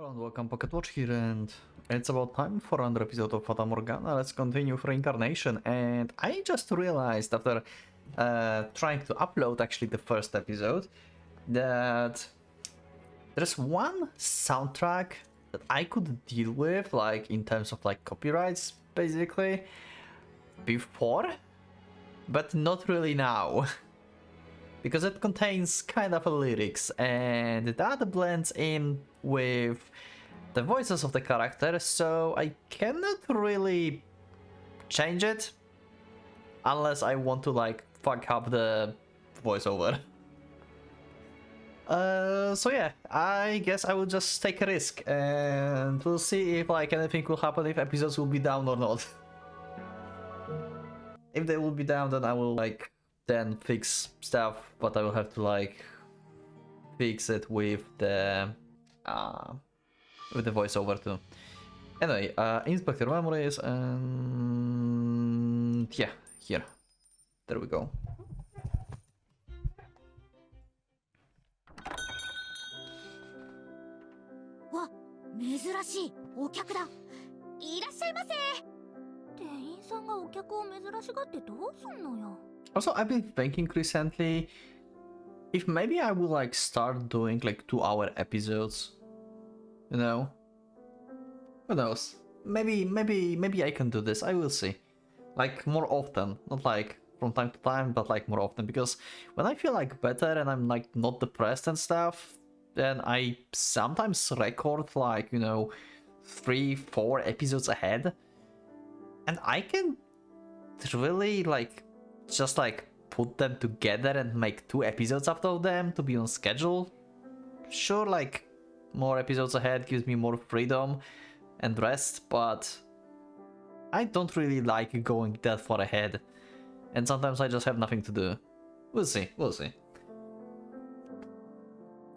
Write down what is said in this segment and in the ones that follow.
Hello and welcome, PocketWatch here, and it's about time for another episode of Fata Morgana. Let's continue with Reincarnation, and I just realized after trying to upload actually the first episode that there's one soundtrack that I could deal with, like in terms of like copyrights basically, before, but not really now. Because it contains kind of a lyrics and that blends in with the voices of the characters, so I cannot really change it unless I want to like fuck up the voiceover. So yeah, I guess I will just take a risk and we'll see if like anything will happen, if episodes will be down or not. If they will be down, then I will like then fix stuff, but I will have to like fix it with the voiceover too. Anyway, inspect your memories and yeah, here. There we go. Wow, 珍しいお客だ。いらっしゃいませ。店員さんがお客を珍しがってどうすんのよ。Also, I've been thinking recently if maybe I will like start doing like 2-hour episodes. You know? Who knows? Maybe I can do this. I will see. Like more often, not like from time to time, but like more often, because when I feel like better and I'm like not depressed and stuff, then I sometimes record like, you know, 3-4 episodes ahead, and I can really like just like put them together and make 2 episodes after them to be on schedule. Sure, like more episodes ahead gives me more freedom and rest, but I don't really like going that far ahead, and sometimes I just have nothing to do. We'll see.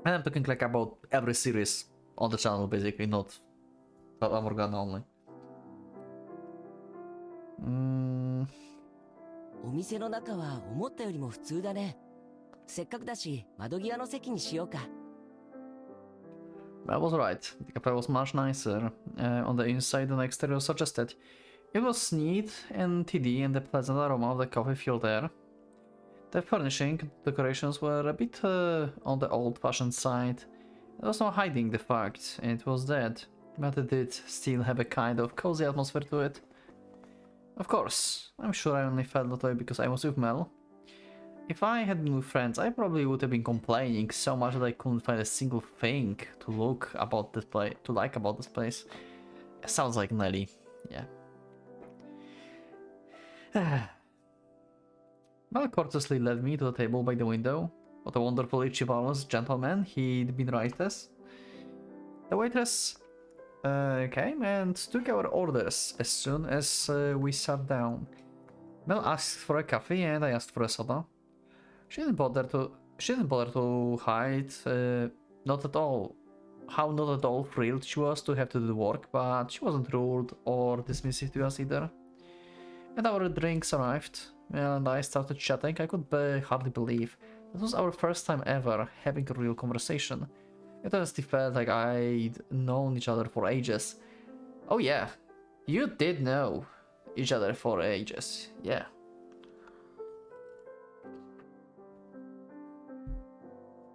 And I'm talking like about every series on the channel basically, not Fata Morgana only. お店の中は思ったよりも普通だね。せっかくだし窓際の席にしようか。I was right. The cafe was much nicer on the inside than the exterior suggested. It was neat and tidy, and the pleasant aroma of the coffee filled the air. The furnishing and decorations were a bit on the old-fashioned side. There was no hiding the fact it was dead, but it did still have a kind of cozy atmosphere to it. Of course, I'm sure I only felt that way because I was with Mel. If I had been with friends, I probably would have been complaining so much that I couldn't find a single thing to like about this place. It sounds like Nelly, yeah. Mel courteously led me to the table by the window. What a wonderfully chivalrous gentleman he'd been right as. The waitress came and took our orders as soon as we sat down. Mel asked for a coffee and I asked for a soda. She didn't bother to hide not at all thrilled she was to have to do the work, but she wasn't rude or dismissive to us either. And our drinks arrived. Mel and I started chatting. I could hardly believe it was our first time ever having a real conversation. It honestly felt like I'd known each other for ages. Oh yeah, you did know each other for ages, yeah.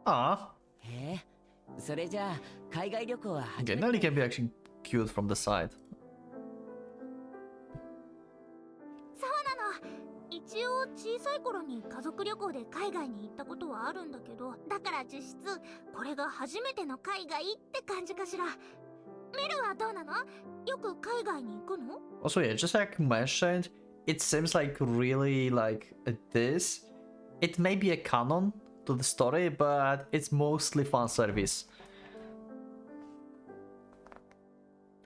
Ah. へえ、それじゃあ海外旅行は初 Okay, め Nelly て。 can be actually cute from the side. そうなの。一応小さい頃に家族旅行で海外に行ったことはあるんだけど、だから実質これが初めての海外って感じかしら。メルはどうなの？よく海外に行くの？ Also, yeah, just like mentioned, it seems like really like this. It may be a canon to the story, but it's mostly fan service.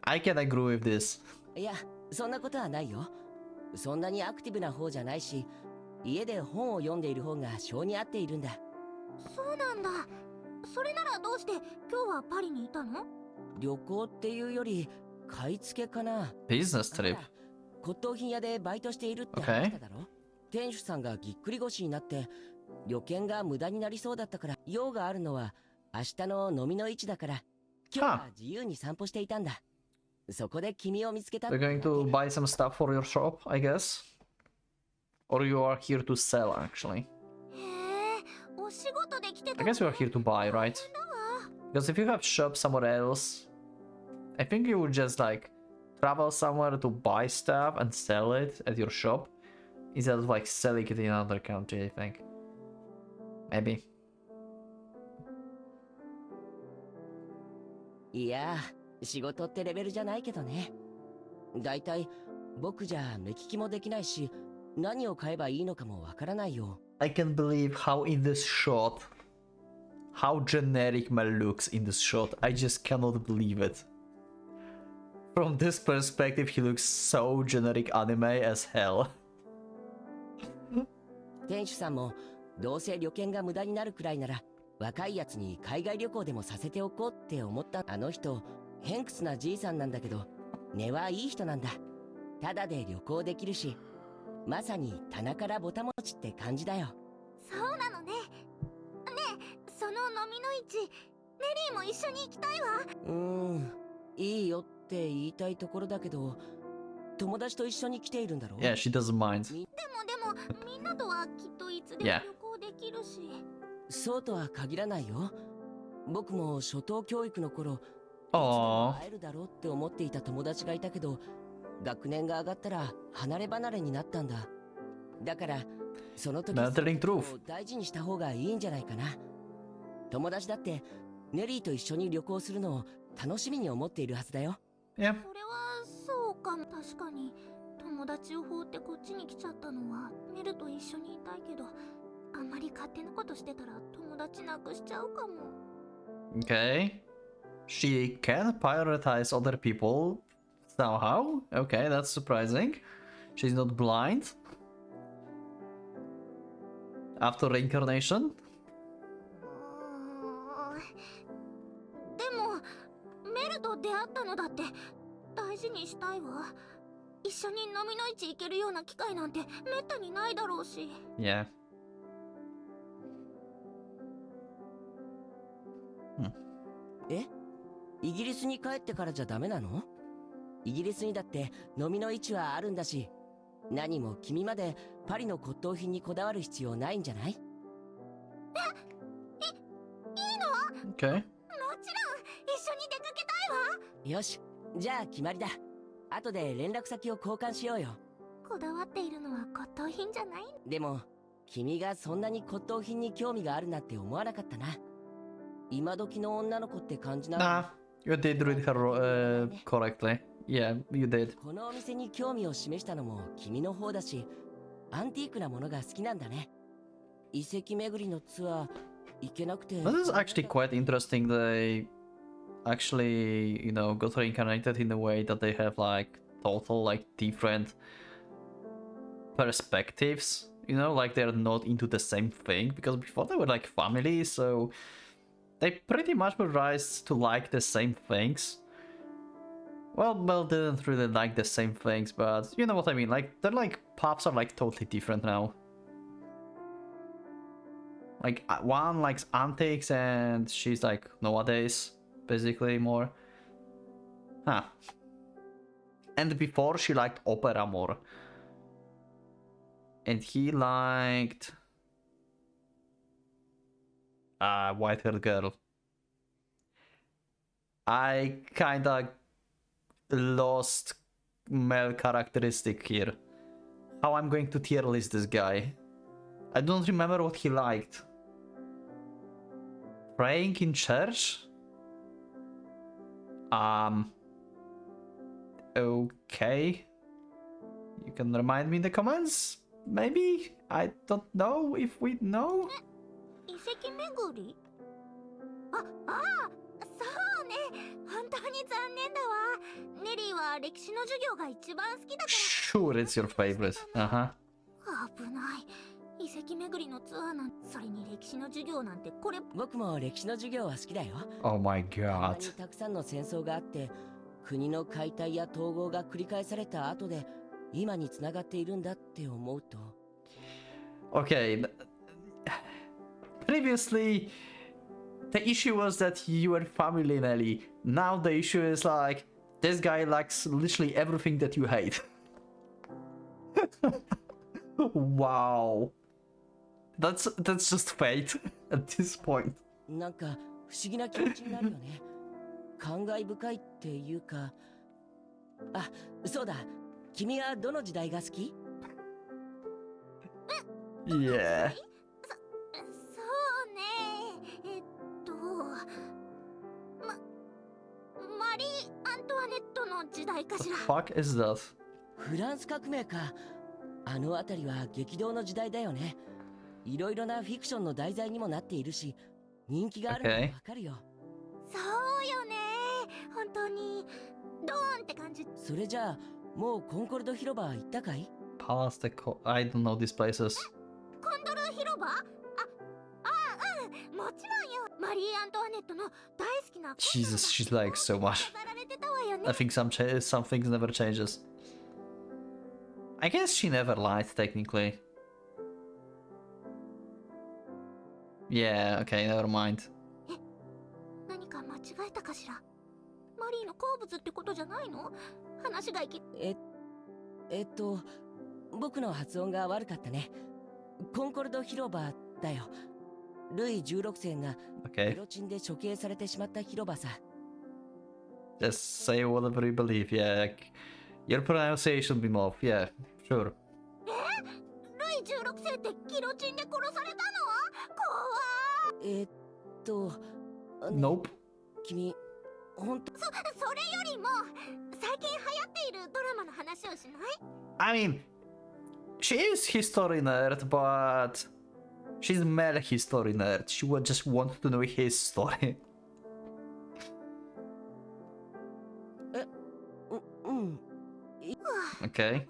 I can agree with this. いや、そんなことはないよ。そんなにアクティブな方じゃないし、家で本を読んでいる方が性に合っているんだ。そうなんだ。それならどうして今日はパリにいたの？旅行っていうより買い付けかな。 Business trip. 骨董品屋でバイトしているって話しただろ。店主さんがぎっくり腰になって旅券が無駄になりそうだったから用があるのは明日の飲みの市だから今日は自由に散歩していたんだ。そこで君を見つけた。We're going to buy some stuff for your shop, I guess. Or you are here to sell, actually. へえ、お仕事で来てた I の guess you are here to buy, right? Because if you have shop somewhere else, I think you would just like travel somewhere to buy stuff and sell it at your shop instead of like selling it in another country, I think. Maybe. いや、仕事ってレベルじゃないけどね。だいたい僕じゃ目利きもできないし、何を買えばいいのかもわからないよ。I can't believe how in this shot, how generic Mel looks in this shot. I just cannot believe it. From this perspective, he looks so generic anime as hell. 店主さんもどうせ旅券が無駄になるくらいなら若いやつに海外旅行でもさせておこうって思った。あの人偏屈なじいさんなんだけど根はいい人なんだ。ただで旅行できるし、まさに棚からぼたもちって感じだよ。そうなのね。ねえ、その飲みの市、ネリーも一緒に行きたいわ。いいよって言いたいところだけど、友達と一緒に来ているんだろう。 Yeah, she doesn't mind. でもみんなとはきっといつでも Yeah. 旅行できるし。そうとは限らないよ。僕も初等教育の頃、Aww. 会えるだろうって思っていた友達がいたけど、学年が上がったら離れ離れになったんだ。だからその時 Telling truth. を大事にした方がいいんじゃないかな。友達だってネリーと一緒に旅行するのを楽しみに思っているはずだよ。Yeah. それはそうかも。確かに友達を放ってこっちに来ちゃったのはメルと一緒にいたいけど、あんまり勝手なことしてたら友達なくしちゃうかも。 Okay. She can prioritize other people somehow. Okay, that's surprising. She's not blind. After reincarnation? でもメルと出会ったのだって大事にしたいわ。一緒に飲みの市行けるような機会なんてめったにないだろうし。 Yeah. え？イギリスに帰ってからじゃダメなの？イギリスにだって飲みの市はあるんだし、何も君までパリの骨董品にこだわる必要ないんじゃない？ Okay. もちろん一緒に出かけたいわ。よし、じゃあ決まりだ。後で連絡先を交換しようよ。こだわっているのは骨董品じゃない。でも君がそんなに骨董品に興味があるなんて思わなかったな。今時の女の子って感じなの。 Nah, you did read her correctly. Yeah, you did. このお店に興味を示したのも君の方だし、アンティークなものが好きなんだね。遺跡巡りのツアー行けなくて。 This is actually quite interesting. They actually, you know, got reincarnated in a way that they have like total like different perspectives. You know, like they're not into the same thing because before they were like family, so they pretty much were raised to like the same things. Well, Mel didn't really like the same things, but you know what I mean. Like their like paths are like totally different now. Like one likes antiques and she's like nowadays basically more. Huh. And before she liked opera more. And he liked white-haired girl. I kinda lost male characteristic here. How I'm going to tier list this guy? I don't remember what he liked. Praying in church? Okay. You can remind me in the comments? Maybe? I don't know if we know. 遺跡巡り？ああ、そうね。本当に残念だわ。ネリーは歴史の授業が一番好きだから。 Sure, it's your favorite. Uh-huh. 危ない。遺跡巡りのツアーなんて、それに歴史の授業なんてこれ。僕も歴史の授業は好きだよ。 Oh my たま god. にたくさんの戦争があって国の解体や統合が繰り返された後で今につながっているんだって思うと。 Okay. Previously, the issue was that you were family, Nelly. Now the issue is like, this guy likes literally everything that you hate. Wow. That's just fate at this point. なんか不思議な気持ちになるよね。感慨深いっていうか。あ、そうだ。君はどの時代が好き？ Yeah. そうね。マリー・アントワネットの時代かしら。Fuck is that? フランス革命か。あの辺りは激動の時代だよね。いろいろなフィクションの題材にもなっているし、人気があるのがわかるよ。そうよね。本当にドーンって感じ。それじゃあもうコンコルド広場行ったかい？ Past the I don't know these places. コンドル広場？うん、もちろんよ。マリー・アントワネットの大好きな。Jesus, she's like so much. 飾られてたわよね。 I think some things never changes. I guess she never lied technically. Yeah, okay, never mind. 何か間違えたかしら。マリーの好物ってことじゃないの？話が僕の発音が悪かったね。コンコルド広場だよ。ルイ16世がギロチンで処刑されてしまった広場さ。Just say whatever you believe, yeah. Like, your pronunciation be more, yeah, sure. ルイ16世ってギロチンで殺されたの？怖い。Nope. 君、ほんと。それよりも最近流行っているドラマの話をしない？ I mean, she is history nerd, but she's male history nerd. She would just want to know his story. うん。Okay. 危ない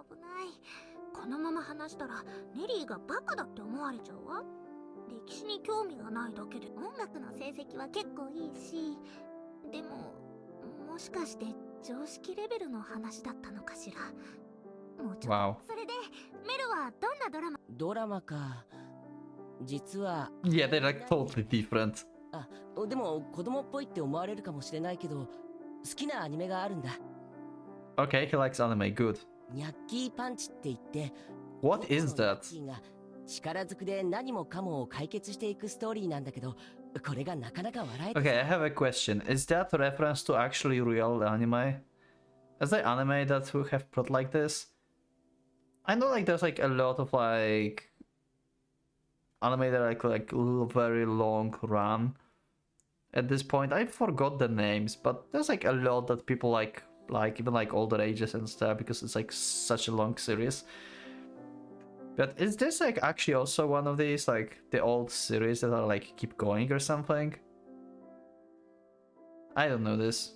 危ない。このまま話したらネリーがバカだって思われちゃうわ。歴史に興味がないだけで音楽の成績は結構いいし、でももしかして常識レベルの話だったのかしら。もうちょっと。Wow. それでメルはどんなドラマか。実は。Yeah, they're like totally different. あ、でも子供っぽいって思われるかもしれないけど、好きなアニメがあるんだ。Okay, he likes anime, good. ニャッキーパンチって言って、What is that? 力ずくで何もかもを解決していくストーリーなんだけど、これがなかなか笑えて。Okay, I have a question. Is that a reference to actually real anime? Is there anime that will have plot like this? I know like there's like a lot of like anime that like very long run. At this point, I forgot the names, but there's like a lot that people like even like older ages and stuff because it's like such a long series. But is this like actually also one of these like the old series that are like keep going or something? I don't know this.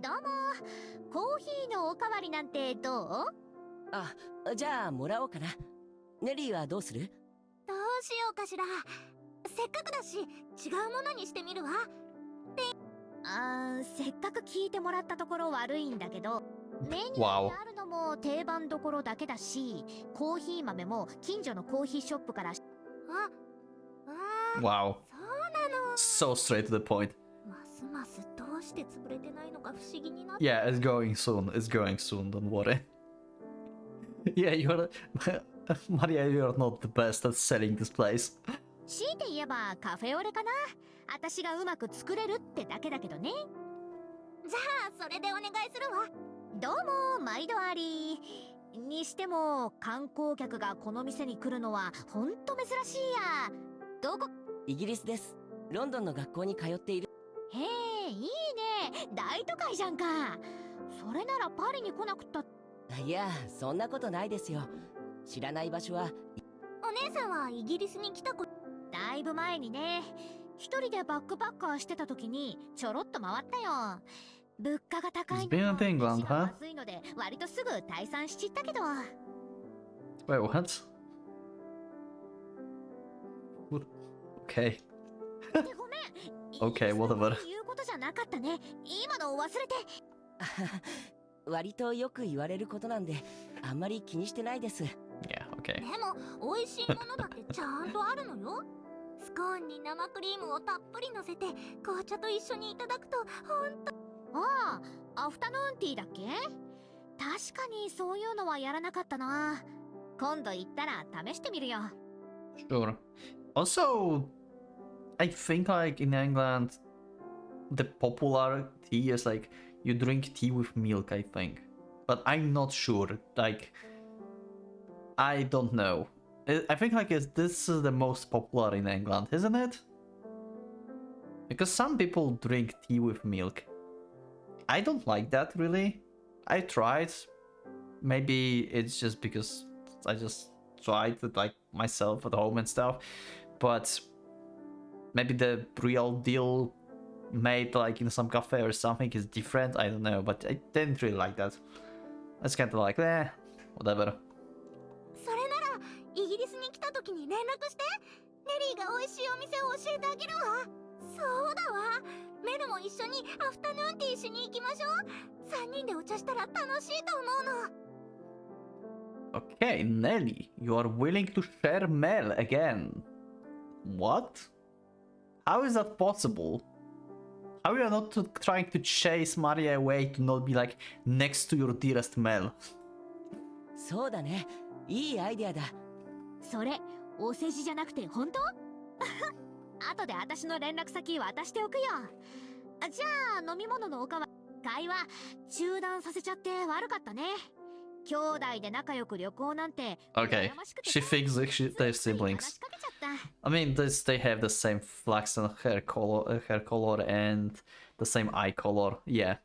どうも、コーヒーのおかわりなんてどう？あ、じゃあもらおうかな。ネリーはどうする？どうしようかしら。せっかくだし違うものにしてみるわ。せっかく聞いてもらったところ悪いんだけど、メニューにあるのも定番どころだけだし、コーヒー豆も近所のコーヒーショップから。Wow. そうなの。 So straight to the point. ますますどうして潰れてないのか不思議になって。 Yeah, it's going soon. It's going soon. Don't worry. Yeah, you're Maria. You're not the best at selling this place. 強いて言えばカフェオレかな。私がうまく作れるってだけだけどね。じゃあそれでお願いするわ。どうも毎度あり。にしても観光客がこの店に来るのはほんと珍しいや。どこ？イギリスです。ロンドンの学校に通っている。へえ、いいね。大都会じゃんか。それならパリに来なくった。いや、そんなことないですよ。知らない場所は。お姉さんはイギリスに来たこと。だいぶ前にね。一人でバックパッカーしてた時にちょろっと回ったよ。物価が高いのと飯がまずいので割とすぐ退散しちったけど。Wait, what? Okay. ごめん。Okay, whatever. 言うことじゃなかったね。今のを忘れて。割とよく言われることなんで、あんまり気にしてないです。 Yeah, okay. でも美味しいものだってちゃんとあるのよ。スコーンに生クリームをたっぷりのせて紅茶と一緒にいただくとほんと。ああ、アフタヌーンティーだっけ？確かにそういうのはやらなかったな。今度行ったら試してみるよ。 Sure. Also, I think like in England, the popular tea is like you drink tea with milk, I think. But I'm not sure. Like, I don't know. I think like this is the most popular in England, isn't it? Because some people drink tea with milk. I don't like that really. I tried. Maybe it's just because I just tried it like myself at home and stuff. But maybe the real deal made like in some cafe or something is different. I don't know, but I didn't really like that. It's kind of like, whatever. それならイギリスに来た時に連絡して。ネリーが美味しいお店を教えてあげるわ。そうだわ、メルも一緒にアフタヌーンティーしに行きましょう。3人でお茶したら楽しいと思うの。 Okay, Nelly, you are willing to share Mel again. What? How is that possible? How are you not trying to chase Maria away to not be like next to your dearest Mel? そうだね、いいアイデアだ。それお世辞じゃなくて本当？後で私の連絡先渡しておくよ。じゃあ飲み物のおかわり会話中断させちゃって悪かったね。兄弟で仲良く旅行なんて。 Okay, she thinks they're siblings. I mean, they have the same flax and hair color and the same eye color. Yeah.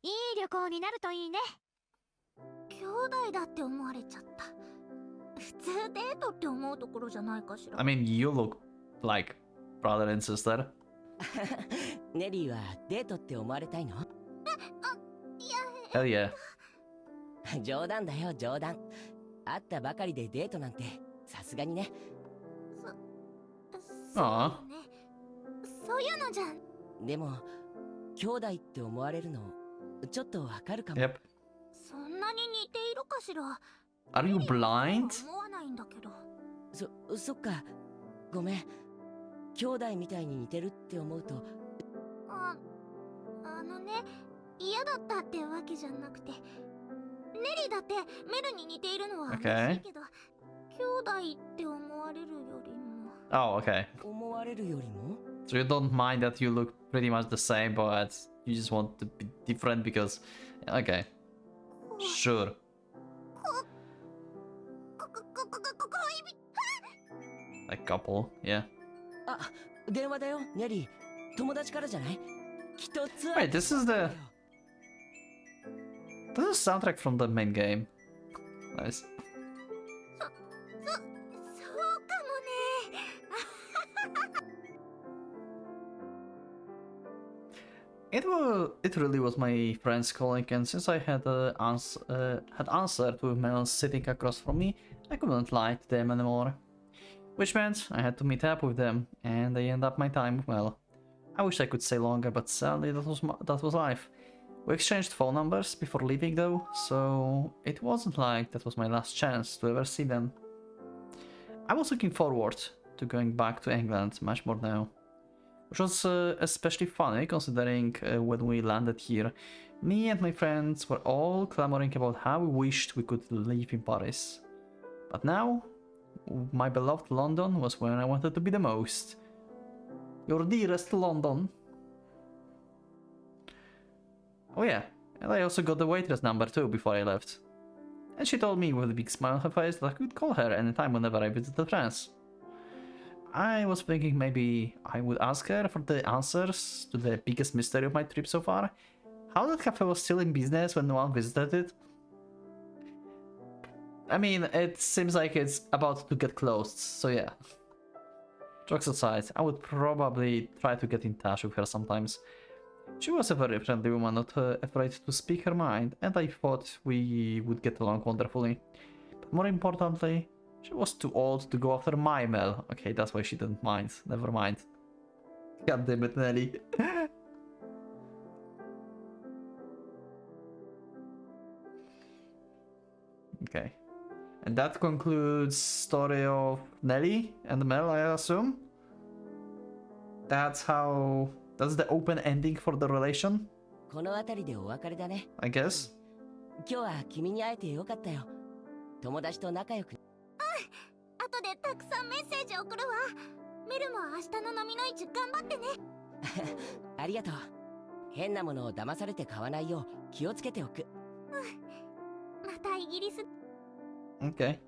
いい旅行になるといいね。兄弟だって思われちゃった。普通デートって思うところじゃないかしら。 I mean, you look like brother and sister. ネリーはデートって思われたいの？ Hell yeah. 冗談だよ、冗談。会ったばかりでデートなんてさすがにね。そうよね。そういうのじゃん。でも兄弟って思われるのちょっとわかるかも。 Yep. そんなに似ているかしら。 Are you blind? 思わないんだけど。そっか、ごめん。兄弟みたいに似てるって思うと。あのね、嫌だったってわけじゃなくて、ネリーだってメルに似ているのは嬉しいけど、兄弟って思われるよりも。 Oh, okay. 思われるよりも？ So you don't mind that you look pretty much the same, but you just want to be different because... Okay. Sure. A couple, yeah. あ、電話だよ、ネリー。友達からじゃない？きっとツアー。 Wait, this is the... This is soundtrack from the main game. Nice. そうかもね。It really was my friends calling, and since I had answered with Mel sitting across from me, I couldn't lie to them anymore. Which meant I had to meet up with them, and I ended up my time with Mel. I wish I could stay longer, but sadly that was life. We exchanged phone numbers before leaving though, so it wasn't like that was my last chance to ever see them. I was looking forward to going back to England much more now. Which was especially funny considering when we landed here, me and my friends were all clamoring about how we wished we could live in Paris. But now, my beloved London was where I wanted to be the most. Your dearest London. Oh yeah, and I also got the waitress number too before I left. And she told me with a big smile on her face that I could call her anytime whenever I visited France. I was thinking maybe I would ask her for the answers to the biggest mystery of my trip so far. How that cafe was still in business when no one visited it? I mean, it seems like it's about to get closed, so yeah. Jokes aside, I would probably try to get in touch with her sometimes. She was a very friendly woman, not afraid to speak her mind, and I thought we would get along wonderfully. But more importantly, she was too old to go after my Mel. Okay, that's why she didn't mind. Never mind. God damn it, Nelly. Okay. And that concludes story of Nelly and Mel, I assume? That's the open ending for the relation? この辺りでお別れだね。 I guess. 今日は君に会えてよかったよ。友達と仲良く。後でたくさんメッセージ送るわ。メルも明日の飲みの市頑張ってね。ありがとう。変なものを騙されて買わないよう気をつけておく。またイギリス。 Okay.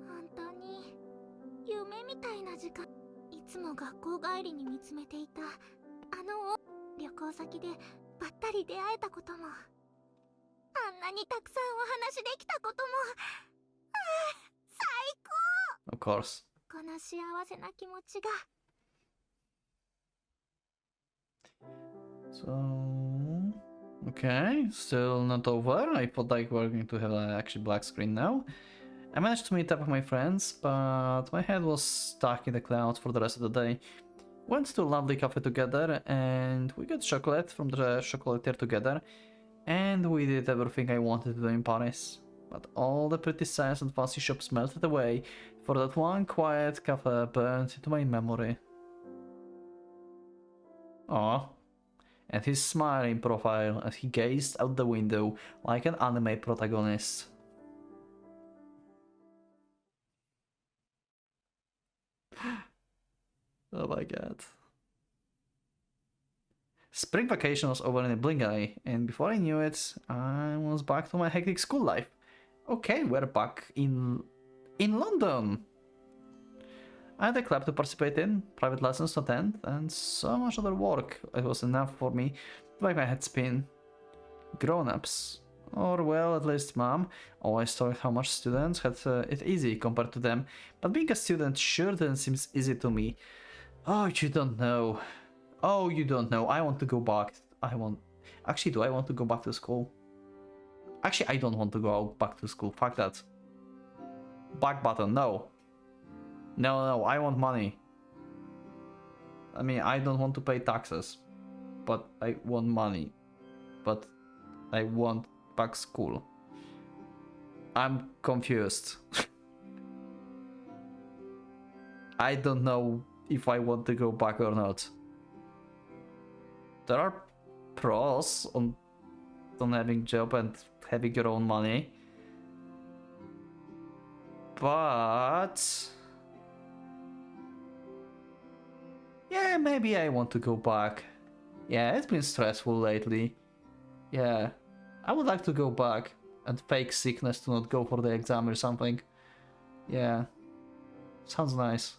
本当に夢みたいな時間。いつも学校帰りに見つめていた旅行先でばったり出会えたことも、あんなにたくさんお話できたことも、最高。 Of course. この幸せな気持ちが。 So... Okay, still not over. I thought like we're going to have an actually black screen now. I managed to meet up with my friends, but my head was stuck in the clouds for the rest of the day. Went to a lovely cafe together, and we got chocolate from the chocolatier together, and we did everything I wanted to do in Paris. But all the pretty signs and fancy shops melted away, for that one quiet cafe burned into my memory. Aww. And his smiling profile as he gazed out the window like an anime protagonist. Oh my god. Spring vacation was over in a blink eye, and before I knew it, I was back to my hectic school life. Okay, we're back in London. I had a club to participate in, private lessons to attend, and so much other work. It was enough for me to make my head spin. Grown-ups, or well, at least mom, always talked how much students had it easy compared to them, but being a student sure didn't seem easy to me. Oh, you don't know. Oh, you don't know. I want to go back. Actually, do I want to go back to school? Actually, I don't want to go back to school. Fuck that. Back button, no. No, I want money. I mean, I don't want to pay taxes, but I want money. But I want back school. I'm confused. I don't know if I want to go back or not. There are pros on having job and having your own money. But... yeah, maybe I want to go back. Yeah, it's been stressful lately. Yeah, I would like to go back and fake sickness to not go for the exam or something. Yeah, sounds nice.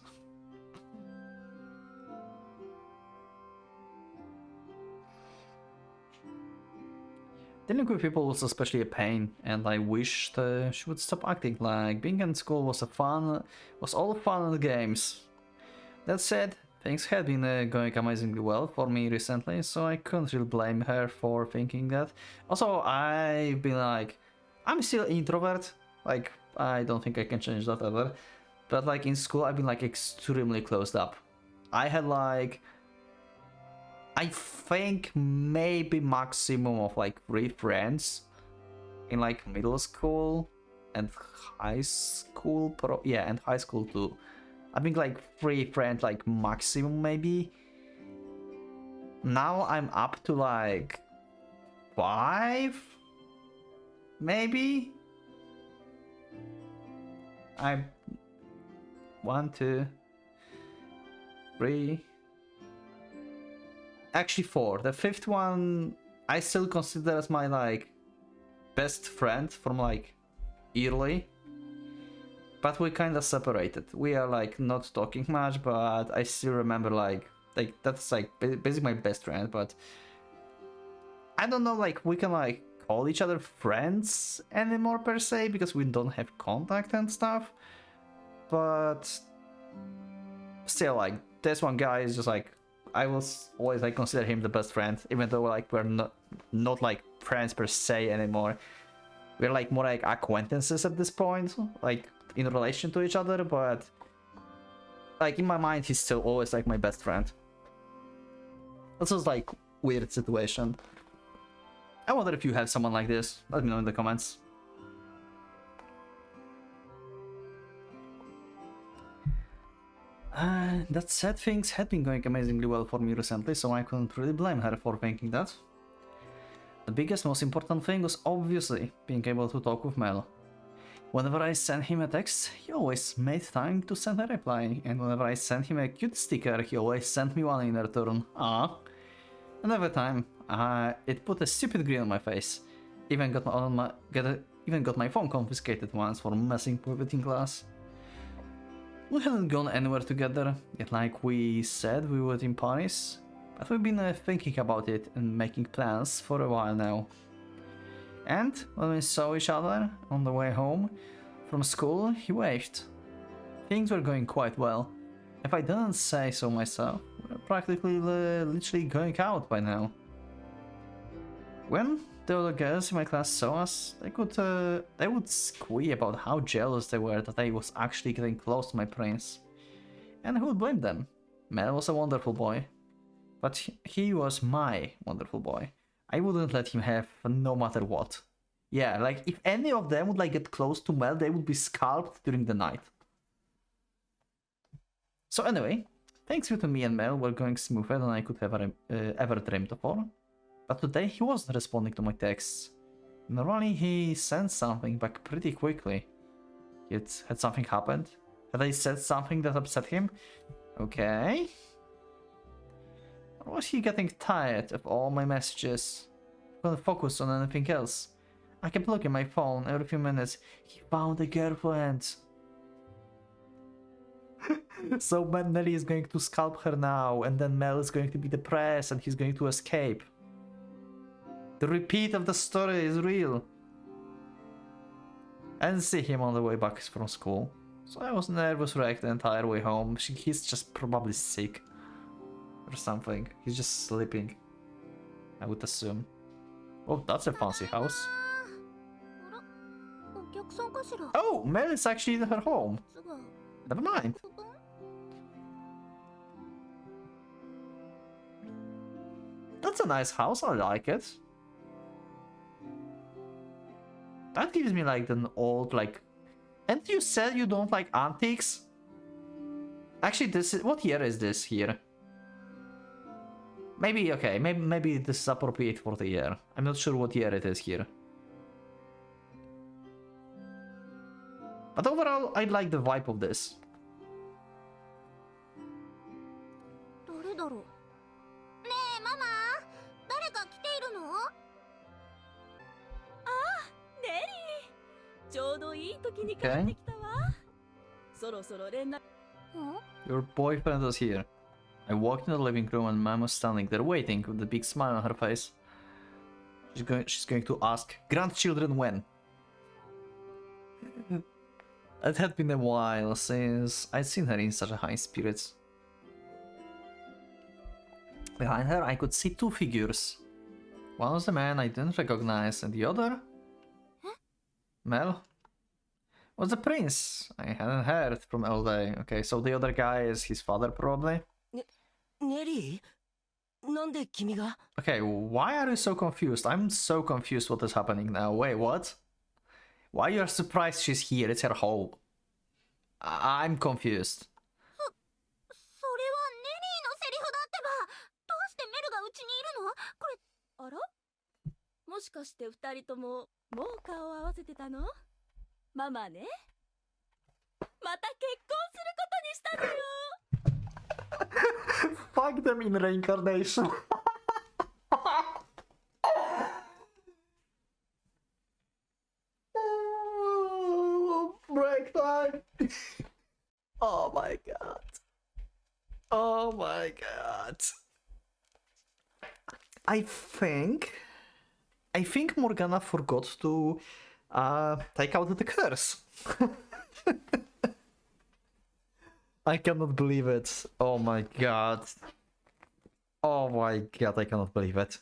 Dealing with people was especially a pain, and I wished she would stop acting like being in school was all fun and games. That said, things had been going amazingly well for me recently, so I couldn't really blame her for thinking that. Also, I've been like, I'm still introvert, like, I don't think I can change that ever, but like in school I've been like extremely closed up. I had like, I think maybe maximum of like 3 friends in like middle school and high school, and high school too. I think like 3 friends like maximum maybe. Now I'm up to like 5 maybe. I'm 1, 2, 3. Actually 4. The 5th one I still consider as my like best friend from like early. But we kind of separated. We are like not talking much, but I still remember like that's like basically my best friend. But I don't know, like we can like call each other friends anymore per se because we don't have contact and stuff. But still, like this one guy is just like I was always like consider him the best friend, even though like we're not like friends per se anymore. We're like more like acquaintances at this point, like in relation to each other, but like in my mind he's still always like my best friend. This was like weird situation. I wonder if you have someone like this. Let me know in the comments. That said, things had been going amazingly well for me recently, so I couldn't really blame her for thinking that. The biggest, most important thing was obviously being able to talk with Mel. Whenever I sent him a text, he always made time to send a reply, and whenever I sent him a cute sticker, he always sent me one in return. Ah. And every time, it put a stupid grin on my face. Even got my phone confiscated once for messing with it in class. We hadn't gone anywhere together, yet like we said we would in Paris, but we've been thinking about it and making plans for a while now. And when we saw each other on the way home from school, he waved. Things were going quite well. If I didn't say so myself, we were practically literally going out by now. When the other girls in my class saw us, they would squee about how jealous they were that I was actually getting close to my prince. And who would blame them? Mel was a wonderful boy. But he was my wonderful boy. I wouldn't let him have no matter what. Yeah, like if any of them would like get close to Mel, they would be scalped during the night. So anyway, things between me and Mel were going smoother than I could have ever dreamed of. But today he wasn't responding to my texts. Normally he sends something back pretty quickly. Yet had something happened? Had I said something that upset him? Okay. Or was he getting tired of all my messages? Couldn't focus on anything else. I kept looking at my phone every few minutes. He found a girlfriend. So Nelly is going to scalp her now, and then Mel is going to be depressed and he's going to escape. The repeat of the story is real. I didn't see him on the way back from school, so I was nervous wrecked the entire way home. He's just probably sick. Or something. He's just sleeping, I would assume. Oh, that's a fancy house. Oh, Mel is actually in her home. Never mind. That's a nice house, I like it. That gives me like an old like... And you said you don't like antiques? Actually, this is... What year is this here? Maybe, okay, maybe this is appropriate for the year. I'm not sure what year it is here. But overall, I like the vibe of this. Okay. Your boyfriend is here. I walked in the living room and Mom was standing there waiting with a big smile on her face. She's going to ask, grandchildren when? It had been a while since I'd seen her in such a high spirits. Behind her I could see two figures. One was the man I didn't recognize and the other... Mel? Was the prince I hadn't heard from all day. Okay, so the other guy is his father probably? Nelly? Okay, why are you so confused? I'm so confused what is happening now. Wait, what? Why you are surprised she's here? It's her home. I'm confused. それはネリーのセリフだってば。どうしてメルがうちにいるの？これ。あら？もしかして二人とももう顔を合わせてたの？ママね。また結婚することにしたのよ。Fuck them in Reincarnation. Break time. Oh my god. Oh my god. I think Morgana forgot to take out the curse. I cannot believe it. Oh my god. Oh my god, I cannot believe it.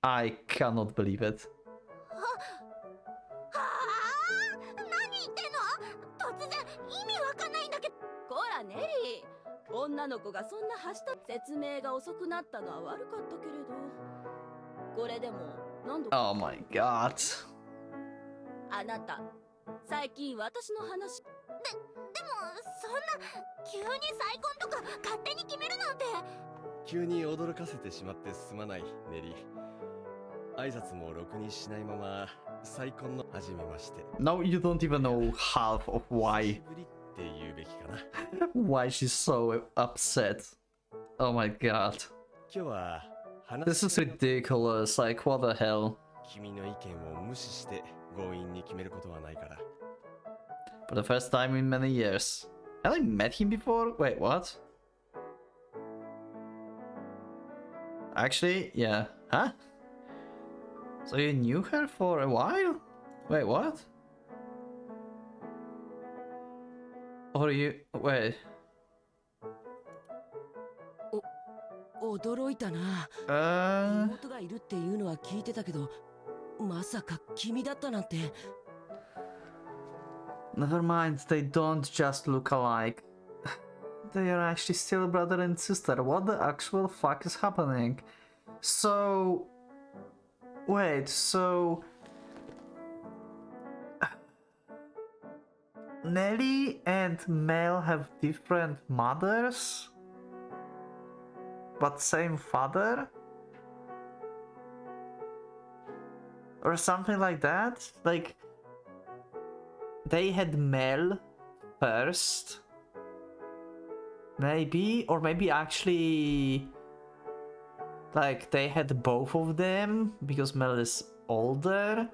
I cannot believe it. 何言ってんの？突然意味わかんないんだけど。こらネリー、女の子がそんなはした説明が遅くなったのは悪かったけれど、これでも何度か。 Oh my god. あなた最近私の話。でもそんな急に再婚とか勝手に決めるなんて。急に驚かせてしまってすまない、ネリー。挨拶もろくにしないまま再婚の初めまして。 No, you don't even know half of 久 why しぶりって言うべきかな。 why she's so upset. Oh my god. 今日は This is ridiculous. Like, what the hell? 君の意見を無視して強引に決めることはないから。 For the first time in many years. Have I met him before? Wait, what? Actually, yeah. Huh? So you knew her for a while? Wait, what? Or you... wait. 驚いたな。妹がいるっていうのは聞いてたけど、まさか君だったなんて。Never mind, they don't just look alike. They are actually still brother and sister. What the actual fuck is happening? So... wait, so... Nelly and Mel have different mothers? But same father? Or something like that? Like... they had Mel first? Maybe? Or maybe actually... like, they had both of them, because Mel is older.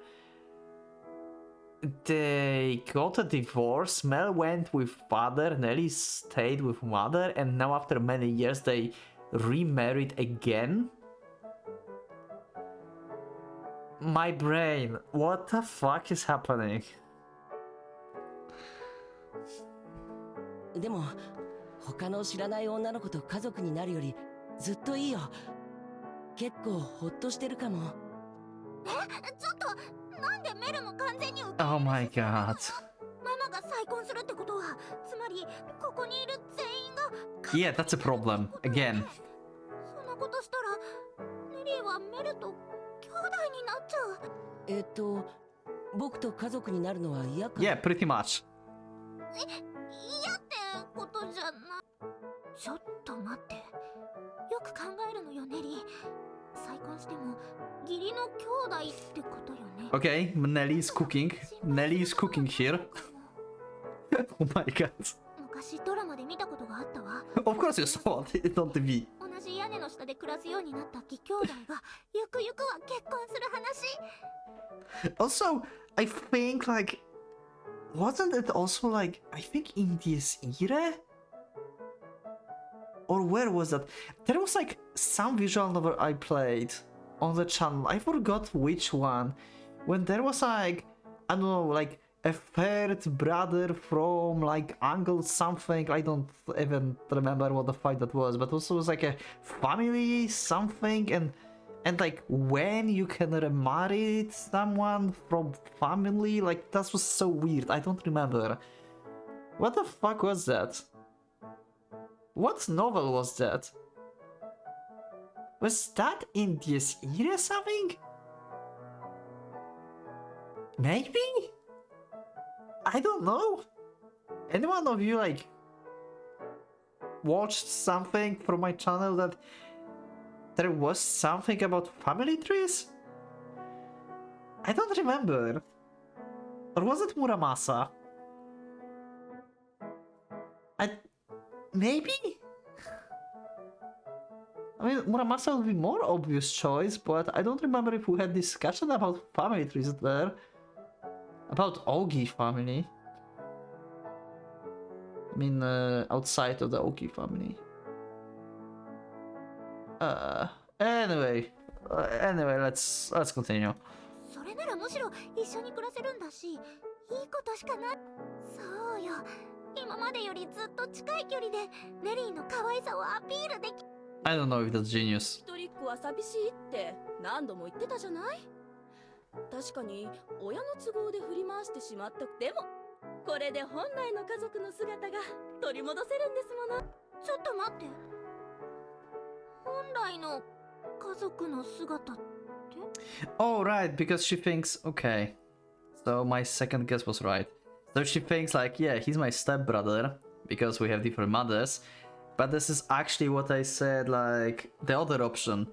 They got a divorce, Mel went with father, Nelly stayed with mother, and now after many years they remarried again? My brain, what the fuck is happening? でも他の知らない女の子と家族になるよりずっといいよ。結構ホッとしてるかも。ちょっとなんでメルも完全に受け入れ Oh my god. ママが再婚するってことはつまりここにいる全員が Yeah, that's a problem. Again. そんなことしたらネリーはメルと兄弟になっちゃう。僕と家族になるのは嫌か。 Yeah, pretty much. 嫌ってことじゃない。ちょっと待って、よく考えるのよネリー。再婚しても義理の兄弟ってことよね。 Okay, Nelly's cooking. Nelly's cooking here. Oh my god. 昔ドラマで見たことがあったわ。 Of course you saw it on TV. 同じ屋根の下で暮らすようになった義兄弟がゆくゆくは結婚する話。 Also, I think like... wasn't it also like... I think in this era? Or where was that? There was like some visual novel I played on the channel. I forgot which one. When there was like... I don't know, like... a third brother from like angle something. I don't even remember what the fuck that was, but also was like a family something, and like when you can remarry someone from family, like that was so weird. I don't remember. What the fuck was that? What novel was that? Was that in this era something? Maybe? I don't know. Anyone of you like watched something from my channel that there was something about family trees? I don't remember. Or was it Muramasa? Maybe? I mean, Muramasa would be more obvious choice, but I don't remember if we had discussion about family trees there. About Ogi family. I mean, outside of the Ogi family. Anyway, let's continue. それならむしろ一緒に暮らせるんだし、いいことしかない。そうよ。今までよりずっと近い距離でネリーの可愛さをアピールでき。I don't know if that's genius. 一人っ子は寂しいって何度も言ってたじゃない。確かに親の都合で振り回してしまった。でもこれで本来の家族の姿が取り戻せるんですもの。ちょっと待って。本来の家族の姿って？ Oh, right, because she thinks, okay. So my second guess was right. So she thinks like, yeah, he's my stepbrother because we have different mothers. But this is actually what I said, like the other option.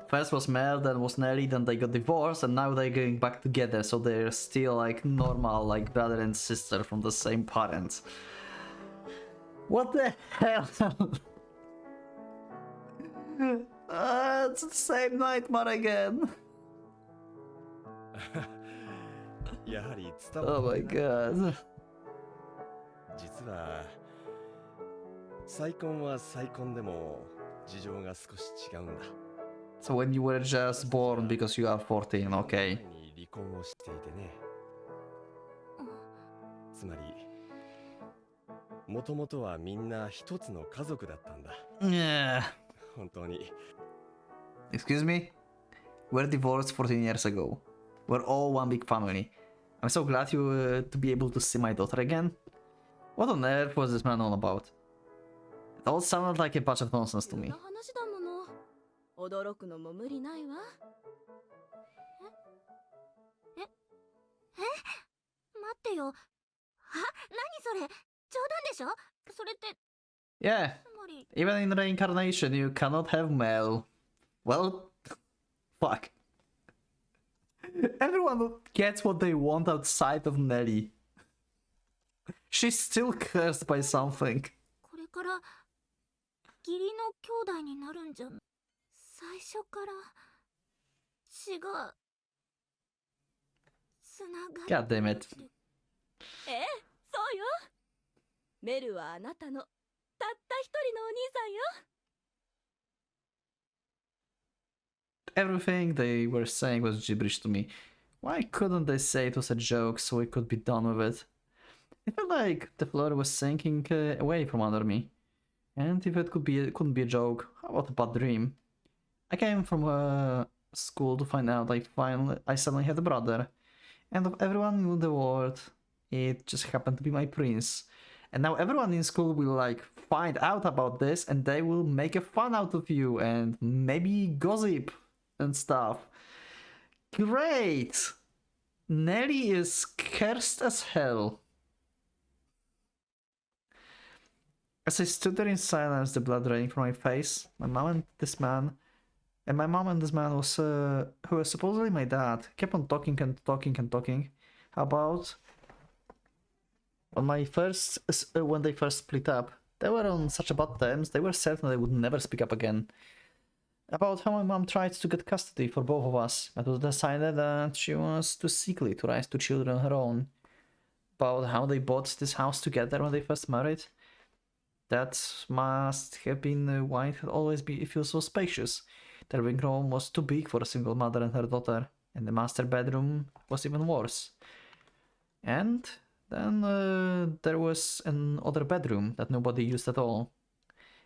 First was Mel, then was Nelly, then they got divorced, and now they're going back together, so they're still like normal, like brother and sister from the same parents. What the hell? It's the same nightmare again. やはり伝わ Oh my god. 実は再婚は再婚でも事情が少し違うんだ。 So when you were just born because you are 14, okay. 前に離婚をしていてね。つまりもともとはみんな一つの家族だったんだ。 Yeah. 本当に。 Excuse me? We're divorced 14 years ago. We're all one big family. I'm so glad you to be able to see my daughter again. What on earth was this man on about? It all sounded like a bunch of nonsense to そん me. な話だもの。驚くのも無理ないわ。待ってよ。何それ、冗談でしょ？それって Yeah, つまり even in Reincarnation you cannot have Mel. Well, fuck. Everyone gets what they want outside of Nelly. She's still cursed by something. これから義理の兄弟になるんじゃ、最初から血がつなが God damn it. ええ、そうよ。メルはあなたのたった一人のお兄さんよ。 Everything they were saying was gibberish to me. Why couldn't they say it was a joke so we could be done with it? It felt like the floor was sinking away from under me. And if it couldn't be a joke, how about a bad dream? I came from school to find out I suddenly had a brother. And of everyone in the world, it just happened to be my prince. And now everyone in school will like find out about this and they will make a fun out of you and maybe gossip and stuff. Great! Nelly is cursed as hell. As I stood there in silence, the blood raining from my face, my mom and this man was, who was supposedly my dad, kept on talking and talking and talking about when they first split up. They were on such bad terms, they were certain they would never speak up again. About how my mom tried to get custody for both of us, but it was decided that she was too sickly to raise two children on her own. About how they bought this house together when they first married. That must have been why it had always feel so spacious. Their living room was too big for a single mother and her daughter, and the master bedroom was even worse. And then there was another bedroom that nobody used at all.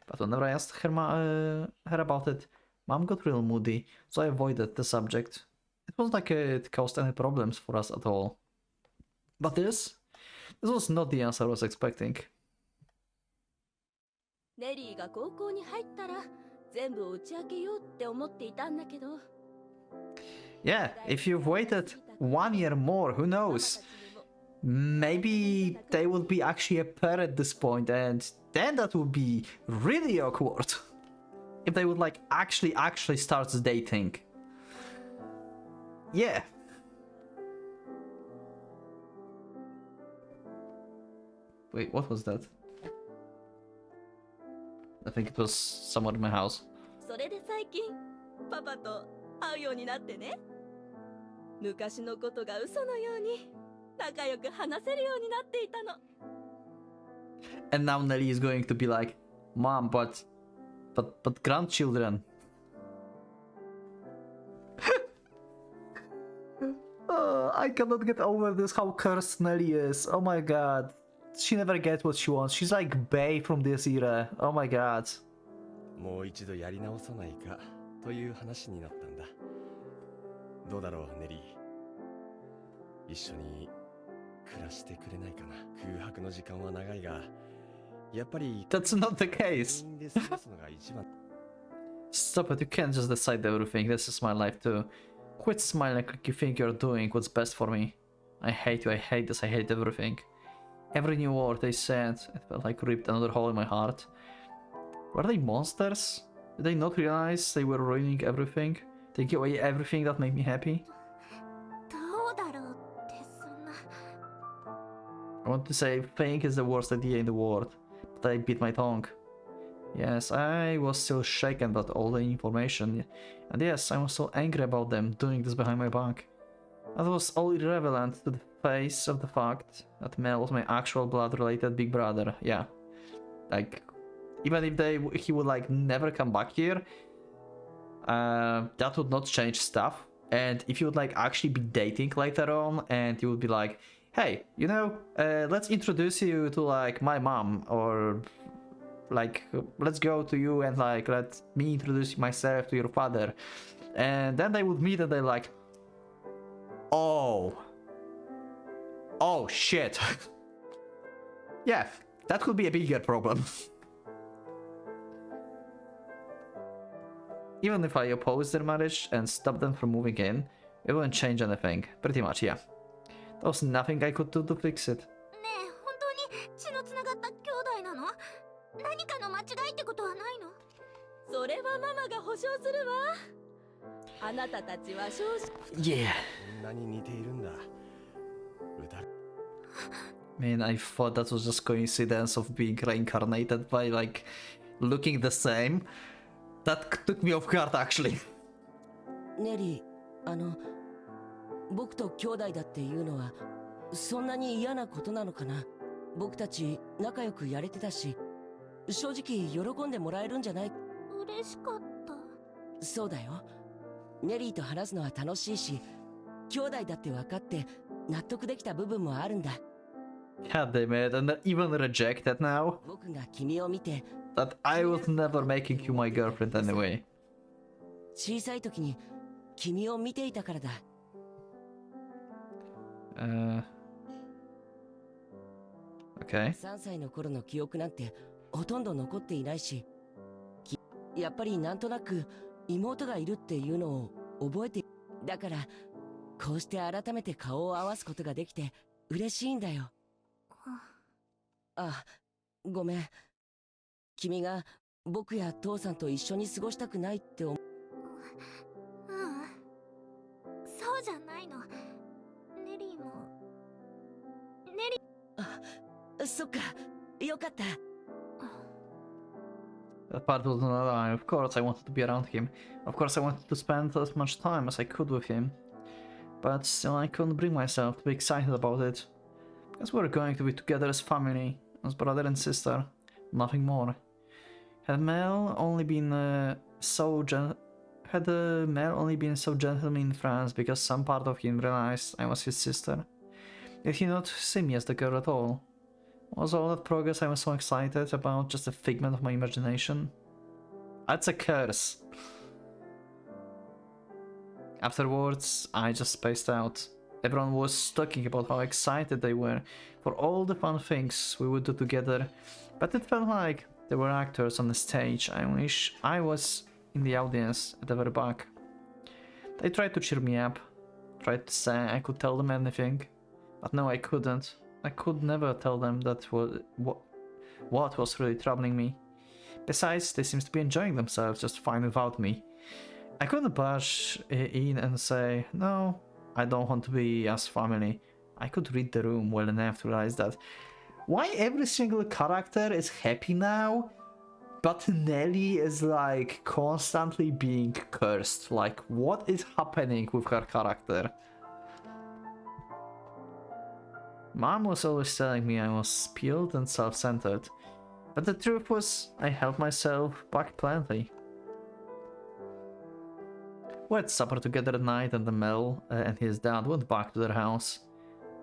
But whenever I asked her about it, Mom got real moody, so I avoided the subject. It wasn't like it caused any problems for us at all. But this was not the answer I was expecting. ネリーが高校に入ったら全部を打ち明けようって思っていたんだけど。 Yeah, if you've waited 1 year more, who knows? Maybe they would be actually a pair at this point, and then that would be really awkward. If they would like actually start dating. Yeah. Wait, what was that? I think it was someone in my house. それで最近パパと会うようになってね。昔のことが嘘のように仲良く話せるようになっていたの。 And now Nelly is going to be like, Mom, but grandchildren. I cannot get over this, how cursed Nelly is. Oh my god. She never gets what she wants. She's like Bae from this era. Oh my god. もう一度やり直さないかという話になったんだ。どうだろう、ネリー。一緒に暮らしてくれないかな。空白の時間は長いが、やっぱり That's not the case. 全員で過ごすのが一番。 Stop it, you can't just decide everything. This is my life too. Quit smiling like you think you're doing what's best for me. I hate you, I hate this, I hate everything. Every new word they said, it felt like ripped another hole in my heart. Were they monsters? Did they not realize they were ruining everything? Taking away everything that made me happy? どうだろうってそんな。 I want to say think is the worst idea in the world, but I bit my tongue. Yes, I was still shaken about all the information, and yes, I was so angry about them doing this behind my back. That was all irrelevant to the face of the fact that Mel was my actual blood-related big brother. Yeah, like even if he would like never come back here, that would not change stuff. And if you would like actually be dating later on, and you would be like, hey, you know, let's introduce you to like my mom, or like let's go to you and like let me introduce myself to your father, and then they would meet and they're like, oh shit. Yeah, that could be a bigger problem. Even if I oppose their marriage and stop them from moving in, it wouldn't change anything. Pretty much, yeah. There was nothing I could do to fix it. ねえ、本当に血のつながった兄弟なの？何かの間違いってことはないの？それはママが保証するわ。あなたたちは正直。Yeah. こんなに似ているんだ。Man, I thought that was just coincidence of being reincarnated by like looking the same. That took me off guard actually. ネリー、僕と兄弟だっていうのはそんなに嫌なことなのかな。僕たち仲良くやれてたし、正直喜んでもらえるんじゃない？嬉しかった。そうだよ。ネリーと話すのは楽しいし、兄弟だって分かって納得できた部分もあるんだ。God damn it, and even rejected now? 僕が君を見て That I was never making you my girlfriend anyway. 小さい時に君を見ていたからだ。Okay. 3歳の頃の記憶なんてほとんど残っていないし、やっぱりなんとなく妹がいるっていうのを覚えて、だからこうして改めて顔を合わすことができて嬉しいんだよ。あ、ごめん。君が僕や父さんと一緒に過ごしたくないって思う。そうじゃないの。ネリーも。ネリあ、そっか。よかった。That part was not a lie. Of course I wanted to be around him. Of course I wanted to spend as much time as I could with him. But still I couldn't bring myself to be excited about it. Because we were going to be together as family, as brother and sister. Nothing more. Had Mel only been so gentle in France because some part of him realized I was his sister? Did he not see me as the girl at all? Was all that progress I was so excited about just a figment of my imagination? That's a curse. Afterwards, I just spaced out. Everyone was talking about how excited they were for all the fun things we would do together, but it felt like there were actors on the stage. I wish I was in the audience at the very back. They tried to cheer me up, tried to say I could tell them anything, but no, I couldn't. I could never tell them that what was really troubling me. Besides, they seemed to be enjoying themselves just fine without me. I couldn't barge in and say, no, I don't want to be as family. I could read the room well enough to realize that why every single character is happy now, but Nelly is like constantly being cursed. Like, what is happening with her character? Mom was always telling me I was spoiled and self-centered, but the truth was I held myself back plenty. We had supper together at night, and Mel and his dad went back to their house.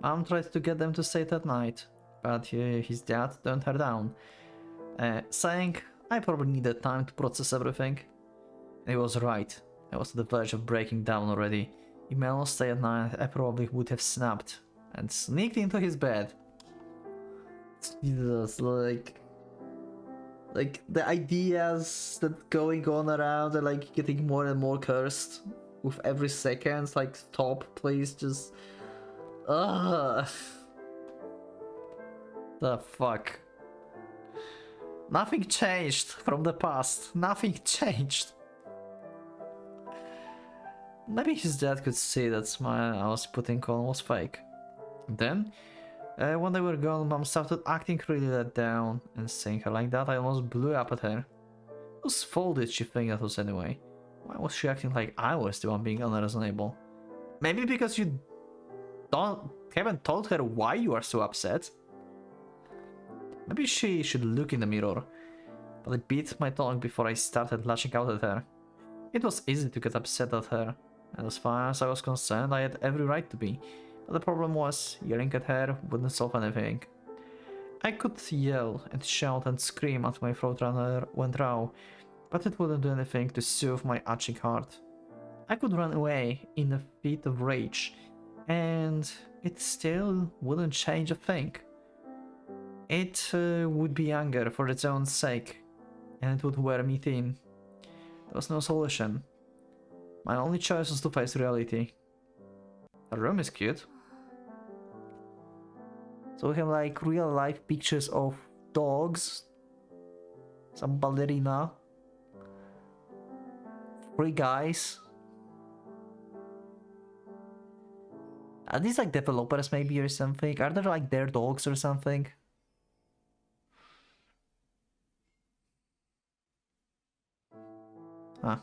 Mom tried to get them to stay that night, but his dad turned her down, saying I probably needed time to process everything. He was right. I was at the verge of breaking down already. If Mel stayed at night, I probably would have snapped and sneaked into his bed. Jesus, like the ideas that going on around are like getting more and more cursed with every second. Like, stop, please, just Ugh. The fuck? Nothing changed from the past. Nothing changed. Maybe his dad could see that smile I was putting on was fake. Then, when they were gone, Mom started acting really let down, and seeing her like that, I almost blew up at her. Whose fault did she think that was anyway? Why was she acting like I was the one being unreasonable? Maybe because you haven't told her why you are so upset? Maybe she should look in the mirror. But I bit my tongue before I started lashing out at her. It was easy to get upset at her, and as far as I was concerned, I had every right to be. But the problem was, yelling at her wouldn't solve anything. I could yell and shout and scream until my throat went raw, but it wouldn't do anything to soothe my aching heart. I could run away in a fit of rage, and it still wouldn't change a thing. It would be anger for its own sake, and it would wear me thin. There was no solution. My only choice was to face reality. The room is cute. So we have like real life pictures of dogs, some ballerina, 3 guys. Are these like developers maybe or something? Are there like their dogs or something? Huh.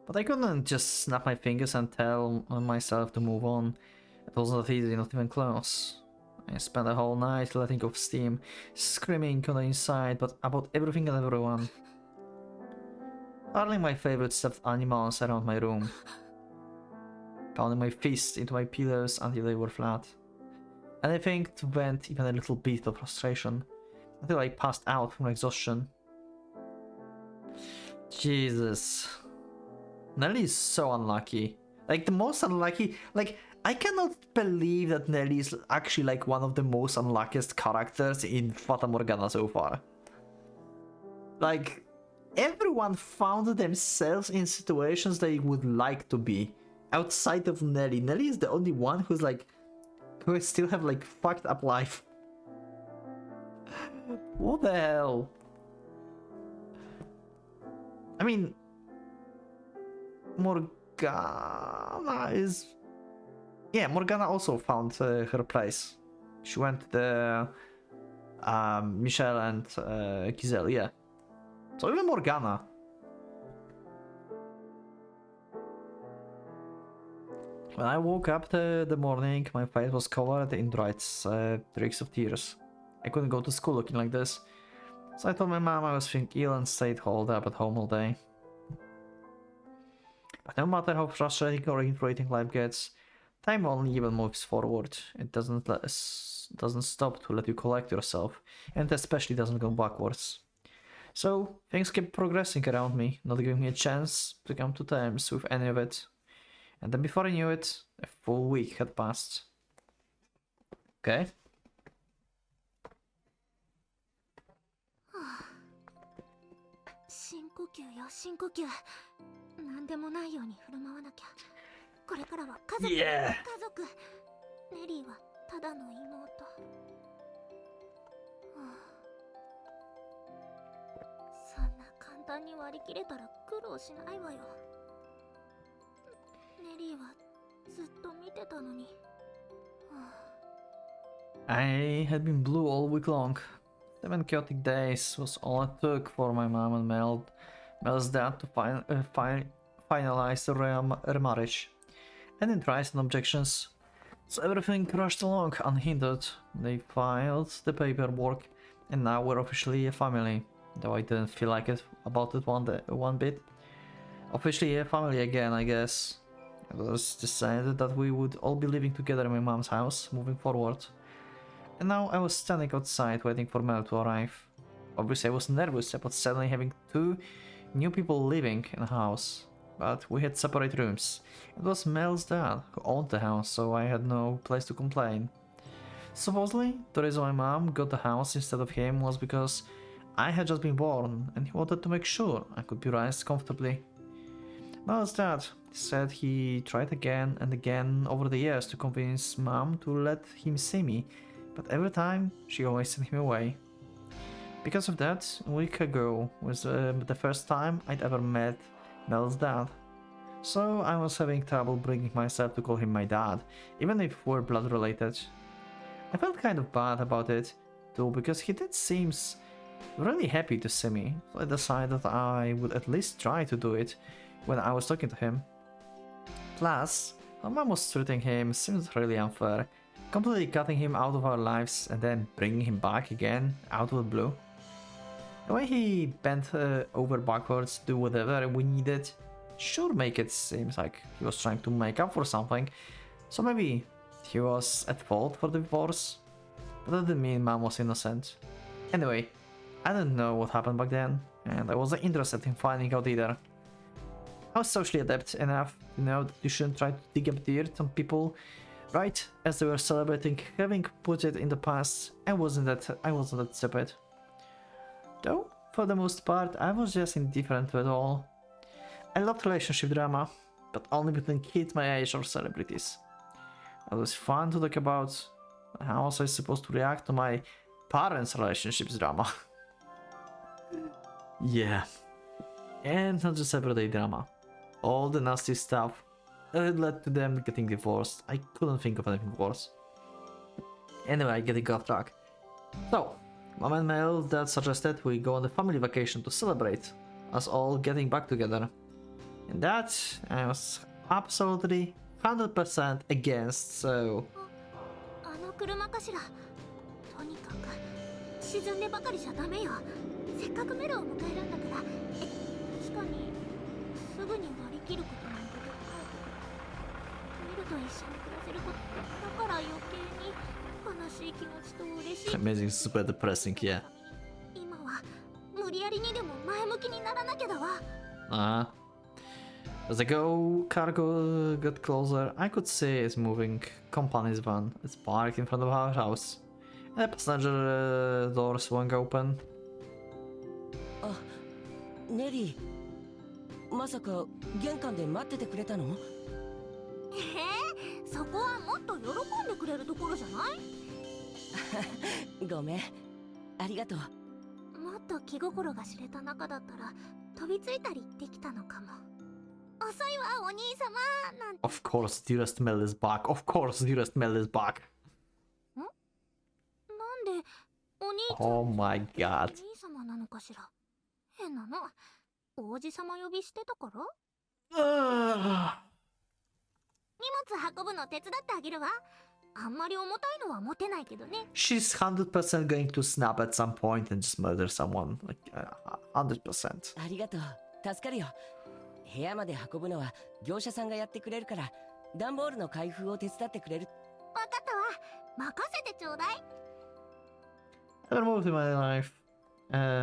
But I couldn't just snap my fingers and tell myself to move on. It wasn't easy, not even close. I spent the whole night letting off steam, screaming on the inside, but about everything and everyone. Hurling my favorite stuffed animals around my room. Pounding my fists into my pillows until they were flat. Anything to vent even a little bit of frustration, until I passed out from exhaustion. Jesus. Nelly is so unlucky. Like, the most unlucky... Like, I cannot believe that Nelly is actually, like, one of the most unluckiest characters in Fata Morgana so far. Like, everyone found themselves in situations they would like to be. Outside of Nelly. Nelly is the only one who's, like... who still have, like, fucked up life. What the hell? I mean, Morgana is... Yeah, Morgana also found her place. She went to the Michelle and Giselle, yeah. So even Morgana. When I woke up the morning, my face was covered in dried streaks of tears. I couldn't go to school looking like this. So I told my mom I was feeling ill and stayed holed up at home all day. But no matter how frustrating or infuriating life gets, time only even moves forward. It doesn't stop to let you collect yourself, and especially doesn't go backwards. So things kept progressing around me, not giving me a chance to come to terms with any of it. And then before I knew it, a full week had passed. Okay. 深呼吸よ深呼吸。なんでもないように振る舞わなきゃ。これからは家族、Yeah. 家族。ネリーはただの妹。そんな簡単に割り切れたら苦労しないわよ。ネリーはずっと見てたのに。I had been blue all week long. 7 chaotic days was all it took for my mom and Mel's dad to finalize the remarriage. Any tries and objections, so everything rushed along unhindered. They filed the paperwork, and now we're officially a family. Though I didn't feel like it about it one bit. Officially a family again, I guess. It was decided that we would all be living together in my mom's house, moving forward. And now I was standing outside waiting for Mel to arrive. Obviously I was nervous about suddenly having 2 new people living in a house. But we had separate rooms. It was Mel's dad who owned the house, so I had no place to complain. Supposedly, the reason my mom got the house instead of him was because I had just been born and he wanted to make sure I could be raised comfortably. How's that? He said he tried again and again over the years to convince Mom to let him see me, but every time she always sent him away. Because of that, a week ago was the first time I'd ever met Mel's dad. So I was having trouble bringing myself to call him my dad, even if we're blood related. I felt kind of bad about it, too, because he did seems really happy to see me, so I decided that I would at least try to do it when I was talking to him. Plus, how Mom was treating him seems really unfair, completely cutting him out of our lives and then bringing him back again out of the blue. The way he bent over backwards to do whatever we needed sure make it seem like he was trying to make up for something, so maybe he was at fault for the divorce, but that didn't mean Mom was innocent. Anyway, I didn't know what happened back then, and I wasn't interested in finding out either. I was socially adept enough to know that you shouldn't try to dig up dirt on people right as they were celebrating having put it in the past. I wasn't that stupid. Though, for the most part, I was just indifferent to it all. I loved relationship drama, but only between kids my age or celebrities. It was fun to talk about. How was I supposed to react to my parents' relationships drama? Yeah. And not just everyday drama. All the nasty stuff that led to them getting divorced. I couldn't think of anything worse. Anyway, getting off track. So, Mom and Mel dad suggested we go on a family vacation to celebrate us all getting back together. And that I was absolutely 100% against, so... あの車かしら。とにかく沈んでばかりじゃダメよ。せっかくメルを迎えるんだから。確かにすぐに割り切ることなんてできないけど、メルと一緒に暮らせることだから余計に悲しい気持ちと嬉しい。 Amazing, super depressing, yeah. 今は無理やりにでも前向きにならなきゃだわ。As the cargo got closer, I could see its moving company's van. It's parked in front of our house. And the passenger door swung open. ネリー、まさか玄関で待っててくれたの？そこはもっと喜んでくれるところじゃない？ごめん、ありがとう。もっと気心が知れた仲だったら飛びついたりできたのかも。遅いわお兄様なんて。 Of course, dearest Mel is back. Of course, dearest Mel is back. なんでお兄ちゃん Oh my god. お兄様なのかしら。変なの。王子様呼びしてたから？荷物運ぶの手伝ってあげるわ。あんまり重たいのは持てないけどね。 She's 100% going to snap at some point and just murder someone. Like, 100%. ありがとう、助かるよ。部屋まで運ぶのは業者さんがやってくれるから、段ボールの開封を手伝ってくれる。わかったわ。任せてちょうだい。I moved in my life.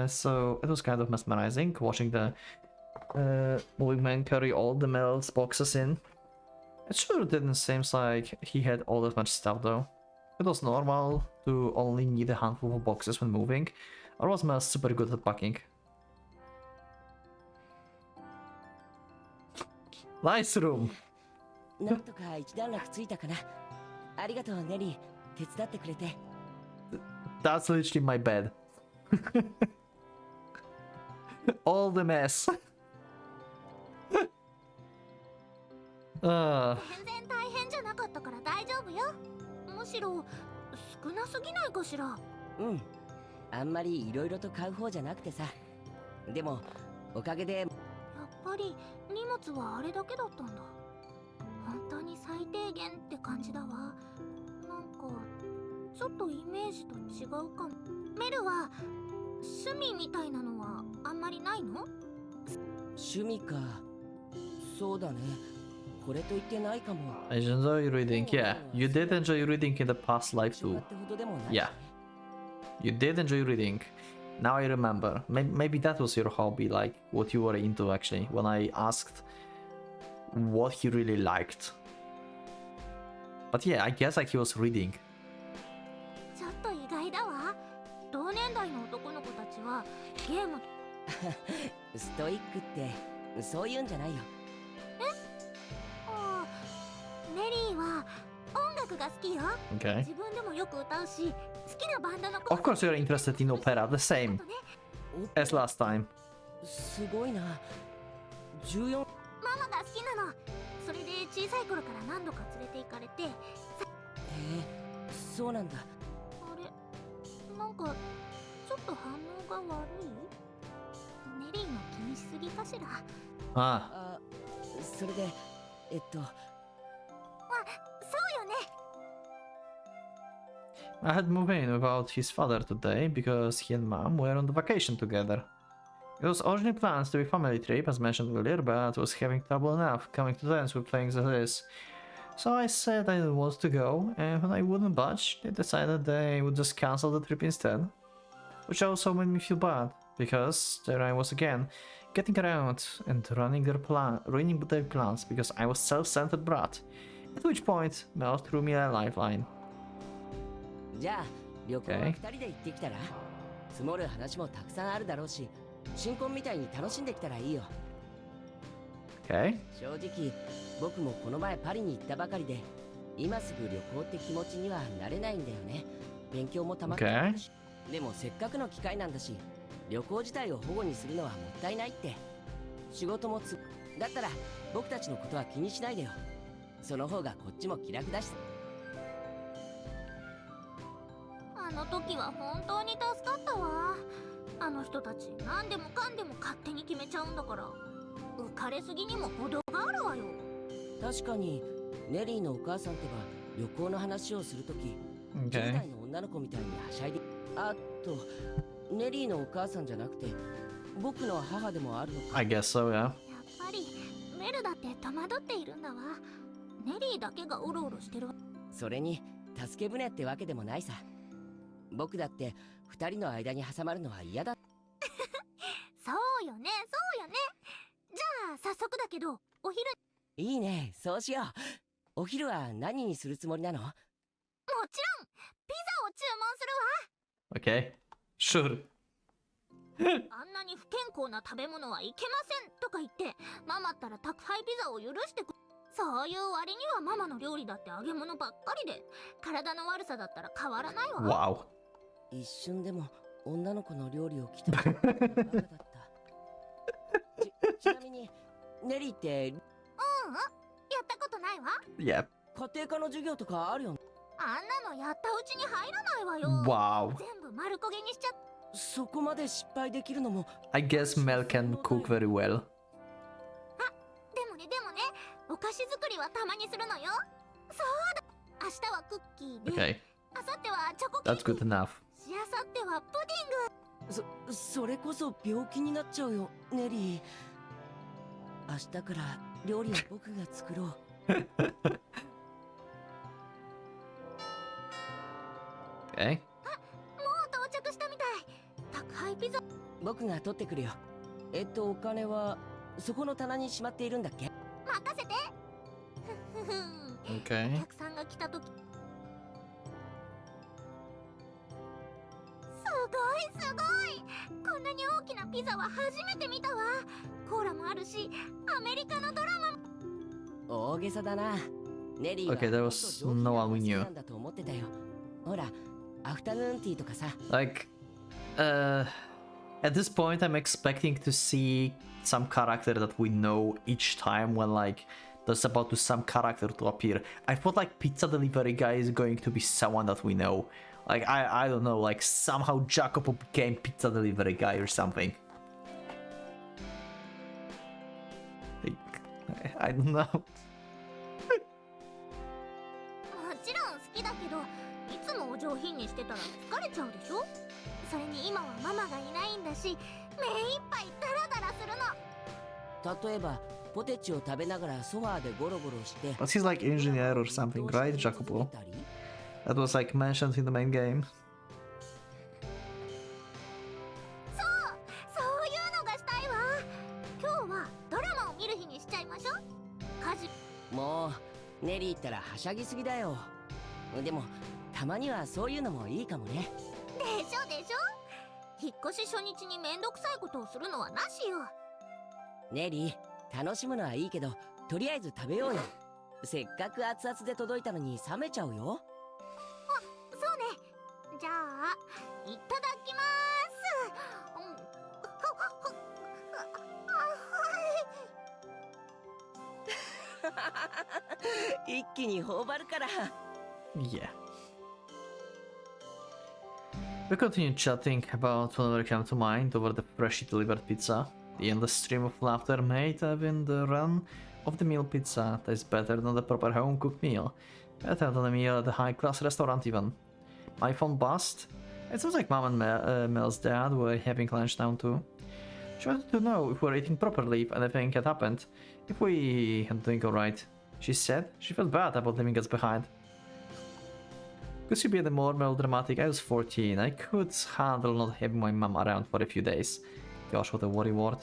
So it was kind of mesmerizing watching the moving man carry all the Mel's boxes in. It sure didn't seem like he had all that much stuff though. It was normal to only need a handful of boxes when moving, or was Mel super good at packing? Nice room! なんとか一段落ついたかな。ありがとうネリー、手伝ってくれて。That's literally my bed. All the mess. 全然大変じゃなかったから大丈夫よ。むしろ少なすぎないかしら。うん、あんまりいろいろと買う方じゃなくてさ。でもおかげで。やっぱり荷物はあれだけだったんだ。本当に最低限って感じだわ。なんかちょっとイメージと違うかも。メルは趣味みたいなのはあんまりないの？趣味か。そうだね。これと言ってないかも。I enjoy reading, yeah. You did enjoy reading in the past life too. Yeah. You did enjoy reading. Now I remember. Maybe that was your hobby, like what you were into actually, when I asked what he really liked. But yeah, I guess like he was reading. ちょっと意外だわ。同年代の男の子たちはゲームストイックってそういうんじゃないよ。が好きよ。 Okay. 自分でもよく歌うし、好きなバンドの Of course you're interested in opera, the same とね、 as last time. すごいな。14。ママが好きなの。それで小さい頃から何度か連れて行かれて、へえ、そうなんだ。あれ、なんかちょっと反応が悪い？ネリーの気にしすぎかしら。 Ah, あ、それで、そうよね。 I had moved in without his father today because he and mom were on the vacation together. It was originally planned to be a family trip, as mentioned earlier, but was having trouble enough coming to terms with things as is. So I said I didn't want to go, and when I wouldn't budge, they decided they would just cancel the trip instead. Which also made me feel bad, because there I was again, getting around and ruining their plans because I was self-centered brat. At which point, Mel threw me a lifeline. じゃあ旅行は2人で行ってきたら、積もる話もたくさんあるだろうし、新婚みたいに楽しんできたらいいよ。 Okay. 正直僕もこの前パリに行ったばかりで、今すぐ旅行って気持ちにはなれないんだよね。勉強もたまってるし、でもせっかくの機会なんだし、旅行自体を保護にするのはもったいないって。仕事もだったら僕たちのことは気にしないでよ。その方がこっちも気楽だし。あの時は本当に助かったわ。あの人たち何でもかんでも勝手に決めちゃうんだから、浮かれすぎにも程があるわよ。確かにネリーのお母さんってば旅行の話をするとき、10 Okay. 代の女の子みたいにはしゃいで、あとネリーのお母さんじゃなくて僕の母でもあるのか。 I guess so, yeah. やっぱりメルだって戸惑っているんだわ。ネリーだけがうろうろしてるわ。それに助け舟ってわけでもないさ。僕だって2人の間に挟まるのは嫌だ。そうよね、そうよね。じゃあ早速だけど、お昼。いいね、そうしよう。お昼は何にするつもりなの？もちろんピザを注文する Okay. Sure. わ。あんなに不健康な食べ物はいけませんとか言って、ママったら宅配ピザを許してく。そういう割にはママの料理だって揚げ物ばっかりで、体の悪さだったら変わらないわ。 Wow. 一瞬でも女の子の料理を期待してバカだった。ちなみにネリーってやったことないわ。 Yep. 家庭科の授業とかあるよ。あんなのやったうちに入らないわよ。 Wow. 全部丸焦げにしちゃっ。そこまで失敗できるのも。 I guess Mel can cook very well. でもね、お菓子作りはたまにするのよ。そうだ。明日はクッキーで、 Okay. 明後日はチョコケー That's キ。 good enough. しあさってはプディング。それこそ病気になっちゃうよ、ネリー。明日から料理は僕が作ろう。Okay. もう到着したみたい。宅配ピザ。僕が取ってくるよ。お金はそこの棚にしまっているんだっけ？任せて。ふふふ。お Okay. 客さんが来た時。すごい。こんなに大きなピザは初めて見たわ。コーラもあるし、アメリカのドラマ。大げさだな。ネリーは Okay, there was no one we knew. なんだと思ってたよ。ほら、アフタヌーンティーとかさ。 Like, at this point, I'm expecting to see some character that we know each time when, like, there's about to some character to appear. I thought, like, pizza delivery guy is going to be someone that we know. Like, I don't know, like, somehow Jacopo became pizza delivery guy or something. Like, I don't know. もちろん好きだけど、いつもお上品にしてたら疲れちゃうでしょ。それに今はママがいないんだし、目いっぱいダラダラするの。例えば、ポテチを食べながらソファーでゴロゴロして。 But he's like engineer or something, right, Jacopo? That was like mentioned in the main game. そういうのがしたいわ。今日はドラマを見る日にしちゃいましょ。家事。もう、ネリーったらはしゃぎすぎだよ。でも、たまにはそういうのもいいかもね。でしょでしょ。引っ越し初日にめんどくさいことをするのはなしよ。ネリー、楽しむのはいいけど、とりあえず食べようよ。せっかく熱々で届いたのに冷めちゃうよ。そうね。じゃあいただきます。一気に頬張るから。Yeah. We continued chatting about whatever came to mind over the freshly delivered pizza. The endless stream of laughter made having the run of the meal pizza taste better than the proper home-cooked meal. Better than a meal at a high-class restaurant even. My phone buzzed. It seems like Mom and Mel's dad were having lunch now too. She wanted to know if we were eating properly, if anything had happened, if we had doing alright. She said she felt bad about leaving us behind. Could she be any more melodramatic? I was 14. I could handle not having my mom around for a few days. Gosh, what a worry word.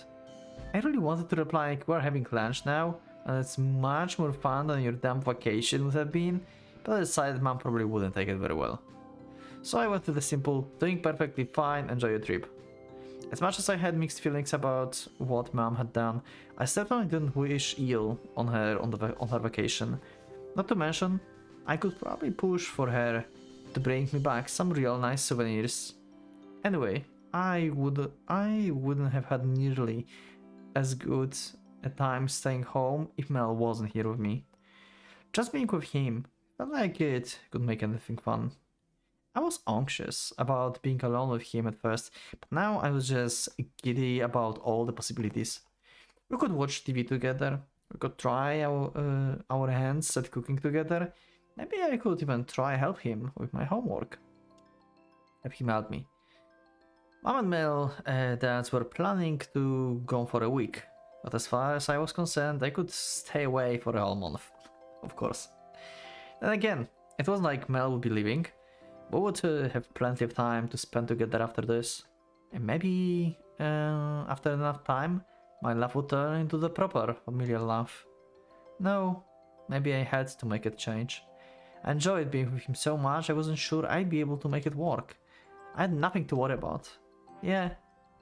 I really wanted to reply, we're having lunch now, and it's much more fun than your damn vacation would have been, but I decided mom probably wouldn't take it very well. So I went to the simple, doing perfectly fine, enjoy your trip. As much as I had mixed feelings about what mom had done, I certainly didn't wish ill on her on her vacation. Not to mention, I could probably push for her to bring me back some real nice souvenirs. Anyway, I wouldn't have had nearly as good a time staying home if Mel wasn't here with me. Just being with him felt like it could make anything fun. I was anxious about being alone with him at first, but now I was just giddy about all the possibilities. We could watch TV together, we could try our hands at cooking together. Maybe I could even try help him with my homework. Have him help me. Mom and Mel dads were planning to go for a week, but as far as I was concerned, I could stay away for a whole month, of course. Then again, it wasn't like Mel would be leaving. We would have plenty of time to spend together after this. And maybe after enough time, my love would turn into the proper familiar love. No, maybe I had to make a change. I enjoyed being with him so much I wasn't sure I'd be able to make it work. I had nothing to worry about. Yeah,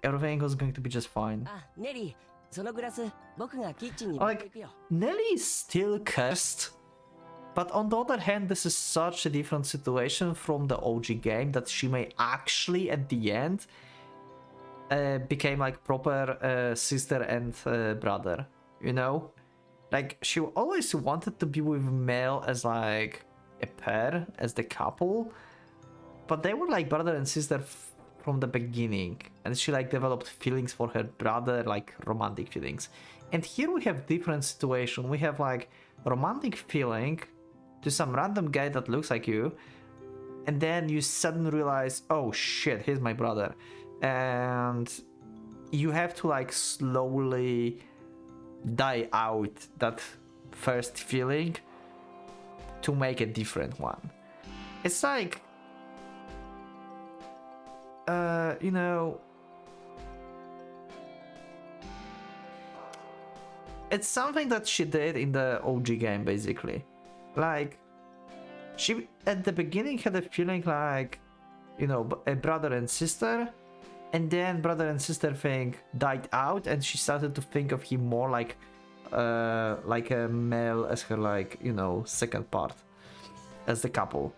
everything was going to be just fine. Ah, Nelly, そのグラス僕がキッチンに Like, Nelly is still cursed. But on the other hand, this is such a different situation from the OG game that she may actually, at the end, became like proper sister and brother, you know? Like, she always wanted to be with Mel as like a pair, as the couple, but they were like brother and sister from the beginning, and she like developed feelings for her brother, like romantic feelings. And here we have different situation. We have like romantic feeling to some random guy that looks like you, and then you suddenly realize, oh shit, he's my brother, and you have to like slowly die out that first feeling to make a different one. It's like you know, it's something that she did in the OG game basically. Like, she at the beginning had a feeling like, you know, a brother and sister, and then brother and sister thing died out, and she started to think of him more like a male as her, like, you know, second part, as the couple.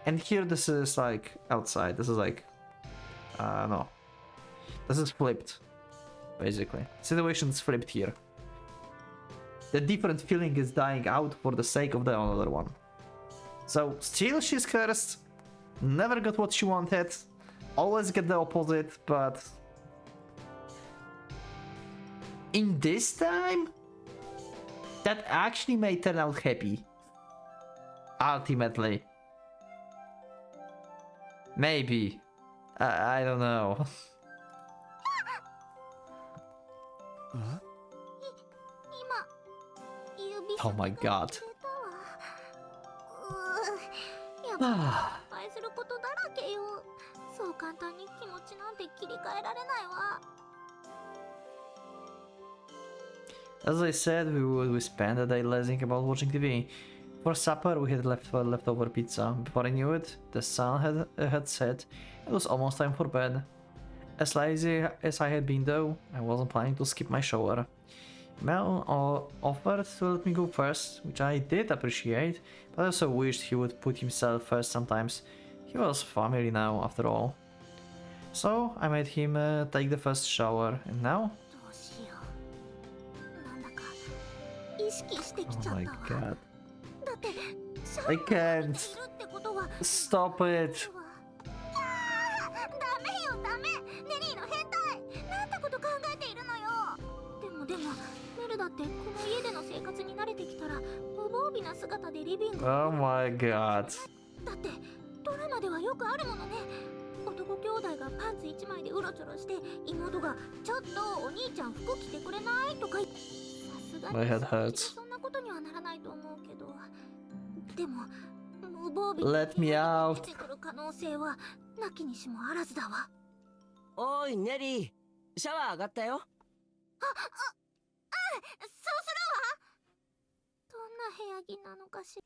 And here this is like outside. This is like, no, this is flipped, basically. Situation's flipped here. The different feeling is dying out for the sake of the other one. So still she's cursed, never got what she wanted, always get the opposite, but in this time, that actually may turn out happy. Ultimately. Maybe. I don't know. Oh my god. やっぱ失敗することだらけよ。そう簡単に気持ちなんて切り替えられないわ。 As I said, we spent a day lazing about watching TV. For supper, we had leftover pizza. Before I knew it, the sun had set. It was almost time for bed. As lazy as I had been though, I wasn't planning to skip my shower. Mel offered to let me go first, which I did appreciate, but I also wished he would put himself first sometimes. He was family now, after all. So I made him take the first shower, and now? どうしよう。なんだか意識してきちゃ Oh っ my たわ。 god. だってシャワ I ーを can't. 浴びているってことは Stop it. ダメよダメ。ネリーの変態。なんてこと考えているのよ。でもメルだってこの家での生活に慣れてきたら無防備な姿でリビング。 Oh my god. だってドラマではよくあるものね。男兄弟がパンツ一枚でうろちょろして妹がちょっとお兄ちゃん服着てくれないとか言って、さすが My に head hurts. そんなことにはならないと思うけど、でも無防備 Let me out. 出てくる可能性はなきにしもあらずだわ。おいネリー、シャワー上がったよ。そうするわ。どんな部屋着なのかしら。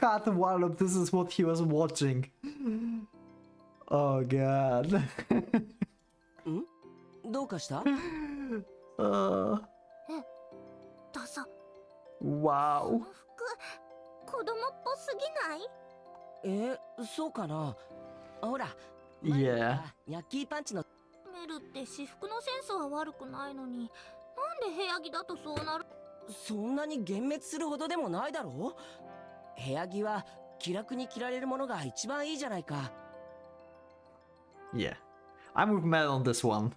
God, Wallop, this is what he was watching. Oh god. どうかした？ uh, どうぞ。 wow. この服子供っぽすぎない？そうかな。ほら、 Yeah. ニャッキーパンチのメルって私服のセンスは悪くないのに、なんで部屋着だとそうなる？そんなに幻滅するほどでもないだろう。部屋着は気楽に着られるものが一番いいじゃないか。 Yeah. I'm with Mel on this one.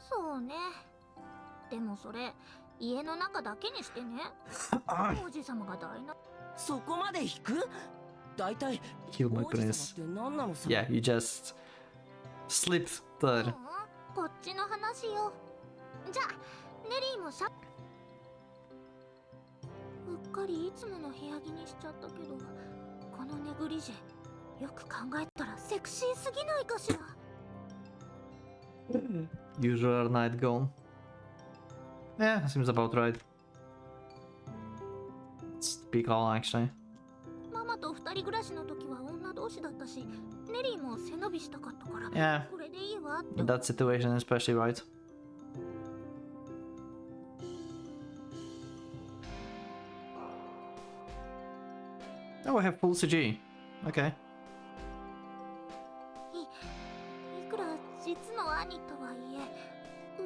そうね。でもそれ家の中だけにしてね。王子様が大な。そこまで引く？だいたい Kill my 王子様 prince. って何なのさ。 Yeah, you just slipped there. こっちの話よ。じゃあネリーもさ。うっかりいつもの部屋着にしちゃったけど、このネグリジェよく考えたらセクシーすぎないかしら。 Usual night gown. Yeah, seems about right. It's typical actually. ママと二人暮らしの時は女同士だったし、ネリーも背伸びしたかったから、 Yeah. これでいいわって。 In that situation especially, right? Oh, we have full CG. Okay. いくら実の兄とはいえ、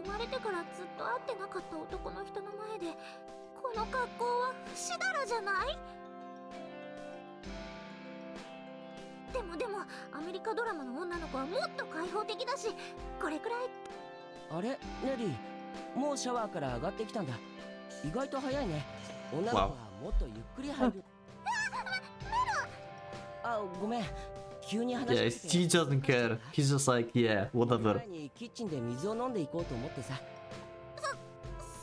生まれてからずっと会ってなかった男の人の前でこの格好は不死だらじゃない？でもアメリカドラマの女の子はもっと開放的だし、これくらい。あれネリー、もうシャワーから上がってきたんだ。意外と早いね。女の子はもっとゆっくり入る。あ、ごめん。急に話 Yeah, してて。 he doesn't care. He's just like, yeah, whatever. 前にキッチンで水を飲んでいこうと思ってさ。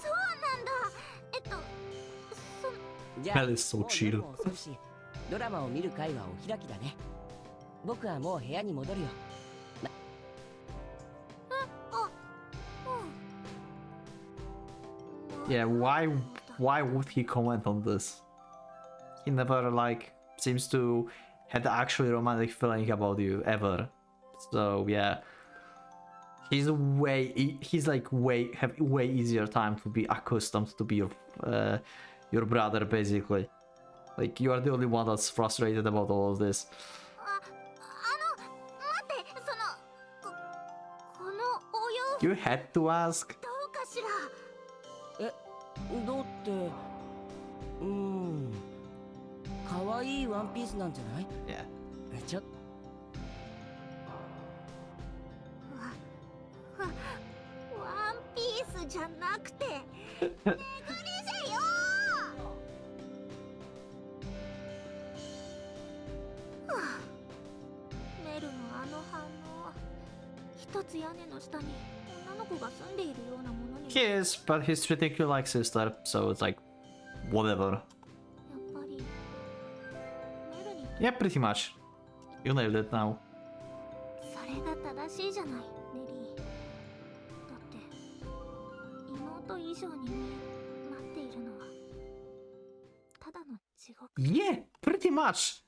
そうなんだ。じ Hell is so もう chill. 夜も遅いしドラマを見る会はお開きだね。僕はもう部屋に戻るよ。Yeah, why would he comment on this? He never like seems to had actually romantic feeling about you ever. So yeah. He's like have way easier time to be accustomed to be your brother basically. Like you are the only one that's frustrated about all of this. 待って、このお洋服 You had to ask? どうかしら。どうって可愛いワンピースなんじゃない？ Yeah. ちょっワンピースじゃなくてネグリジェよ。メルのあの反応、一つ屋根の下に女の子が住んでいるようなものに。 He is, but he's treating you like sister, so it's like whatever. やっぱりメルに Yeah, pretty much. You nailed it now. それが正しいじゃない、ネリー。だって妹以上に待っているのはただの地獄。 Yeah, pretty much.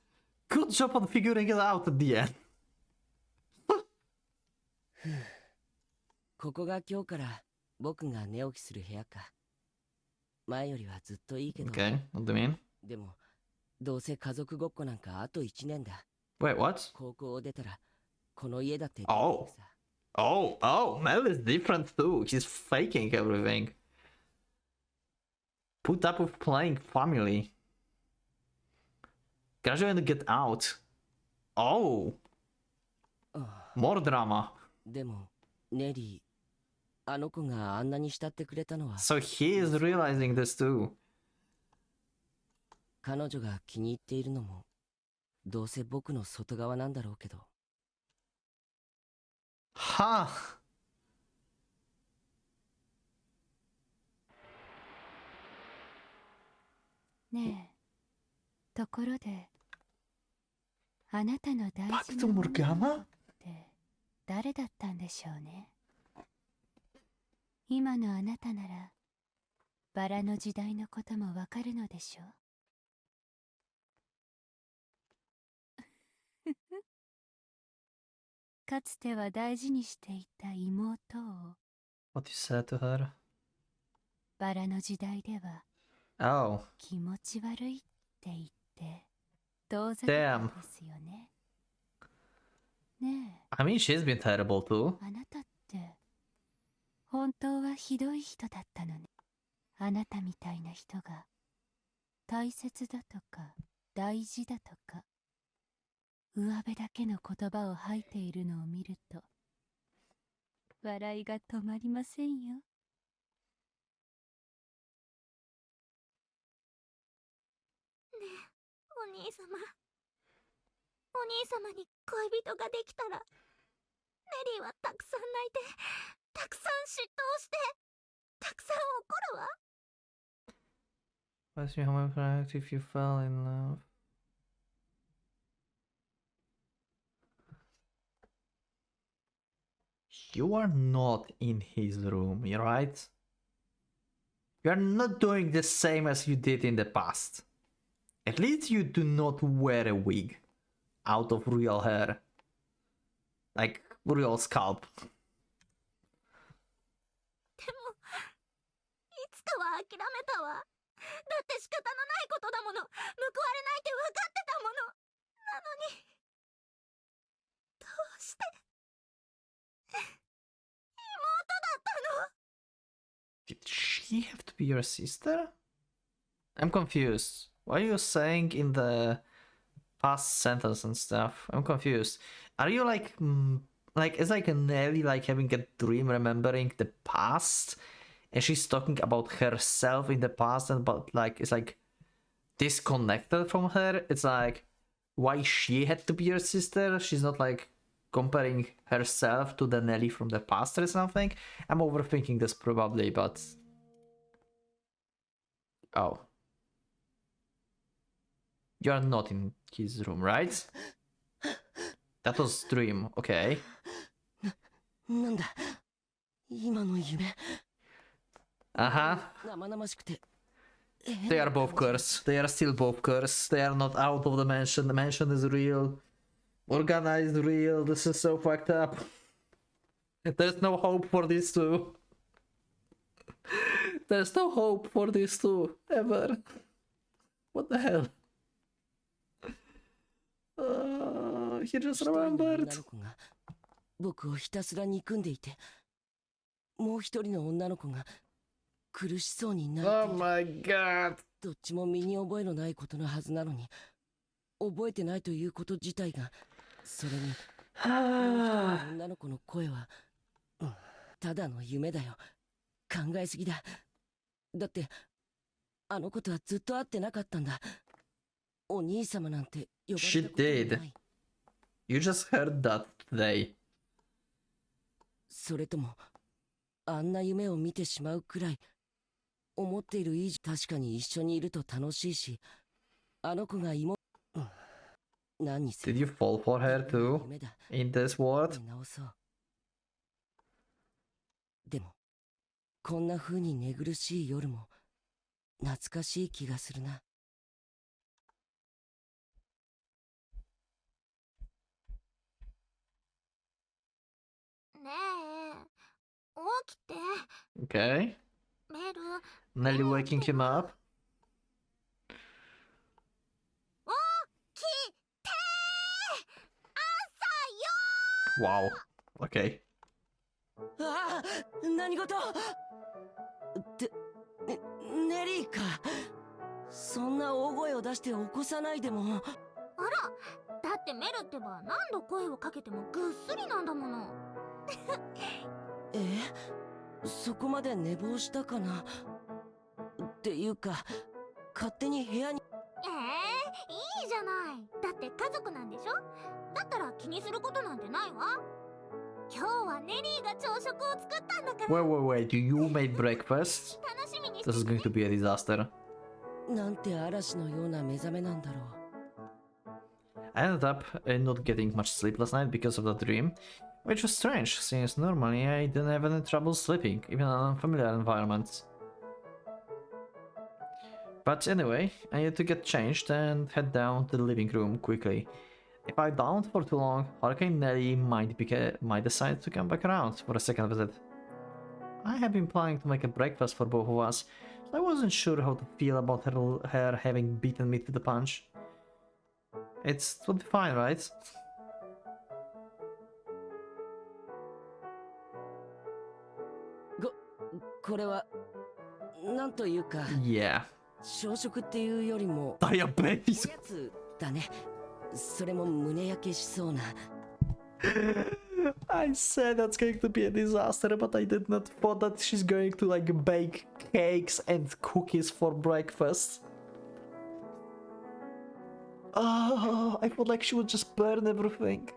Good job on figuring it out at the end. ここが今日から僕が寝起きする部屋か。前よりはずっといいけど。Okay, what do you mean? でも、どうせ家族ごっこなんかあと1年だ。 Wait, what? 高校を出たら、この家だって。Oh. Oh, Mel is different too. He's faking everything. Put up with playing family. Graduate and get out. Oh. More drama. でも、ネリー、あの子があんなに慕ってくれたのは。 So he is realizing this too. 彼女が気に入っているのも、どうせ僕の外側なんだろうけど。はあ。ねえ、ところで、あなたの大事 Fata な Morgana? って誰だったんでしょうね。今のあなたなら、バラの時代のこともわかるのでしょう。かつては大事にしていた妹を What you said to her? バラの時代では Oh. 気持ち悪いって言って遠ざけたんですよね。ねえ、 I mean, she's been terrible too. あなたって本当はひどい人だったのね。あなたみたいな人が大切だとか大事だとか上辺だけの言葉を吐いているのを見ると笑いが止まりませんよ。お兄様。お兄様に恋人ができたら、ネリーはたくさん泣いて、たくさん嫉妬をして、たくさん怒るわ。What's your home planet if you fell in love? You are not in his room, right? You are not doing the same as you did in the past. At least you do not wear a wig out of real hair. Like real scalp. でも、いつかは諦めたわ。だって仕方のないことだもの。報われないって分かってたもの。なのに、どうして、妹だったの？ Did she have to be your sister? I'm confused. What are you saying in the past sentence and stuff? I'm confused. Are you like, is like a Nelly like having a dream remembering the past? And she's talking about herself in the past and but like it's like disconnected from her. It's like why she had to be your sister. She's not like comparing herself to the Nelly from the past or something. I'm overthinking this probably, but oh. You're not in his room, right? That was dream, okay. なんだ今の夢。 Uh-huh. 生々しくて。 They are both cursed. They are still both cursed. They are not out of the mansion. The mansion is real. Morgana is real. This is so fucked up. There's no hope for these two. There's no hope for these two. Ever. What the hell? He just 一人の remembered. 女の子が僕をひたすら憎んでいて、もう一人の女の子が苦しそうに泣いて Oh いる。 my god. どっちも身に覚えのないことのはずなのに、覚えてないということ自体が、それにもう一人の女の子の声は、ただの夢だよ。考えすぎだ。だってあの子とはずっと会ってなかったんだ。お兄様なんて呼ばれたこともない。 You just heard that today. それともあんな夢を見てしまうくらい思っている以上、確かに一緒にいると楽しいし、あの子が妹、何にせ Did よ you fall for her too 夢だ。 in this world? 直そう。でもこんな風に寝苦しい夜も懐かしい気がするな。 懐かしい気がするな。ねえ、起きて。 Okay. メル、 Nelly waking him up. 起きて。朝よ。 Wow. Okay. ああ、何事ってネリーか。そんな大声を出して起こさないでも。あら、だってメルってば何度声をかけてもぐっすりなんだもの。そこまで寝坊したかな。っていうか勝手に部屋に。いいじゃない。だって家族なんでしょ。だったら気にすることなんてないわ。今日はネリーが朝食を作ったんだから。Wait. You made breakfast? 楽しみにし This て is て going to be a disaster. なんて嵐のような目覚めなんだろう。I ended up not getting much sleep last night because of the dream, which was strange, since normally I didn't have any trouble sleeping, even in unfamiliar environments. But anyway, I had to get changed and head down to the living room quickly. If I don't for too long, Hurricane Nelly might decide to come back around for a second visit. I have been planning to make a breakfast for both of us, so I wasn't sure how to feel about her having beaten me to the punch. It's totally fine, right? これはなんというか Yeah. 朝食っていうよりも Diabetes! おやつだね。それも胸焼けしそうな。I said that's going to be a disaster, but I did not thought that she's going to like bake cakes and cookies for breakfast. Oh, I thought like she would just burn everything.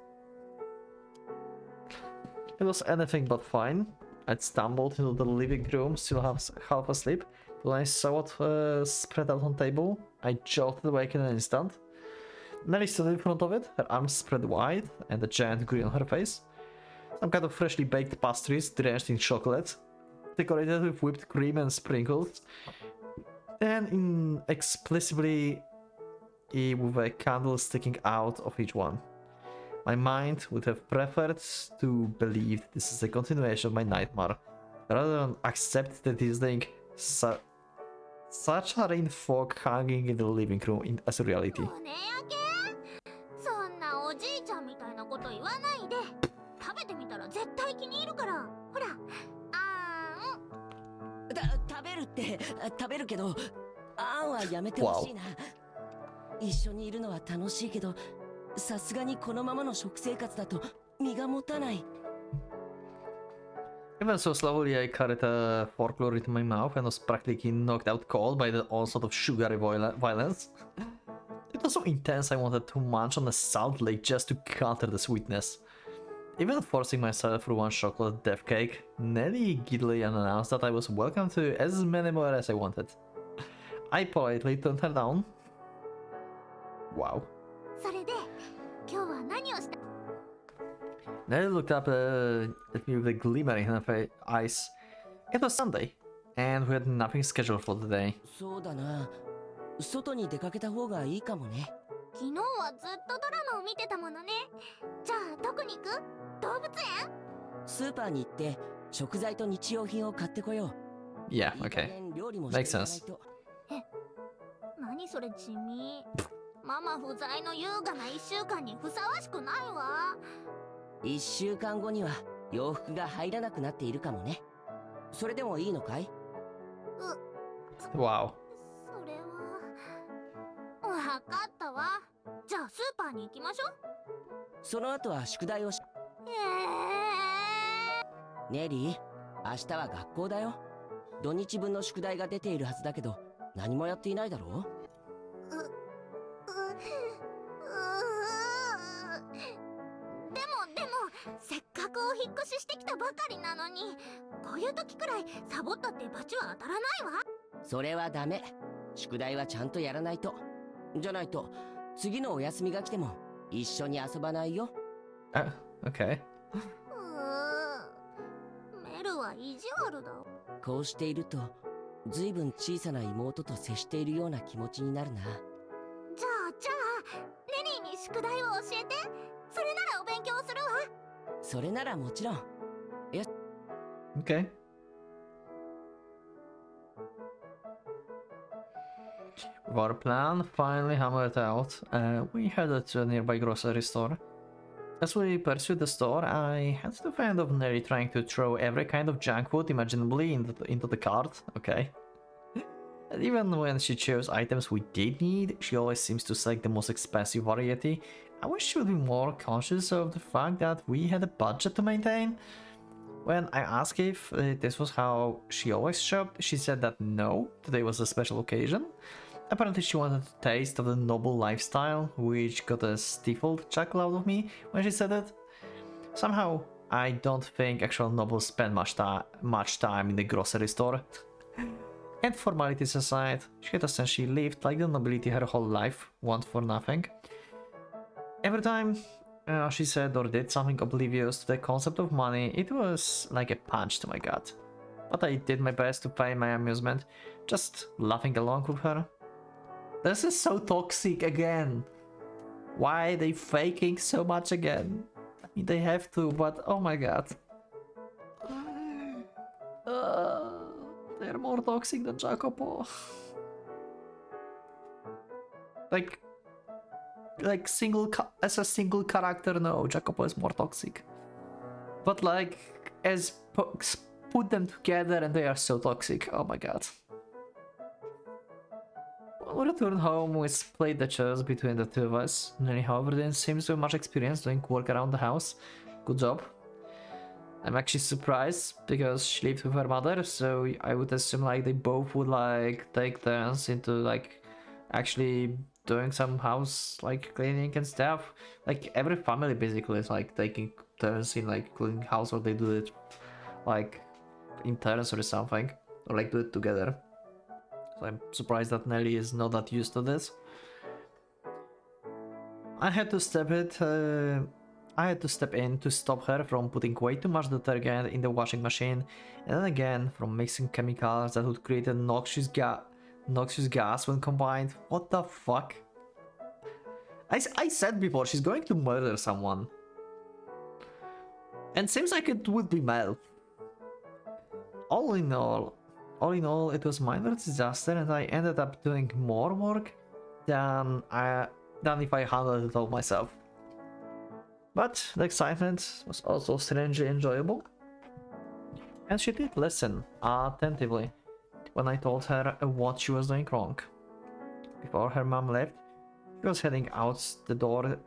It was anything but fine. I stumbled into the living room, still half asleep. When I saw it spread out on table, I jolted awake in an instant. Nelly stood in front of it, her arms spread wide, and a giant grin on her face. Some kind of freshly baked pastries drenched in chocolate, decorated with whipped cream and sprinkles, and inexplicably with a candle sticking out of each one. My mind would have preferred to believe this is a continuation of my nightmare, rather than accept that this thing such a rain fog hanging in the living room as a reality. 胸焼け。そんなおじいちゃんみたいなこと言わないで。食べてみたら絶対気に入るから。ほら、食べるって食べるけど、あんはやめてほしいな。一緒にいるのは楽しいけど、さすがにこのままの食生活だと身が持たない。Even so slowly, I carried a folklore into my mouth and was practically knocked out cold by the onslaught of sugary violence. It was so intense I wanted to munch on a salt lake just to counter the sweetness. Even forcing myself through one chocolate death cake, Nelly giddily announced that I was welcome to as many more as I wanted. I politely turned her down. Wow. それで今日は何をした？ Nelly looked up at me with a glimmer in her eyes. It was Sunday, and we had nothing scheduled for the day. そうだな。外に出かけた方がいいかもね。昨日はずっとドラマを見てたものね。じゃあどこに行く？動物園？スーパーに行って食材と日用品を買ってこよう。 Yeah, いい加 okay. 減料理もしてい Makes かない sense. と。何それ地味。ママ不在の優雅な1週間にふさわしくないわ。1週間後には洋服が入らなくなっているかもね。それでもいいのかい？ Wow. それはわかったわ。じゃあスーパーに行きましょう。その後は宿題をし。ネリー、明日は学校だよ。土日分の宿題が出ているはずだけど何もやっていないだろう？でもせっかくお引っ越ししてきたばかりなのに、こういう時くらいサボったって罰は当たらないわ。それはダメ。宿題はちゃんとやらないと。じゃないと次のお休みが来ても一緒に遊ばないよ。Okay. メルは意地悪だ。こうしているとずいぶん小さな妹と接しているような気持ちになるな。じゃあネリーに宿題を教えて。それならお勉強するわ。それならもちろん。Okay. With our plan finally hammered out, we headed to a nearby grocery store. As we pursued the store, I had the feeling of nearly trying to throw every kind of junk food imaginably into the cart. Okay. And even when she chose items we did need, she always seems to select the most expensive variety. I wish she would be more conscious of the fact that we had a budget to maintain. When I asked if this was how she always shopped, she said that no, today was a special occasion. Apparently she wanted a taste of the noble lifestyle, which got a stifled chuckle out of me when she said it. Somehow, I don't think actual nobles spend much time in the grocery store. And formalities aside, she had essentially lived like the nobility her whole life, want for nothing. Every time she said or did something oblivious to the concept of money, it was like a punch to my gut. But I did my best to feign my amusement, just laughing along with her. This is so toxic again. Why are they faking so much again? I mean, they have to, but oh my god. They're more toxic than Jacopo. like as a single character, no, Jacopo is more toxic. But like as put them together and they are so toxic. Oh my god. When we returned home, we split the chores between the two of us. Nelly, however, didn't seem to have much experience doing work around the house. Good job. I'm actually surprised because she lived with her mother, so I would assume like they both would like take turns into like actually doing some house like cleaning and stuff. Like every family basically is like taking turns in like cleaning house, or they do it like in turns or something, or like do it together. So I'm surprised that Nelly is not that used to this. I had to step in to stop her from putting way too much detergent in the washing machine, and then again from mixing chemicals that would create a noxious gas when combined. What the fuck? I said before, she's going to murder someone. And seems like it would be Mel. All in all, it was minor disaster, and I ended up doing more work than if I handled it all myself. But the excitement was also strangely enjoyable, and she did listen attentively when I told her what she was doing wrong. Before her mom left, she was heading out the door.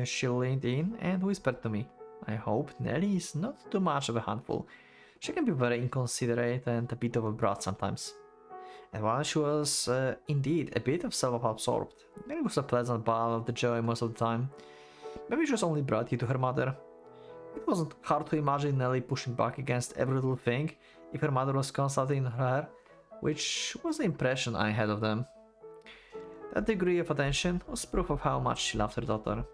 She leaned in and whispered to me, "I hope Nelly is not too much of a handful. She can be very inconsiderate and a bit of a brat sometimes." And while she was indeed a bit of self-absorbed, Nelly was a pleasant ball of the joy most of the time. Maybe she was only bratty to her mother. It wasn't hard to imagine Nelly pushing back against every little thing if her mother was constantly in her, which was the impression I had of them. That degree of attention was proof of how much she loved her daughter.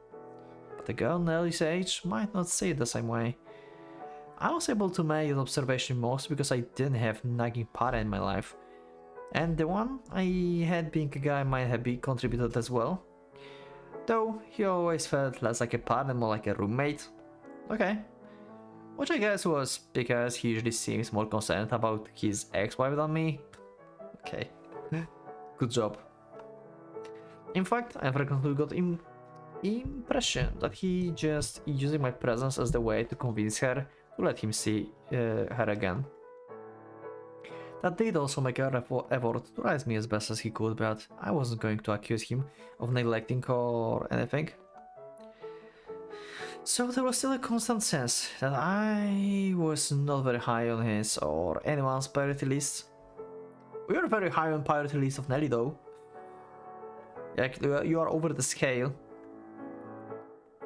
But a girl Nelly's age might not see it the same way. I was able to make that observation most because I didn't have nagging parent in my life, and the one I had being a guy might have contributed as well. Though he always felt less like a partner, more like a roommate. Okay. Which I guess was because he usually seems more concerned about his ex-wife than me. Okay. Good job. In fact, I frequently got impression that he just using my presence as the way to convince her to let him see her again. That did also make an effort to raise me as best as he could, but I wasn't going to accuse him of neglecting or anything. So there was still a constant sense that I was not very high on his or anyone's priority list. We were very high on priority list of Nelly though. Like, you are over the scale.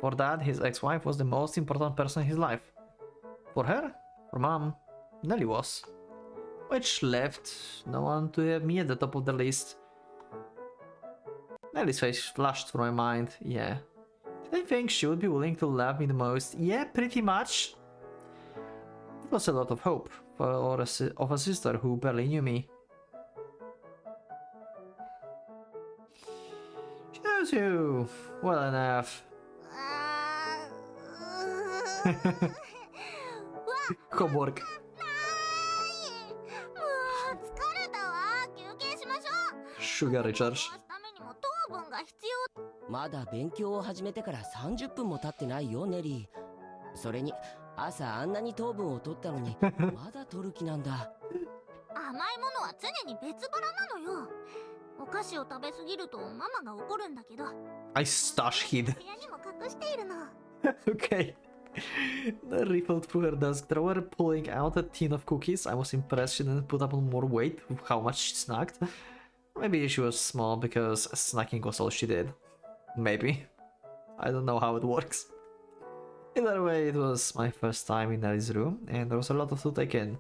For that, his ex-wife was the most important person in his life. For her, for mom, Nelly was. Which left no one to have me at the top of the list. Nelly's face flashed through my mind. Yeah. Did I think she would be willing to love me the most? Yeah, pretty much. It was a lot of hope of a sister who barely knew me. She knows you well enough. Homework. sugar recharge. 回すためにも糖分が必要。まだ勉強を始めてから30分も経ってないよネリー。それに朝あんなに糖分を取ったのにまだ取る気なんだ。甘いものは常に別腹なのよ。お菓子を食べ過ぎるとママが怒るんだけど、 I stash hid. 部屋にも隠しているの。Okay. I rifled through her desk drawer, pulling out a tin of cookies. I was impressed she didn't put up on more weight with how much she snacked. Maybe she was small because snacking was all she did. Maybe. I don't know how it works. Either way, it was my first time in Ellie's room, and there was a lot to take in.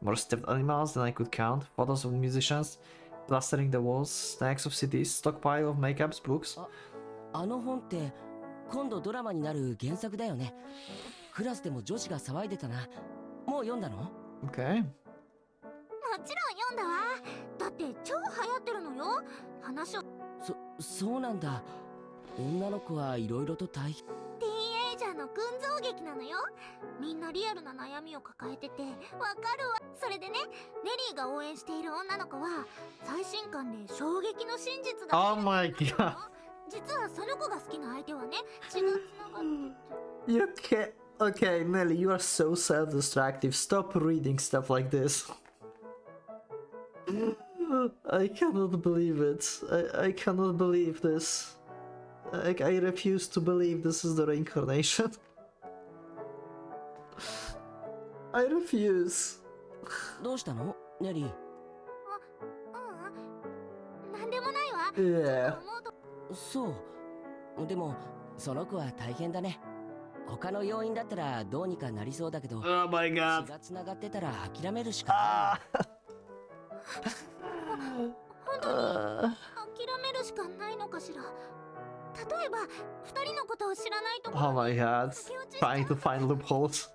More stuffed animals than I could count, photos of musicians, plastering the walls, stacks of CDs, stockpile of makeups, books. あの本って今度ドラマになる原作だよね。クラスでも女子が騒いでたな。もう読んだの？ Okay. もちろん読んだわ。だって超流行ってるのよ。話を。そうなんだ。女の子はいろいろと大変。ティーンエイジャーの群像劇なのよ。みんなリアルな悩みを抱えててわかるわ。それでね、ネリーが応援している女の子は最新刊で衝撃の真実が。 Oh my god. 実はその子が好きな相手はね、血がつながってて。 You can't. Okay, Nelly, you are so self-destructive. Stop reading stuff like this. I cannot believe it. I cannot believe this. I refuse to believe this is the reincarnation. I refuse. どうしたのネリー？なんでもないわ。 Yeah. 思うとそうでもその子は大変だね。他の要因だったらどうにかなりそうだけど、 Oh my 血 god. がつながってたら諦めるしかない。本当に諦めるしかないのかしら。例えば二人のことを知らないところ Oh my god. 駆け落ちしちゃう Trying to find loopholes.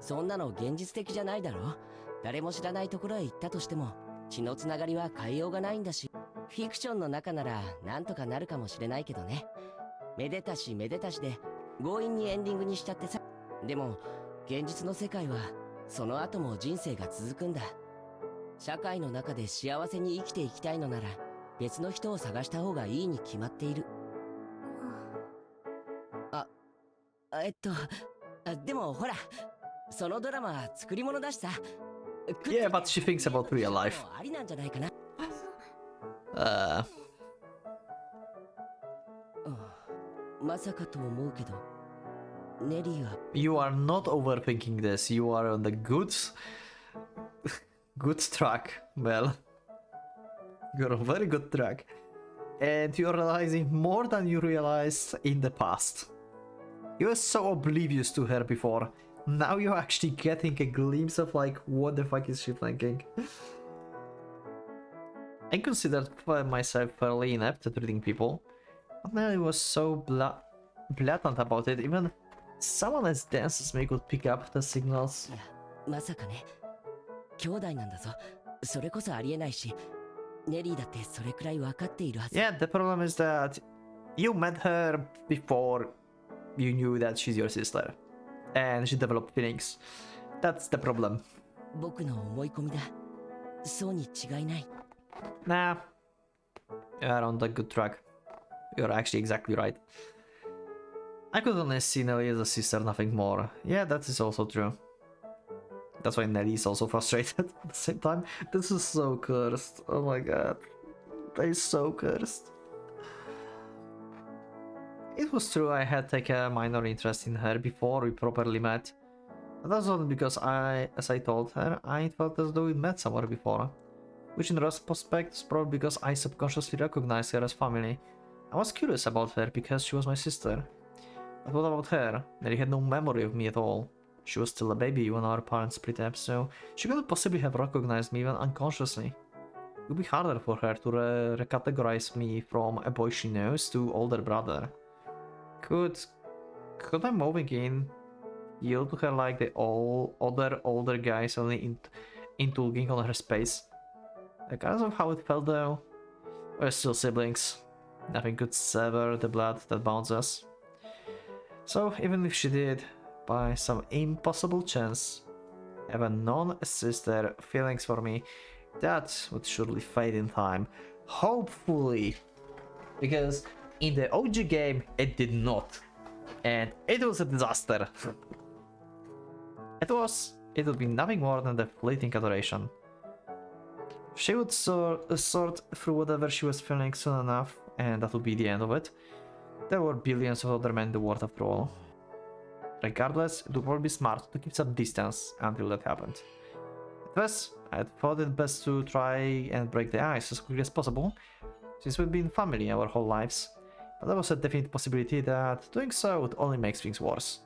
そんなの現実的じゃないだろ。誰も知らないところへ行ったとしても血のつながりは変えようがないんだし、フィクションの中ならなんとかなるかもしれないけどね。めでたしめでたしで強引にエンディングにしちゃってさ。でも現実の世界はその後も人生が続くんだ。社会の中で幸せに生きていきたいのなら別の人を探した方がいいに決まっている。でもほら、そのドラマ作り物だしさ。 Yeah, but she thinks about real life. ありなんじゃないかな。まさかと思うけど、ネリーは You are not overthinking this. You are on the good track. Well, you're on very good track. And you're realizing more than you realized in the past. You were so oblivious to her before. Now you're actually getting a glimpse of like, what the fuck is she thinking? I considered myself fairly inept at reading people, but Nelly was so blatant about it. Even someone as dense as me could pick up the signals. いや、まさかね。兄弟なんだぞ。それこそありえないし、ネリーだってそれくらい分かっているはず。 Yeah, the problem is that you met her before you knew that she's your sister, and she developed feelings. That's the problem. 僕の思い込みだ。そうに違いない。 Nah, you're on the good track. You're actually exactly right. I could only see Nelly as a sister, nothing more. Yeah, that is also true. That's why Nelly is also frustrated at the same time. This is so cursed. Oh my god. That is so cursed. It was true I had taken a minor interest in her before we properly met. But that wasn't because as I told her, I felt as though we met somewhere before. Which in retrospect is probably because I subconsciously recognized her as family. I was curious about her because she was my sister. But what about her? Nelly had no memory of me at all. She was still a baby when our parents split up, so she couldn't possibly have recognized me even unconsciously. It would be harder for her to recategorize me from a boy she knows to older brother. Could my moving in yield to her like the other older guy suddenly indulging on her space? Regardless of how it felt though, we're still siblings. Nothing could sever the blood that bonds us. So even if she did, by some impossible chance, have a non-sister feelings for me, that would surely fade in time. Hopefully. Because in the OG game, it did not. And it was a disaster. It would be nothing more than the fleeting adoration. She would sort through whatever she was feeling soon enough, and that would be the end of it. There were billions of other men in the world after all. Regardless, it would probably be smart to keep some distance until that happened. At first, I thought it best to try and break the ice as quickly as possible, since we've been family our whole lives, but there was a definite possibility that doing so would only make things worse.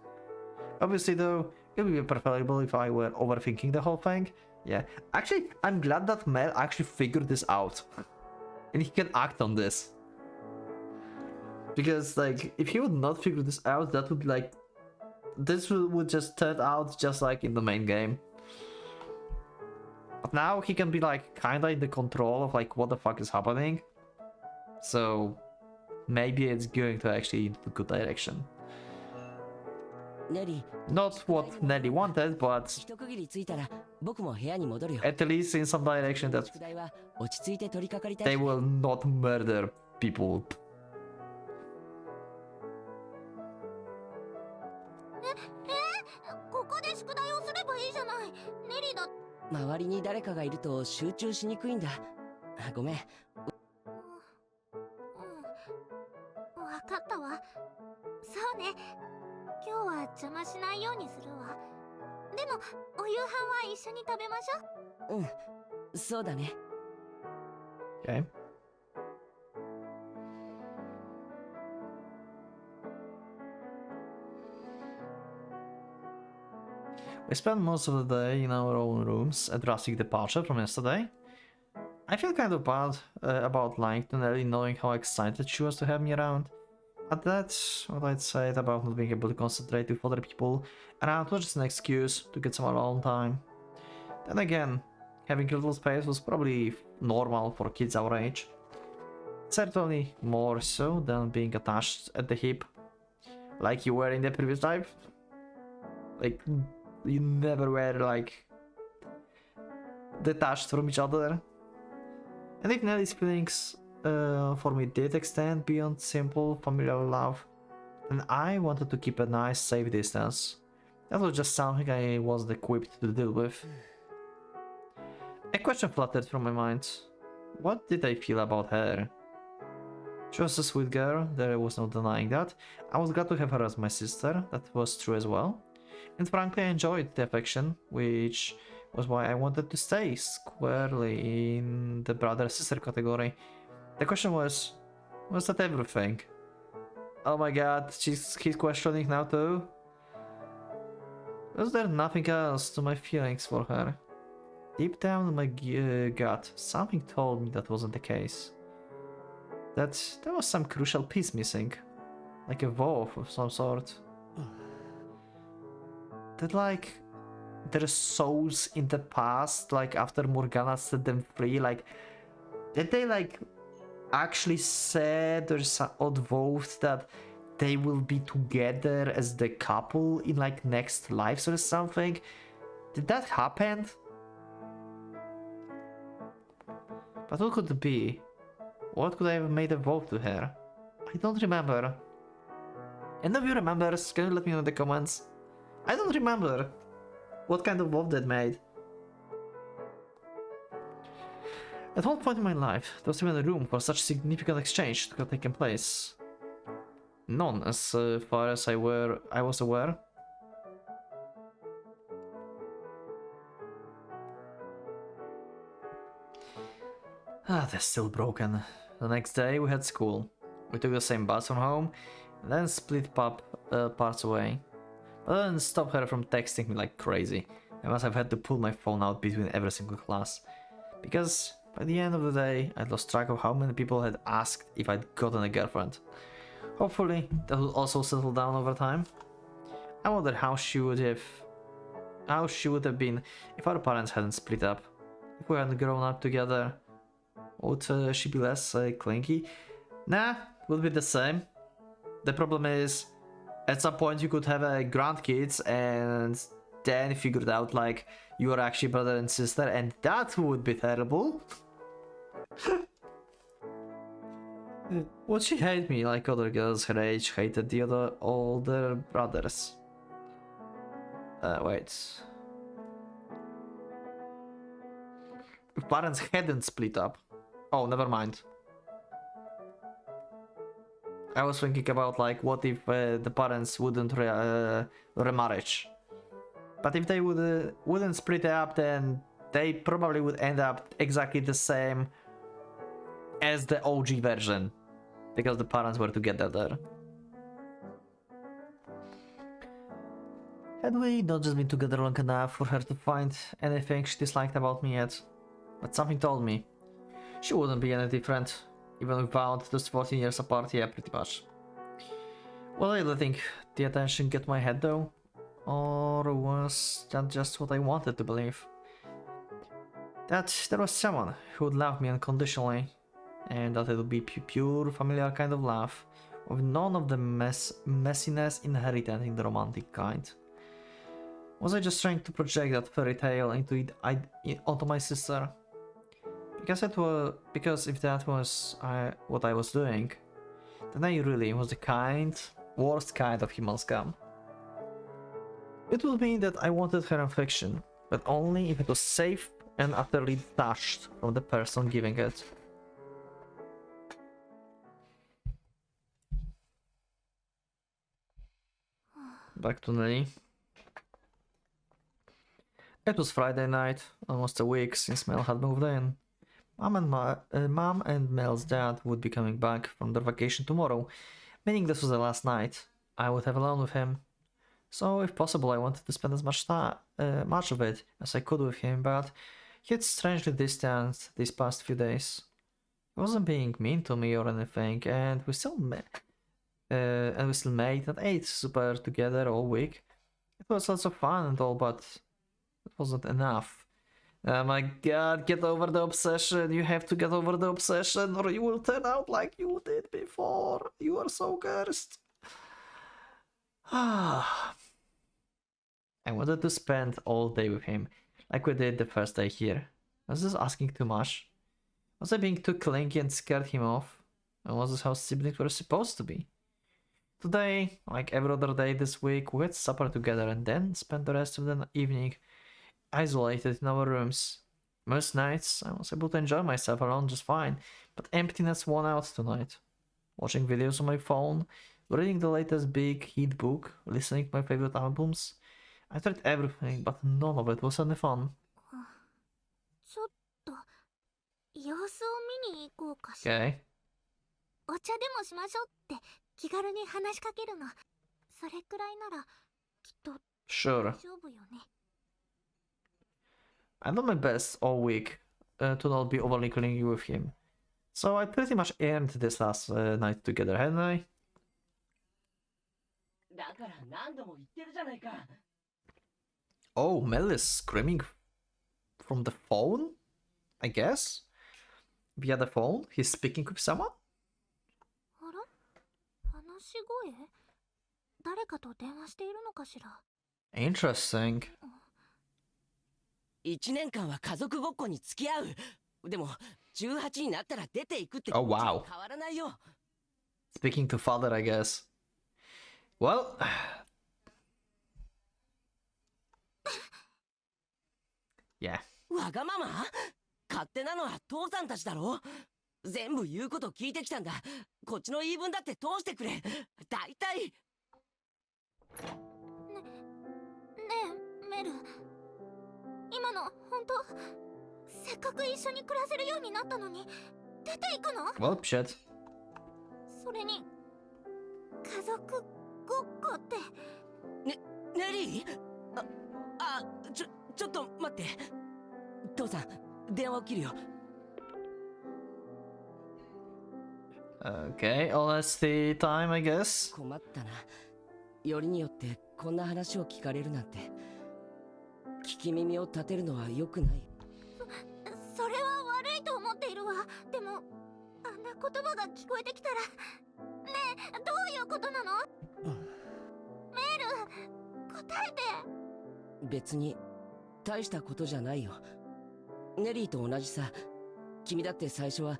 Obviously though, it would be preferable if I were overthinking the whole thing. Yeah, actually, I'm glad that Mel actually figured this out. And he can act on this. Because, like, if he would not figure this out, that would, like... This would just turn out just like in the main game. But now he can be, like, kinda in the control of, like, what the fuck is happening. So, maybe it's going to actually in the good direction. Not what Nelly wanted, but at least in some direction that they will not murder people. ここで宿題をすればいいじゃない。ネリだ。周りに誰かがいると集中しにくいんだ。ごめん。わかったわ。そうね。今日は邪魔しないようにするわ。でもお夕飯は一緒に食べましょう。うん、そうだね。Okay. We spent most of the day in our own rooms, a drastic departure from yesterday. I feel kind of bad about lying to Nelly, knowing how excited she was to have me around. But that's what I'd said about not being able to concentrate with other people around was just an excuse to get some alone time. Then again, having a little space was probably normal for kids our age. Certainly more so than being attached at the hip, like you were in the previous life. Like, you never were, like, detached from each other. And if Nelly's feelings for me did extend beyond simple familial love, then I wanted to keep a nice safe distance. That was just something I wasn't equipped to deal with. A question fluttered from my mind. What did I feel about her? She was a sweet girl, there was no denying that. I was glad to have her as my sister, that was true as well. And frankly I enjoyed the affection, which was why I wanted to stay squarely in the brother-sister category. The question was that everything? Oh my god, he's questioning now too? Was there nothing else to my feelings for her? Deep down in my gut, something told me that wasn't the case. That there was some crucial piece missing. Like a vow of some sort. That, like, their souls in the past, like after Morgana set them free, like, did they, like, actually said or vowed that they will be together as the couple in, like, next lives or something? Did that happen? But what could it be? What could I have made a vow to her? I don't remember. Any of you remembers? Can you let me know in the comments? I don't remember what kind of vow that made. At one point in my life, there was even a room for such significant exchange to have taken place. None, as far as I was aware. They're still broken. The next day we had school. We took the same bus from home, and then split parts away. But I didn't stop her from texting me like crazy. I must have had to pull my phone out between every single class. Because by the end of the day, I'd lost track of how many people had asked if I'd gotten a girlfriend. Hopefully, that would also settle down over time. I wonder how she would have been if our parents hadn't split up. If we hadn't grown up together. Would she be less clingy? Nah, would be the same. The problem is, at some point you could have grandkids and then figured out like you are actually brother and sister, and that would be terrible. Would she hate me like other girls her age hated the other older brothers? Wait. If parents hadn't split up. Oh, never mind. I was thinking about like what if the parents wouldn't remarriage. But if they wouldn't split up, then they probably would end up exactly the same as the OG version, because the parents were together there. Had we not just been together long enough for her to find anything she disliked about me yet? But something told me she wouldn't be any different, even without just 14 years apart. Yeah, pretty much. Was I letting the attention get my head though? Or was that just what I wanted to believe? That there was someone who would love me unconditionally, and that it would be pure familiar kind of love, with none of the messiness inherited in the romantic kind. Was I just trying to project that fairy tale onto my sister? Because if that was what I was doing, then I really was the worst kind of human scum. It would mean that I wanted her affection, but only if it was safe and utterly detached from the person giving it. Back to Nelly. It was Friday night, almost a week since Mel had moved in. Mom and Mel's dad would be coming back from their vacation tomorrow, meaning this was the last night I would have alone with him. So, if possible, I wanted to spend as much of it as I could with him, but he had strangely distant these past few days. He wasn't being mean to me or anything, and we still made and ate super together all week. It was lots of fun and all, but it wasn't enough. Oh my god, get over the obsession. You have to get over the obsession, or you will turn out like you did before. You are so cursed. I wanted to spend all day with him, like we did the first day here. Was this asking too much? Was I being too clingy and scared him off? And was this how siblings were supposed to be? Today, like every other day this week, we had supper together and then spent the rest of the evening isolated in our rooms. Most nights, I was able to enjoy myself alone just fine, but emptiness won out tonight. Watching videos on my phone, reading the latest big hit book, listening to my favorite albums. I tried everything, but none of it was any fun. ちょっと様子を見に行こうかしら。 Okay. お茶でもしましょうって気軽に話しかけるの。それくらいならきっと Sure. 大丈夫よね。 I done my best all week to not be overly clingy with him. So I pretty much earned this last night together, hadn't I? だから何度も言ってるじゃないか。 Oh, Mel is screaming from the phone? I guess? Via the phone? He's speaking with someone? あら、話し声？誰かと電話しているのかしら。 Interesting. 1年間は家族ごっこに付き合う。でも18になったら出ていくって気 Oh, 持ち wow. は変わらないよ。 Speaking to father, I guess. Well... yeah. わがまま？勝手なのは父さんたちだろ。全部言うこと聞いてきたんだ。こっちの言い分だって通してくれ。大体。ねえ、メル。今の本当せっかく一緒に暮らせるようになったのに出ていくの？ Well, shit. それに家族ごっこって。ネリー？ちょっと待って。父さん、電話を切るよ。Okay, honesty time, I guess. 困ったな。よりによってこんな話を聞かれるなんて。聞き耳を立てるのは良くない。それは悪いと思っているわ。でもあんな言葉が聞こえてきたら。ねえ、どういうことなの？メール、答えて。別に大したことじゃないよ。ネリーと同じさ。君だって最初は。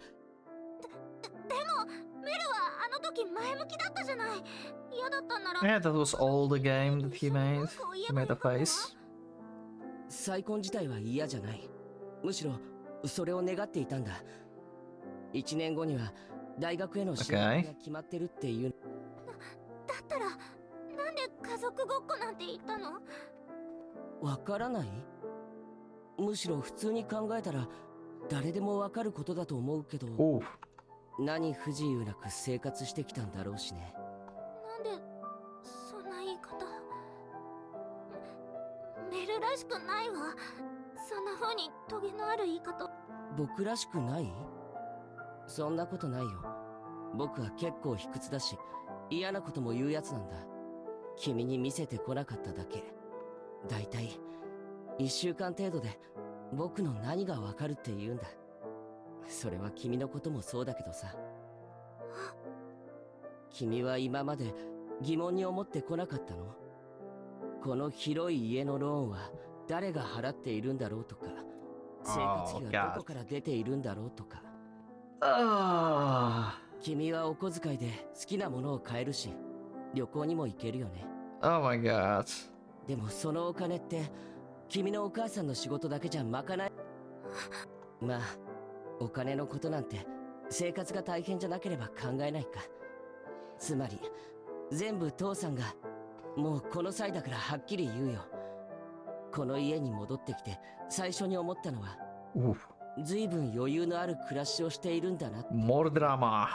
でもメルはあの時前向きだったじゃない。嫌だったんなら Yeah, that was all the game that he made. He made a face. 再婚自体は嫌じゃない。むしろそれを願っていたんだ。1年後には大学への進学が決まってるっていう。だったらなんで家族ごっこなんて言ったの？わからない？むしろ普通に考えたら誰でもわかることだと思うけど、何不自由なく生活してきたんだろうしね。なんでそんな言い方。メルらしくないわ。そんな風にトゲのある言い方。僕らしくない？そんなことないよ。僕は結構卑屈だし嫌なことも言うやつなんだ。君に見せてこなかっただけ。だいたい1週間程度で僕の何がわかるって言うんだ。それは君のこともそうだけどさ。君は今まで疑問に思ってこなかったの？この広い家のローンは誰が払っているんだろうとか、生活費はどこから出ているんだろうとか。君はお小遣いで好きなものを買えるし、旅行にも行けるよね。Oh my god. でもそのお金って君のお母さんの仕事だけじゃ賄え。まあお金のことなんて生活が大変じゃなければ考えないか。つまり全部父さんが。もうこの際だからはっきり言うよ。この家に戻ってきて最初に思ったのは、随分余裕のある暮らしをしているんだな。More drama.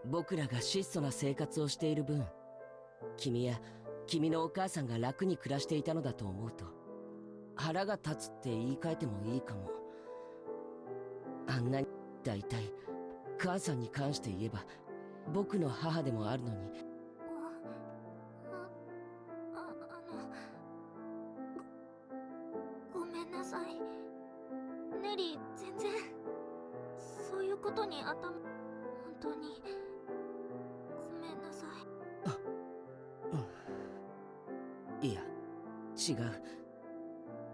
僕らが質素な生活をしている分、君や君のお母さんが楽に暮らしていたのだと思うと腹が立つって言い換えてもいいかも。あんなにだいたい母さんに関して言えば僕の母でもあるのに。ごめんなさい。ネリー全然そういうことに本当にごめんなさい。いや違う。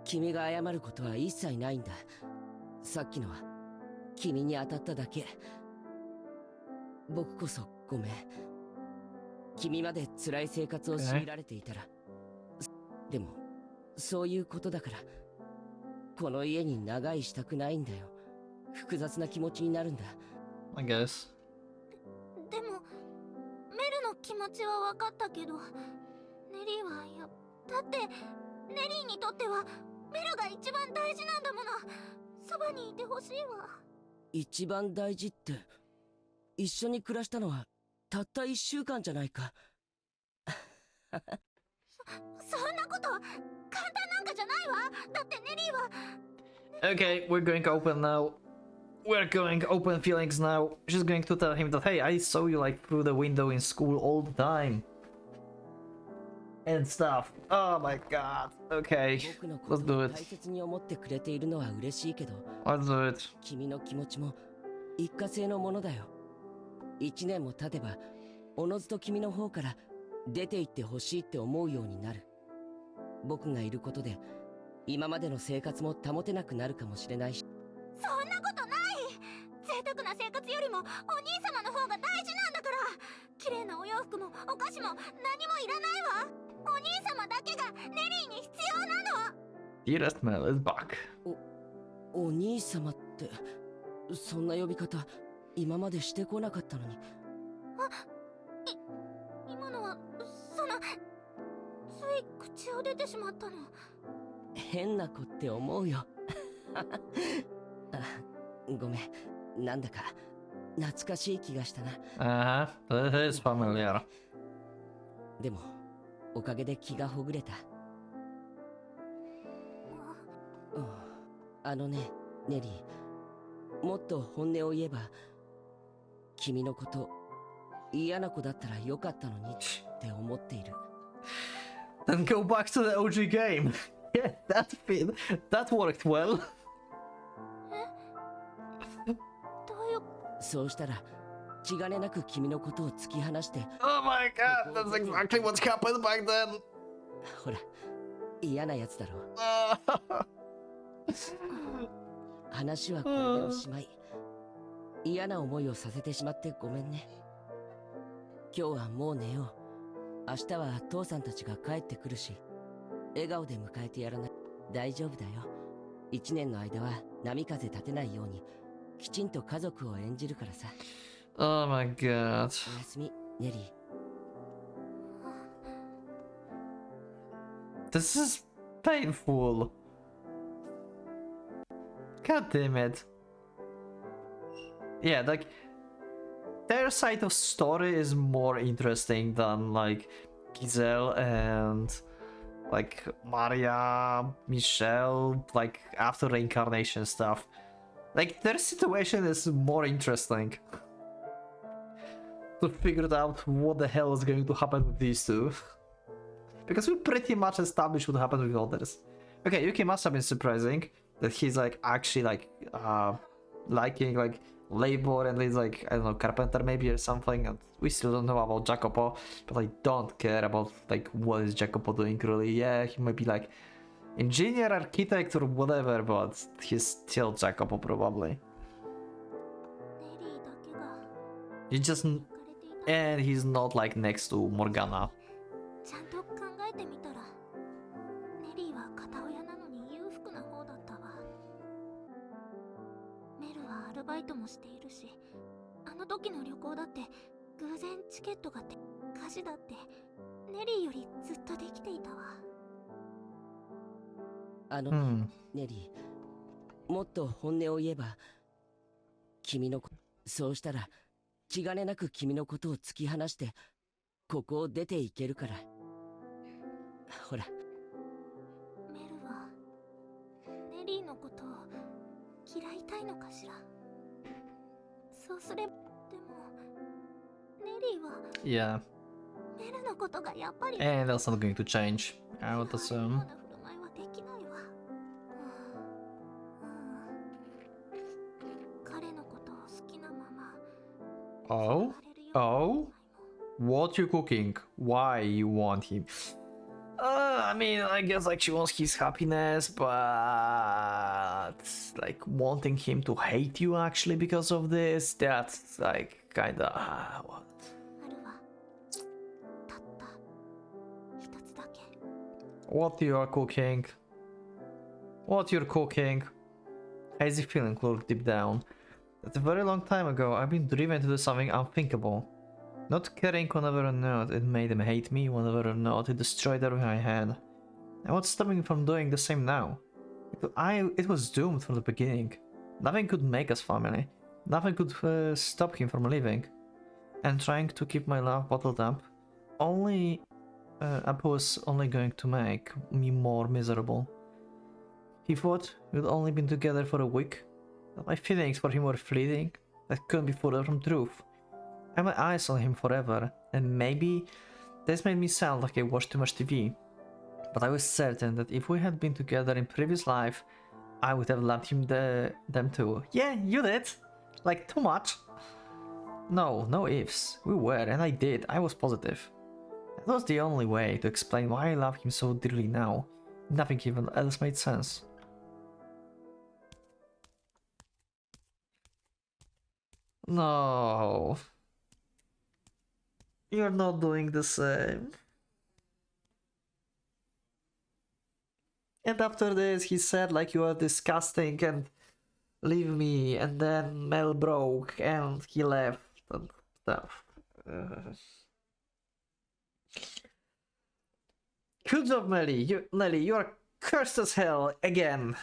君が謝ることは一切ないんだ。さっきのは君に当たっただけ。僕こそごめん。君まで辛い生活を強いられていたら。でもそういうことだからこの家に長居したくないんだよ。複雑な気持ちになるんだ。I guess. でもメルの気持ちは分かったけど、ネリーはだってネリーにとってはメルが一番大事なんだもの。そばにいてほしいわ。一番大事って一緒に暮らしたのはたった1週間じゃないか。そんなこと簡単なんかじゃないわ。だってネリーは。Okay, we're going open now. We're going open feelings now. She's going to tell him that, hey, I saw you like through the window in school all the time. And stuff. Oh my god. Okay, let's do it. 大切に思ってくれているのは嬉しいけど、Let's do it. 君の気持ちも一過性のものだよ。1年も経てばおのずと君の方から出て行ってほしいって思うようになる。僕がいることで今までの生活も保てなくなるかもしれないし。そんなことない。贅沢な生活よりもお兄様の方が大事なんだから。綺麗なお洋服もお菓子も何もいらないわ。お兄様だけがネリーに必要なの。Dearest Mel is back. お兄様ってそんな呼び方今までしてこなかったのに。今のはつい口を出てしまったの。変な子って思うよ。あ、ごめん。なんだか懐かしい気がしたな。That is familiar. でもおかげで気がほぐれた。あのね、ネリー、もっと本音を言えば君のこと嫌な子だったらよかったのにって思っている。Then go back to the OG game. Yeah, that worked well. どういうそうしたら気兼ねなく君のことを突き放して。 Oh my god, that's exactly what happened back then. ほら嫌なやつだろ。話はこれでおしまい。嫌な思いをさせてしまってごめんね。今日はもう寝よう。明日は父さんたちが帰ってくるし、笑顔で迎えてやらない。大丈夫だよ。一年の間は波風立てないようにきちんと家族を演じるからさ。 Oh my god. おやすみ、ネリー。 This is painful. God damn it. Yeah, like their side of story is more interesting than like Giselle and like Maria, Michelle, like after reincarnation stuff. Like their situation is more interesting. To figure out what the hell is going to happen with these two. Because we pretty much established what happened with others. Okay, Yuki must have been surprising that he's like actually like liking like labor and he's like, I don't know, carpenter maybe or something, and we still don't know about Jacopo, but I don't care about like what is Jacopo doing really. Yeah, he might be like engineer, architect or whatever, but he's still Jacopo probably. ネリーだけが He just 浮かれていた。 and he's not like next to Morgana. ちゃんと考えてみたら、ネリーは片親なのに裕福な方だったわ。メルはアルバイトもしているし、あの時の旅行だって偶然チケットがて家事だってネリーよりずっとできていたわ。Hmm. ネリー、もっと本音を言えば、君のそうしたら気兼ねなく君のことを突き放してここを出ていけるから。ほら、メルはネリーのことを嫌いたいのかしら。そうすれば、でもネリーは Yeah. メルのことがやっぱり And that's not going to change, I would よう assume. な振る舞いはできないわ。彼のことを好きなまま Oh? されるような Oh? 振る舞いも What you cooking? Why you want him? I mean, I guess like she wants his happiness, but like wanting him to hate you actually because of this, that's like kinda what? あるわ。たった一つだけ。 What you are cooking? What you're cooking? Hazy feeling close deep down. That a very long time ago, I've been driven to do something unthinkable. Not caring whether or not it made them hate me, whether or not it destroyed everything I had. And what's stopping me from doing the same now? It was doomed from the beginning. Nothing could make us family. Nothing could stop him from leaving. And trying to keep my love bottled up. Only... Appa was only going to make me more miserable. He thought we'd only been together for a week. That my feelings for him were fleeting. That couldn't be further from truth. I had my eyes on him forever, and maybe this made me sound like I watched too much TV. But I was certain that if we had been together in previous life, I would have loved him them too. Yeah, you did! Like, too much. No, no ifs. We were, and I did. I was positive. That was the only way to explain why I love him so dearly now. Nothing even else made sense. No. You're not doing the same. And after this, he said like you are disgusting and leave me, and then Mel broke and he left and stuff. Good job, Nelly, you are cursed as hell again.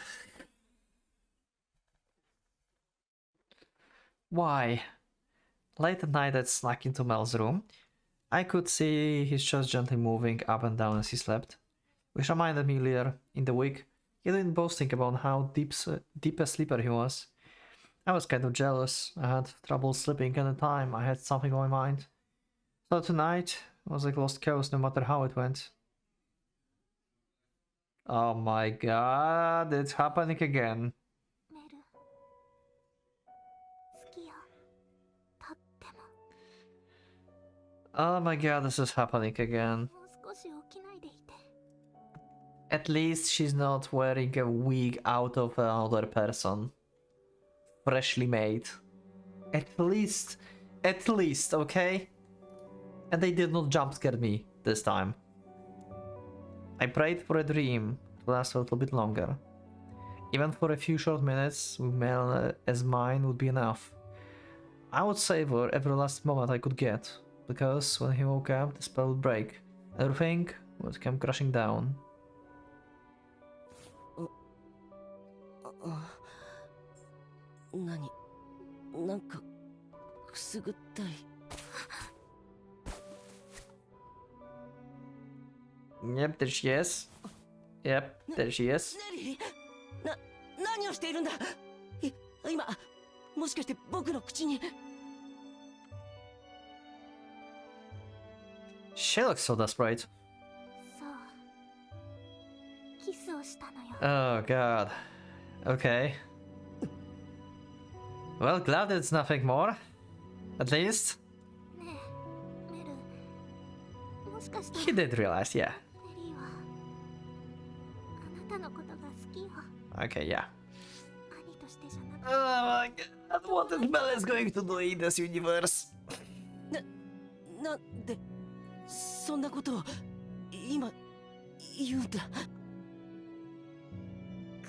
Why? Late at night I snuck into Mel's room. I could see his chest gently moving up and down as he slept, which reminded me earlier in the week he had been boasting about how deep a sleeper he was. I was kind of jealous. I had trouble sleeping at the time. I had something on my mind. So tonight was like lost cause no matter how it went. Oh my god, it's happening again. メル好きよ。とっても。 Oh my god, this is happening again. もう少し起きないでいて。 At least she's not wearing a wig out of another person. Freshly made. At least, okay? And they did not jump scare me this time. I prayed for a dream to last a little bit longer. Even for a few short minutes with Mel as mine would be enough. I would savor every last moment I could get, because when he woke up, the spell would break. Everything would come crashing down. Nani? なんかくすぐったい。Yep, there she is. Yep, there she is. ネリー、何をしているんだ。今もしかして僕の口に。She looks so desperate. そうキスをしたのよ。 Oh god. Okay. Well, glad it's nothing more. At least. ねえメル、もしかして He did realize, yeah. メリーはあなたのことが好きよ。 Okay, yeah. 兄としてじゃなく Oh my god, what is Bella is going to do in this universe? なんでそんなことを今言うんだ。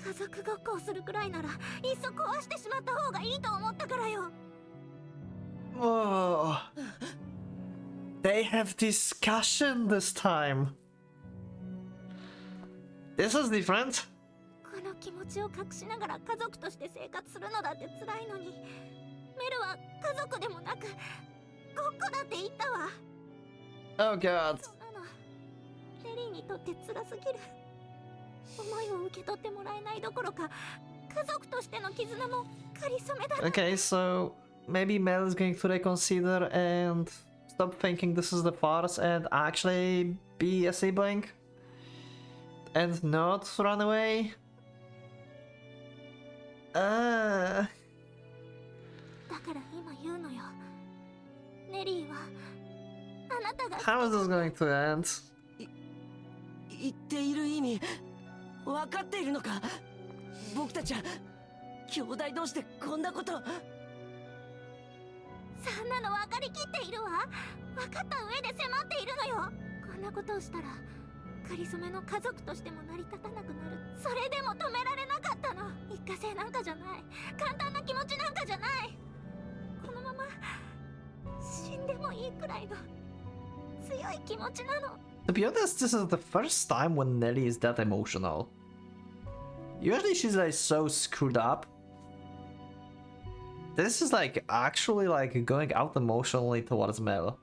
家族ごっこをするくらいならいっそ壊してしまった方がいいと思ったからよ。 Whoa. They have discussion this time. This is different. この気持ちを隠しながら家族として生活するのだって辛いのに、メルは家族でもなくごっこだって言ったわ。 Oh god. そんなのレリーにとって辛すぎる。思いを受け取ってもらえないどころか、家族としての絆もかりそめだ。 Okay, so maybe Mel is going to reconsider and stop thinking this is the farce and actually be a sibling and not run away. だから今言うのよ。ネリーはあなたが How is this going to end? 言っている意味分かっているのか。僕たちは兄弟同士でこんなこと。そんなの分かりきっているわ。分かった上で迫っているのよ。こんなことをしたらかりそめの家族としても成り立たなくなる。それでも止められなかったの。一過性なんかじゃない。簡単な気持ちなんかじゃない。このまま死んでもいいくらいの強い気持ちなの。 To be honest, this is the first time when Nelly is that emotional. Usually she's like so screwed up. This is like actually like going out emotionally towards Mel.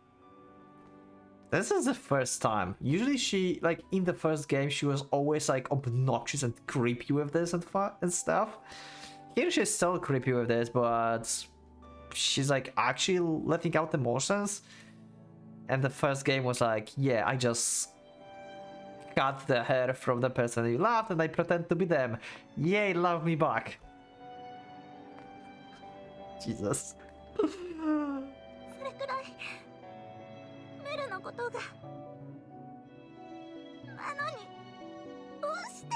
This is the first time. Usually she, like in the first game, she was always like obnoxious and creepy with this and stuff. Here she's still creepy with this, but she's like actually letting out emotions. And the first game was like, yeah, I just cut the hair from the person you loved and I pretend to be them. Yay, love me back. Jesus. それくらいメルのことが。なのにどうして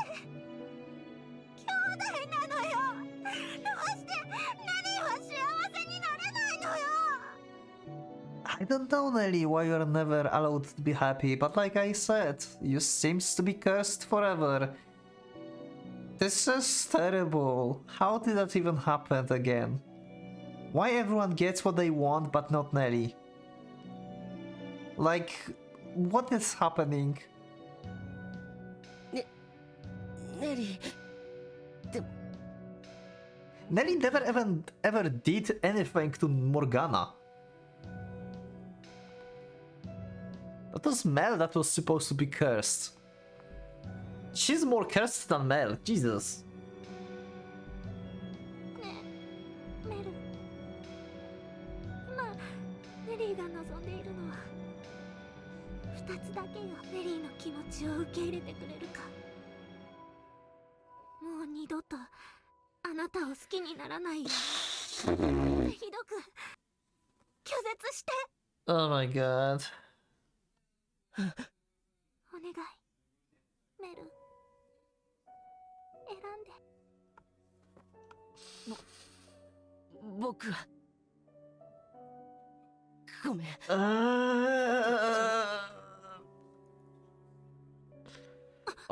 兄弟なのよ。どうして何は幸せになれないのよ。 I don't know, Nelly, why you're never allowed to be happy, but like I said, you seems to be cursed forever. This is terrible. How did that even happen again? Why everyone gets what they want, but not Nelly? Like, what is happening? ネリー、 Nelly never ever did anything to Morgana. That was Mel that was supposed to be cursed. She's more cursed than Mel, Jesus. ねえメル、今ネリーが望んでいるのは2つだけよ。ネリーの気持ちを受け入れてくれるか、もう二度とあなたを好きにならないよ。ひどく拒絶して。 Oh my god. お願いメル、選んで。僕はごめん。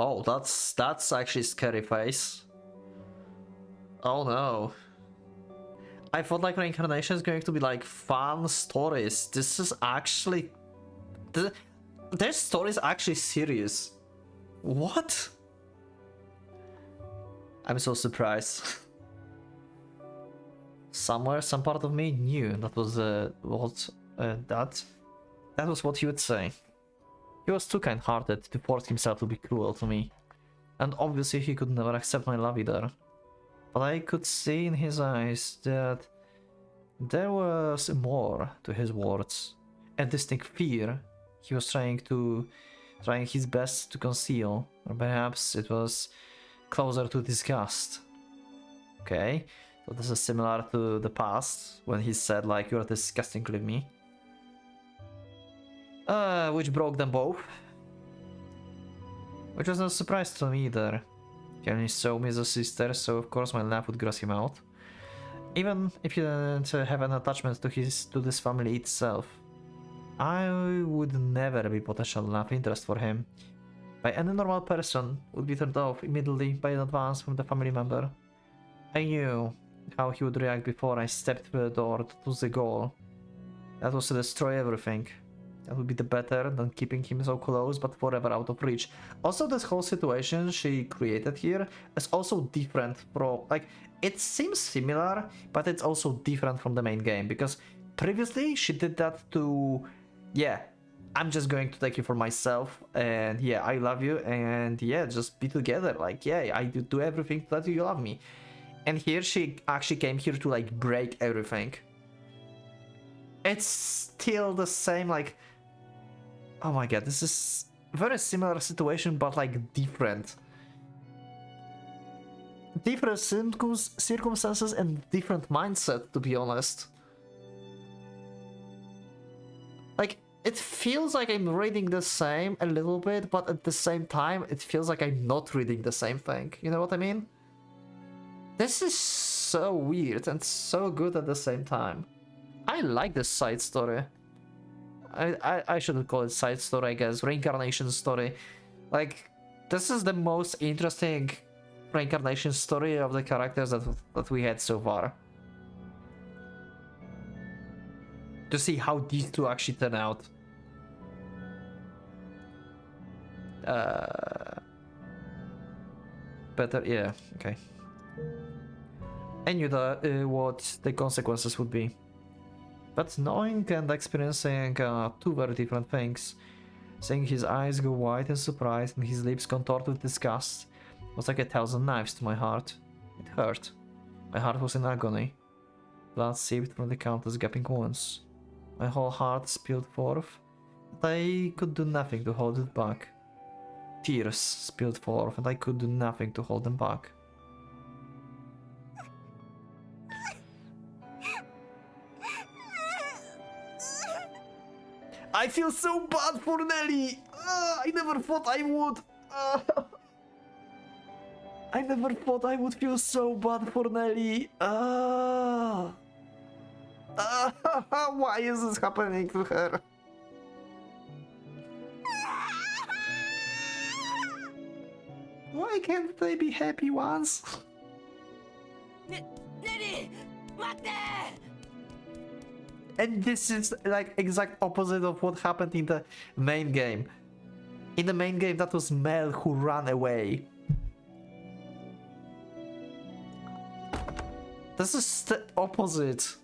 Oh, that's actually scary face. Oh no. I thought like Reincarnation is going to be like fun stories. This is actually... Their story is actually serious. What? I'm so surprised. Somewhere, some part of me knew that was that was what he would say. He was too kind-hearted to force himself to be cruel to me, and obviously he could never accept my love either. But I could see in his eyes that there was more to his words, a distinct fear he was trying his best to conceal, or perhaps it was closer to disgust. Okay, so this is similar to the past, when he said like, "You're disgusting, leave me." Which broke them both. Which was no surprise to me either. He only saw me as a sister, so of course my laugh would gross him out. Even if he didn't have an attachment to this family itself. I would never be potential love interest for him. By any normal person would be turned off immediately by an advance from the family member. I knew how he would react before I stepped through the door to the goal. That was to destroy everything. That would be the better than keeping him so close but forever out of reach. Also, this whole situation she created here is also different from, like, it seems similar, but it's also different from the main game, because previously she did that to, yeah, I'm just going to take you for myself, and yeah, I love you, and yeah, just be together, like, yeah, I do everything that you love me. And here she actually came here to, like, break everything. It's still the same, like, oh my god, this is very similar situation, but like different. Different circumstances and different mindset, to be honest. Like, it feels like I'm reading the same a little bit, but at the same time, it feels like I'm not reading the same thing. You know what I mean? This is so weird and so good at the same time. I like this side story. I shouldn't call it side story, I guess. Reincarnation story. Like, this is the most interesting reincarnation story of the characters that we had so far. To see how these two actually turn out. Better, yeah, okay. I knew that, what the consequences would be. But knowing and experiencing two very different things, seeing his eyes go wide in surprise and his lips contort with disgust, was like 1,000 knives to my heart. It hurt. My heart was in agony. Blood seeped from the countless gaping wounds. My whole heart spilled forth, but I could do nothing to hold it back. Tears spilled forth, and I could do nothing to hold them back. I feel so bad for Nelly! I never thought I would! I never thought I would feel so bad for Nelly! Why is this happening to her? Why can't they be happy once? Nelly! 待って! And this is like exact opposite of what happened in the main game. In the main game, that was Mel who ran away. This is the opposite.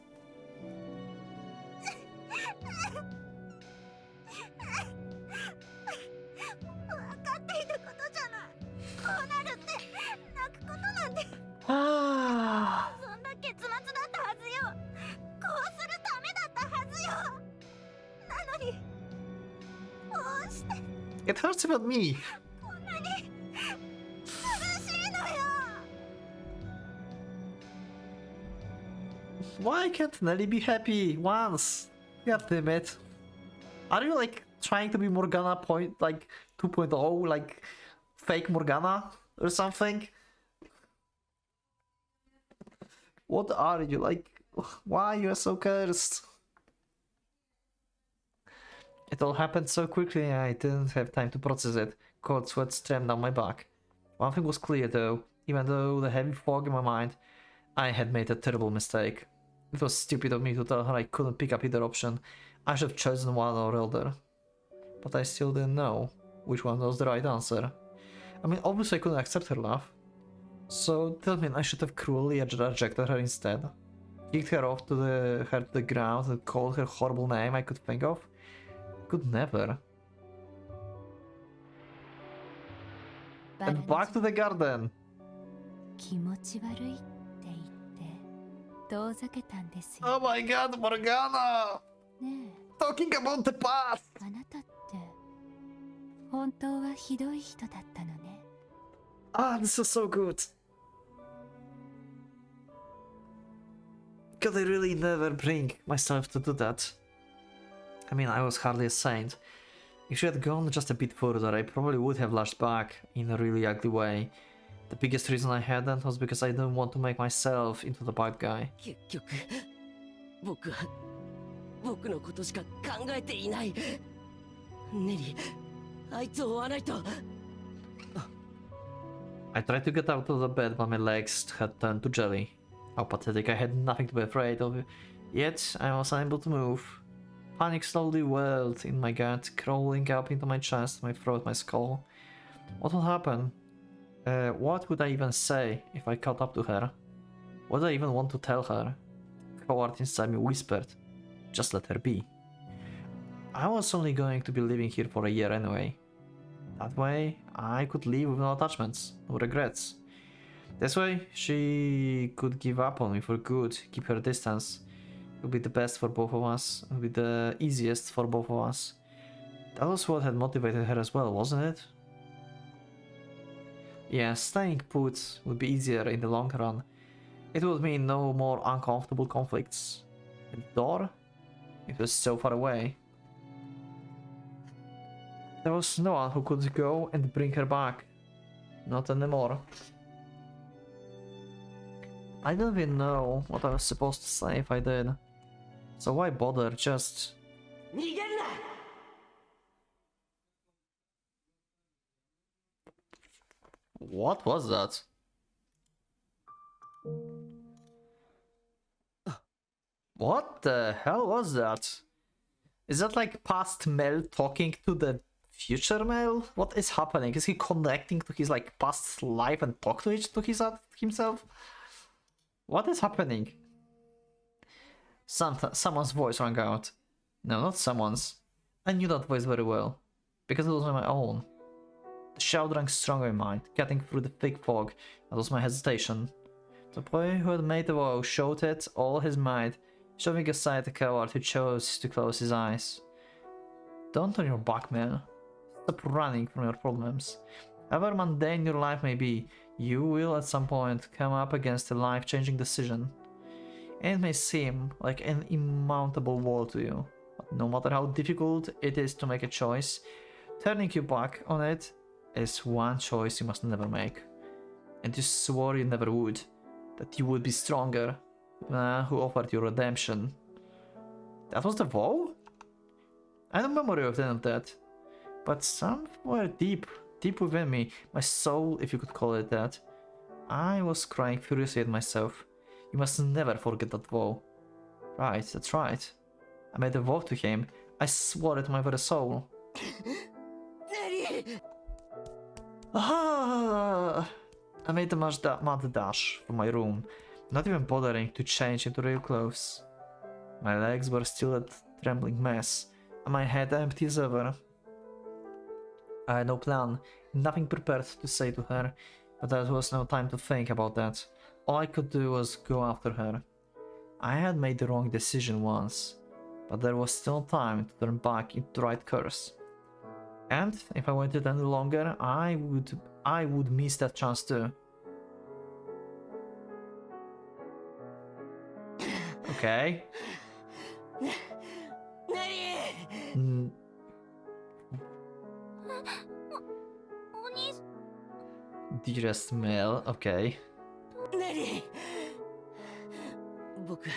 Ah. It hurts about me. Why can't Nelly be happy once? God damn it. Are you like trying to be Morgana 2.0, like fake Morgana or something? What are you like? Why you are so cursed? It all happened so quickly I didn't have time to process it. Cold sweat streamed down my back. One thing was clear though, even though the heavy fog in my mind, I had made a terrible mistake. It was stupid of me to tell her I couldn't pick up either option. I should have chosen one or other. But I still didn't know which one was the right answer. I mean, obviously I couldn't accept her love. So that meant I should have cruelly rejected her instead. Kicked her off to the ground and called her horrible name I could think of. Could never. And back to the garden. 気持ち悪いって言って遠ざけたんですよ。 Oh my god, Morgana! ね Talking about the past! え、あなたって本当はひどい人だったのね。 Ah, this is so good. Could I really never bring myself to do that? I mean, I was hardly a saint. If she had gone just a bit further, I probably would have lashed back in a really ugly way. The biggest reason I hadn't was because I didn't want to make myself into the bad guy. 結局僕は僕のことしか考えていない。ネリー、あいつを追わないと。 I tried to get out of the bed, but my legs had turned to jelly. How pathetic, I had nothing to be afraid of, yet I was unable to move. Panic slowly welled in my gut, crawling up into my chest, my throat, my skull. What would happen? What would I even say if I caught up to her? What did I even want to tell her? Coward inside me whispered, just let her be. I was only going to be living here for a year anyway. That way, I could leave with no attachments, no regrets. This way, she could give up on me for good, keep her distance. It would be the best for both of us, it would be the easiest for both of us. That was what had motivated her as well, wasn't it? Yeah, staying put would be easier in the long run. It would mean no more uncomfortable conflicts. And the door? It was so far away. There was no one who could go and bring her back. Not anymore. I don't even know what I was supposed to say if I did. So why bother, just... 逃げるな。 What was that? What the hell was that? Is that like past Mel talking to the future Mel? What is happening? Is he connecting to his like past life and talk to himself? What is happening? Someone's voice rang out. No, not someone's. I knew that voice very well, because it was my own. The shout rang stronger in mine, cutting through the thick fog. That was my hesitation. The boy who had made the vow shouted all his might, shoving aside the coward who chose to close his eyes. Don't turn your back, man. Stop running from your problems. However mundane your life may be, you will at some point come up against a life-changing decision. And it may seem like an insurmountable wall to you, but no matter how difficult it is to make a choice, turning your back on it is one choice you must never make. And you swore you never would, that you would be stronger, who offered you redemption. That was the vow? I have no memory of any of that, but somewhere deep within me, my soul, if you could call it that, I was crying furiously at myself. You must never forget that vow. Right, that's right. I made a vow to him. I swore it to my very soul. Ah! I made a mad dash from my room, not even bothering to change into real clothes. My legs were still a trembling mess, and my head empty as ever. I had no plan, nothing prepared to say to her, but there was no time to think about that. All I could do was go after her. I had made the wrong decision once, but there was still time to turn back into the right course. And if I waited any longer, I would miss that chance too. Okay. Mm. お兄さん Dearest Mel, okay. ネリー、僕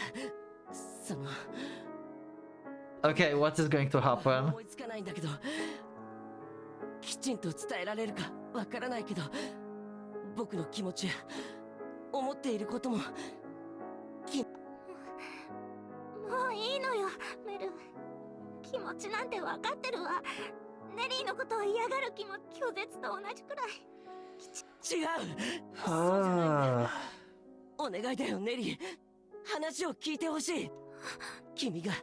その Okay, what is going to happen? 思いつかないんだけど、きちんと伝えられるかわからないけど、僕の気持ちや思っていることももういいのよメル。気持ちなんて分かってるわ。ネリーのことを嫌がる気も拒絶と同じくらい。違う。そうじゃないんだ。お願いだよネリー、話を聞いてほしい。君が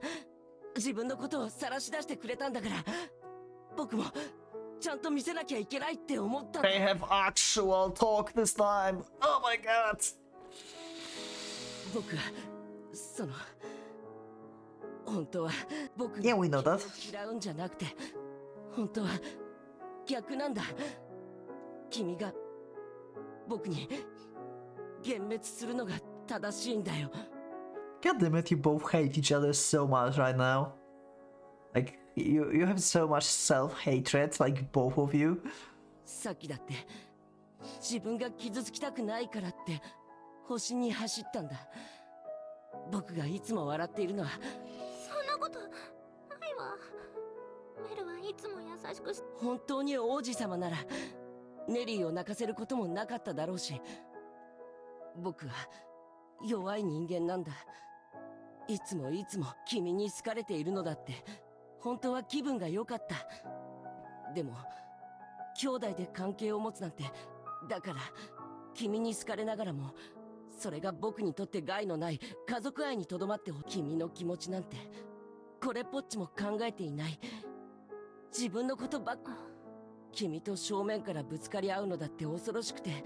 自分のことを晒し出してくれたんだから、僕もちゃんと見せなきゃいけないって思ったんだ。 They have actual talk this time. Oh my god. 僕は本当は僕 Yeah, we know that. 嫌うんじゃなくて、本当は逆なんだ。君が僕に幻滅するのが正しいんだよ。 God damn it, you both hate each other so much right now. Like, you have so much self-hatred, like both of you. さっきだって自分が傷つきたくないからって星に走ったんだ。僕がいつも笑っているのはそんなことないわ。メルはいつも優しくし。本当に王子様ならネリーを泣かせることもなかっただろうし、僕は弱い人間なんだ。いつも君に好かれているのだって本当は気分が良かった。でも兄弟で関係を持つなんて、だから君に好かれながらもそれが僕にとって害のない家族愛にとどまって君の気持ちなんてこれっぽっちも考えていない。自分のことばっか。君と正面からぶつかり合うのだって恐ろしくて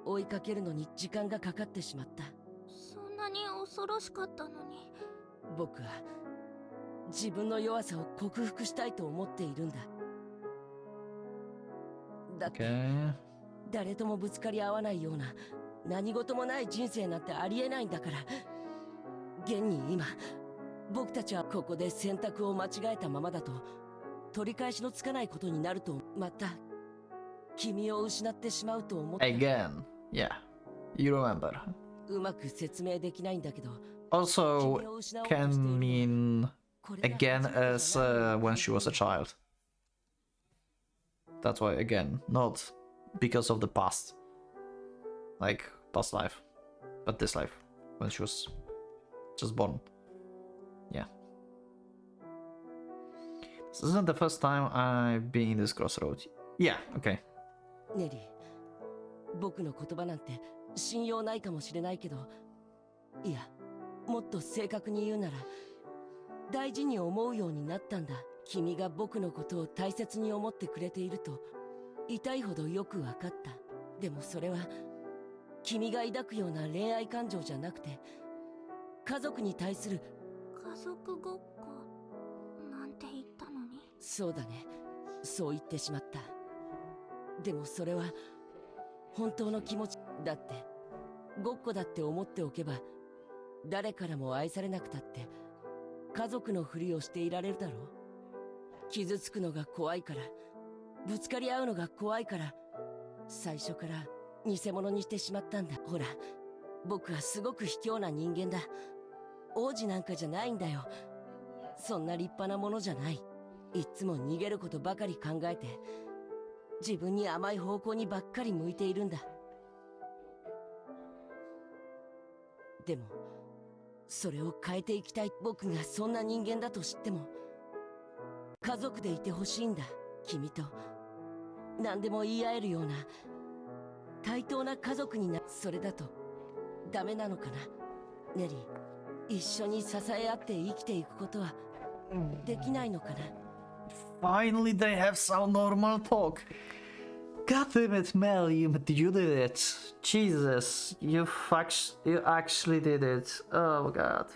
追いかけるのに時間がかかってしまった。そんなに恐ろしかったのに。僕は自分の弱さを克服したいと思っているんだ。だって、Okay. 誰ともぶつかり合わないような何事もない人生なんてありえないんだから。現に今僕たちはここで選択を間違えたままだと取り返しのつかないことになると、また君を失ってしまうと思って。 Again. Yeah. You remember. うまく説明できないんだけど、 Also, can mean again as when she was a child. That's why, again, not because of the past. Like, past life. But this life. When she was just born. Yeah. This isn't the first time I've been in this crossroad. Yeah, okay. ネリー、僕の言葉なんて信用ないかもしれないけど、いや、もっと正確に言うなら大事に思うようになったんだ。君が僕のことを大切に思ってくれていると痛いほどよく分かった。でもそれは君が抱くような恋愛感情じゃなくて、家族に対する。家族ごっこなんて言ったのに。そうだね、そう言ってしまった。でもそれは本当の気持ちだって。ごっこだって思っておけば誰からも愛されなくたって家族のふりをしていられるだろう。傷つくのが怖いから、ぶつかり合うのが怖いから、最初から偽物にしてしまったんだ。ほら、僕はすごく卑怯な人間だ。王子なんかじゃないんだよ。そんな立派なものじゃない。いっつも逃げることばかり考えて自分に甘い方向にばっかり向いているんだ。でもそれを変えていきたい。僕がそんな人間だと知っても家族でいてほしいんだ。君と何でも言い合えるような対等な家族にな。それだとダメなのかな。ネリー、一緒に支え合って生きていくことはできないのかな。 Finally, they have some normal talk. God damn it, Mel, you did it. Jesus, you actually did it. Oh god.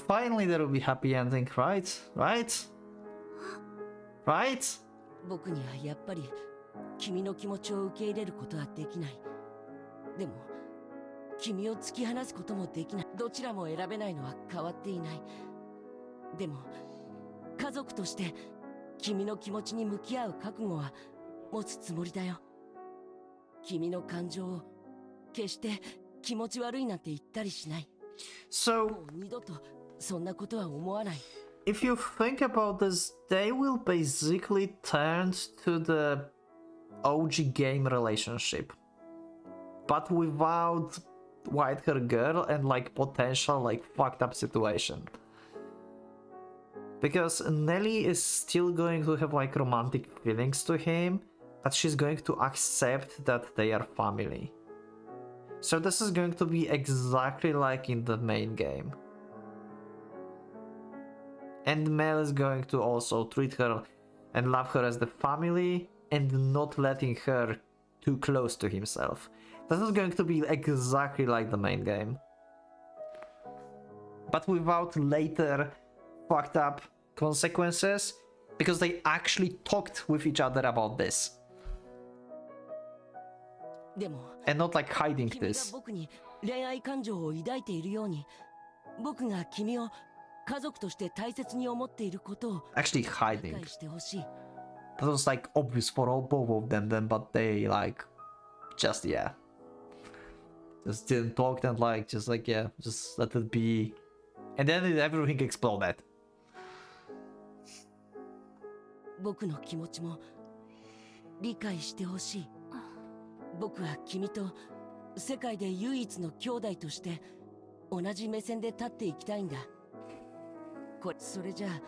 Finally, there will be happy ending, right? Right? Right? 僕にはやっぱり君の気持ちを受け入れることはできない。でも君を突き放すこともできない。どちらも選べないのは変わっていない。でも家族として君の気持ちに向き合う覚悟は持つつもりだよ。君の感情を決して気持ち悪いなんて言ったりしない。 So, もう二度とそんなことは思わない。 If you think about this, they will basically turn to the OG game relationship, but without white hair girl and like potential like fucked up situation. Because Nelly is still going to have like romantic feelings to him, but she's going to accept that they are family. So this is going to be exactly like in the main game. And Mel is going to also treat her and love her as the family and not letting her too close to himself. This is going to be exactly like the main game. But without later fucked up consequences, because they actually talked with each other about this. でも And not like hiding 君が this. 僕に恋愛感情を抱いているように、僕が君を家族として大切に思っていることを Actually 理 hiding. 解してほしい。 That was like obvious for all both of them then, but they like just yeah. Just didn't talk and like just like yeah, just let it be. And then everything exploded. 僕の気持ちも理解してほしい。僕は君と世界で唯一の兄弟として同じ目線で立っていきたいんだ。これそれじゃあ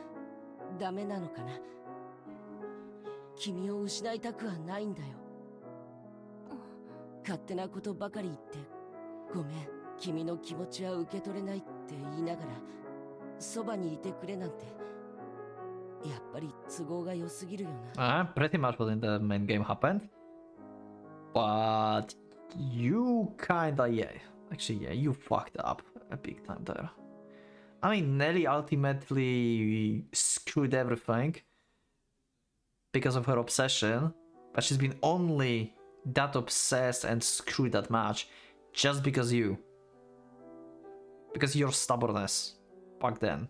ダメなのかな。君を失いたくはないんだよ。勝手なことばかり言ってごめん。君の気持ちは受け取れないって言いながらそばにいてくれなんてやっぱり都合が良すぎるよな。Pretty much what in the main game happened. But you kinda yeah. Actually yeah, you fucked up a big time there. I mean Nelly ultimately screwed everything because of her obsession, but she's been only that obsessed and screwed that much just because you. Because your stubbornness back then.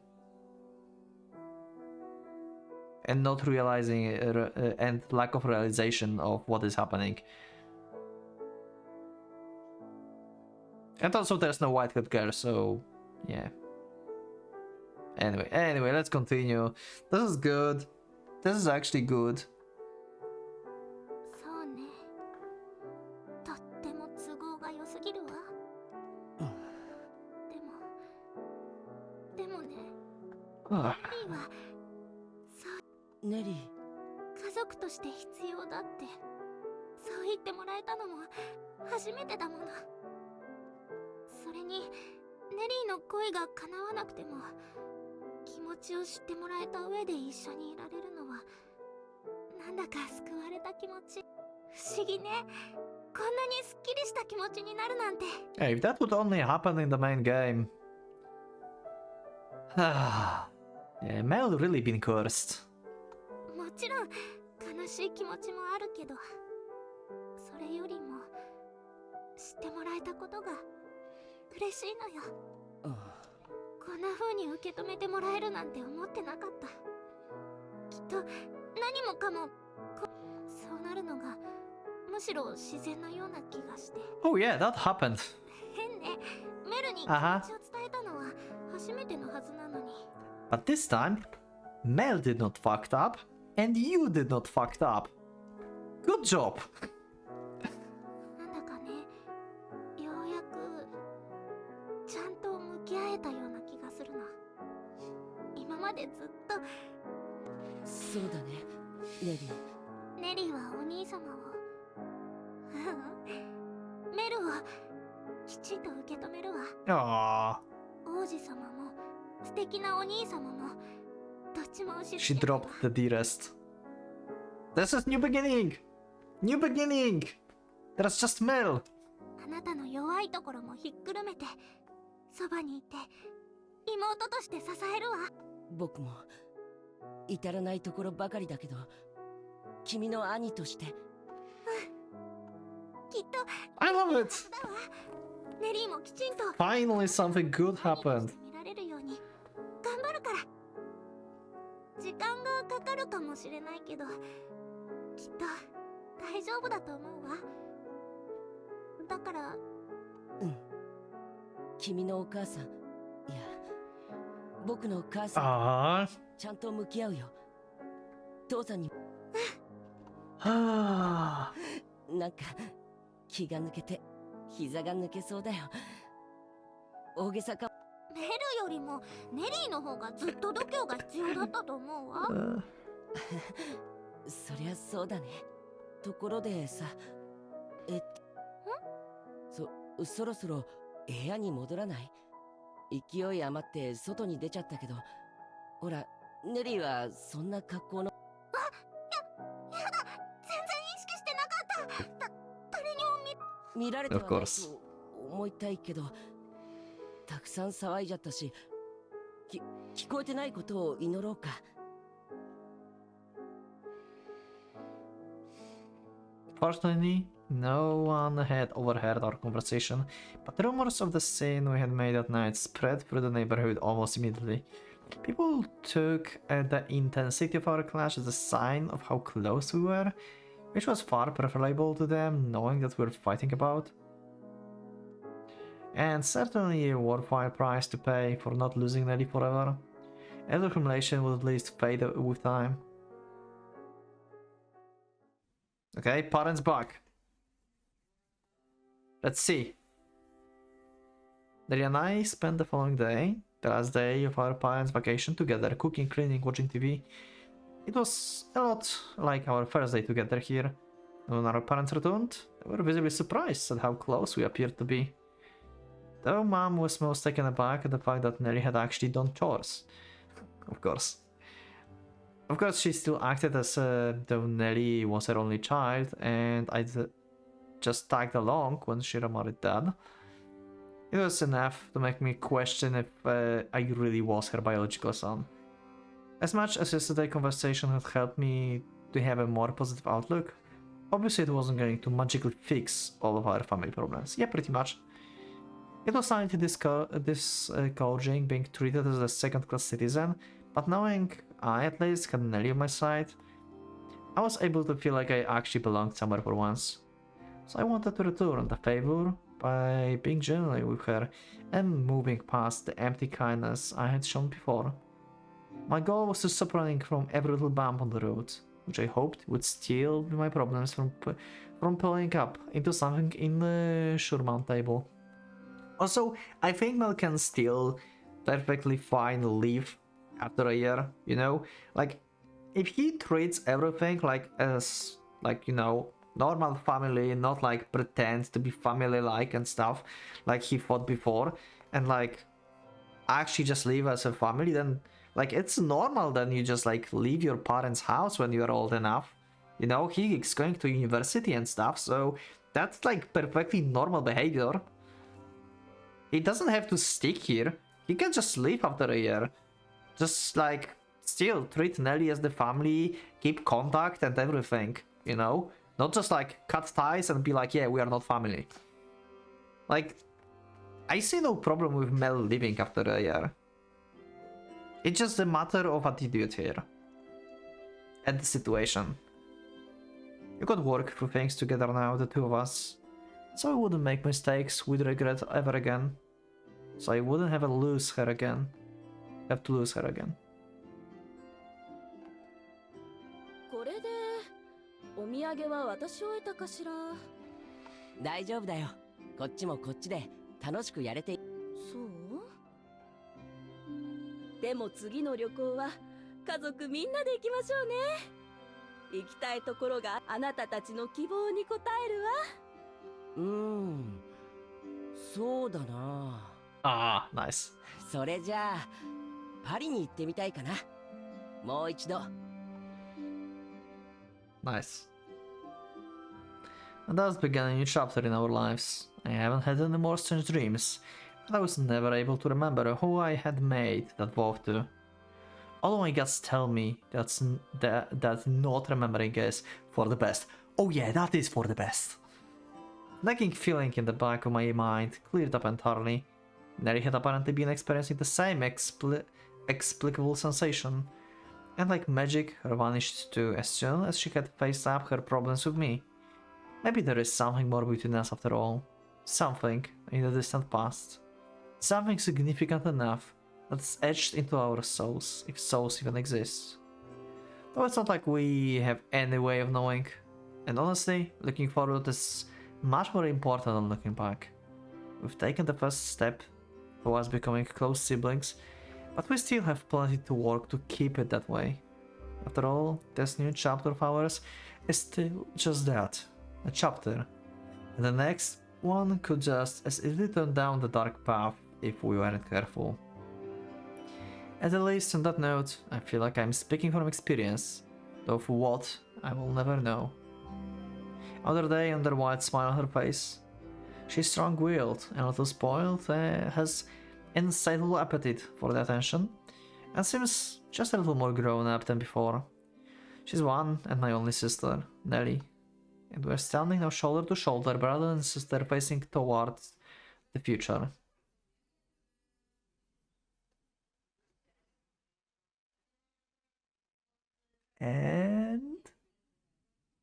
And not realizing and lack of realization of what is happening. And also there's no white-haired girl, so yeah. Anyway, let's continue. This is good. This is actually good. そうね。とっても都合が良すぎるわ。でもね、Ah, リーはネリー、家族として必要だってそう言ってもらえたのも初めてだもの。それにネリーの恋が叶わなくても気持ちを知ってもらえた上で一緒にいられるのはなんだか救われた気持ち。不思議ね。こんなにすっきりした気持ちになるなんて。 hey, if that would only happen in the main game. Yeah, Mel really been cursed. もちろん悲しい気持ちもあるけど、それよりも知ってもらえたことが嬉しいのよ。こんな風に受け止めてもらえるなんて思ってなかった。きっと何もかもそうなるのがむしろ自然のような気がして。 Oh yeah, that happened. 変ね。メルに気持ちを伝えたのは初めてのはずなのに。 But this time, Mel did not fucked up, and you did not fucked up. Good job. なんだかね、ようやくちゃんと向き合えたような気がするの。今までずっとそうだね、ネリー。ネリーはお兄様をメルをきちんと受け止めるわ。Aww. 王子様も素敵なお兄様もどっちも押し She 付けるわ。 dropped the dearest. This is new beginning. New beginning. There's just Mel. あなたの弱いところもひっくるめてそばにいて妹として支えるわ。僕も至らないところばかりだけど君の兄としてきっと I love it. だわ。ネリーもきちんと Finally, something good 兄 happened. として見られるように頑張るから。時間がかかるかもしれないけどきっと大丈夫だと思うわ。だから君のお母さん、いや僕の母さん Ah. ちゃんと向き合うよ。父さんに Ah. なんか気が抜けて膝が抜けそうだよ。大げさか。メルよりもネリーの方がずっと度胸が必要だったと思うわ。そりゃそうだね。ところでさ、そろそろ部屋に戻らない？勢い余って外に出ちゃったけど、ほらネリーはそんな格好の。やだ、全然意識してなかった。誰にも見られては Of ない course. と思いたいけど、たくさん騒いじゃったし、聞こえてないことを祈ろうか。Fortunately, no one had overheard our conversation, but the rumors of the scene we had made that night spread through the neighborhood almost immediately. People took the intensity of our clash as a sign of how close we were, which was far preferable to them knowing that we were fighting about. And certainly a worthwhile price to pay for not losing Nelly forever. And the accumulation would at least fade with time. Okay, parents back. Let's see. Nelly and I spent the following day, the last day of our parents' vacation, together, cooking, cleaning, watching TV. It was a lot like our first day together here. When our parents returned, they were visibly surprised at how close we appeared to be. Though Mom was most taken aback at the fact that Nelly had actually done chores. Of course. Of course, she still acted as though Nelly was her only child, and I just tagged along when she remarried Dad. It was enough to make me question if I really was her biological son. As much as yesterday's conversation had helped me to have a more positive outlook, obviously it wasn't going to magically fix all of our family problems. Yeah, pretty much. It was slightly discouraging being treated as a second-class citizen, but knowing I at least had Nelly on my side, I was able to feel like I actually belonged somewhere for once. So I wanted to return the favor by being genuine with her and moving past the empty kindness I had shown before. My goal was to stop running from every little bump on the road, which I hoped would steal my problems from pulling up into something insurmountable. Also, I think Mel can still perfectly fine leave after a year, you know? Like, if he treats everything like as, like, you know, normal family, not like pretend to be family-like and stuff, like he thought before, and like, actually just leave as a family, then, like, it's normal then you just, like, leave your parents' house when you're old enough. You know, he's going to university and stuff, so that's, like, perfectly normal behavior. He doesn't have to stick here. He can just leave after a year. Just like still treat Nelly as the family, keep contact and everything, you know? Not just like cut ties and be like, yeah, we are not family. Like, I see no problem with Mel leaving after a year. It's just a matter of attitude here. And the situation. We could work through things together now, the two of us. So I wouldn't make mistakes we'd regret ever again. So I wouldn't have to lose her again. これでお土産は私を得たかしら。大丈夫だよ。こっちもこっちで楽しくやれて。そうでも次の旅行は家族みんなで行きましょうね。行きたいところがあなたたちの希望に応えるわ。そうだな。Ah, nice. それじゃあパリに行ってみたいかな。もう一度。Nice. And thus began a new chapter in our lives. I haven't had any more strange dreams, but I was never able to remember who I had made that vow to. All my guts tell me that not remembering is for the best. Oh yeah, that is for the best. Nagging feeling in the back of my mind cleared up entirely. Nelly had apparently been experiencing the same explicable sensation, and like magic, her vanished too as soon as she had faced up her problems with me. Maybe there is something more between us after all. Something in the distant past. Something significant enough that's etched into our souls, if souls even exist. Though it's not like we have any way of knowing. And honestly, looking forward is much more important than looking back. We've taken the first step towards becoming close siblings, but we still have plenty to work to keep it that way. After all, this new chapter of ours is still just that, a chapter. And the next one could just as easily turn down the dark path if we weren't careful. At least on that note, I feel like I'm speaking from experience, though for what, I will never know. Other day, under a wide smile on her face, she's strong-willed and a little spoiled, has insatiable appetite for the attention, and seems just a little more grown-up than before. She's one and my only sister, Nelly, and we're standing now shoulder to shoulder, brother and sister facing towards the future. And...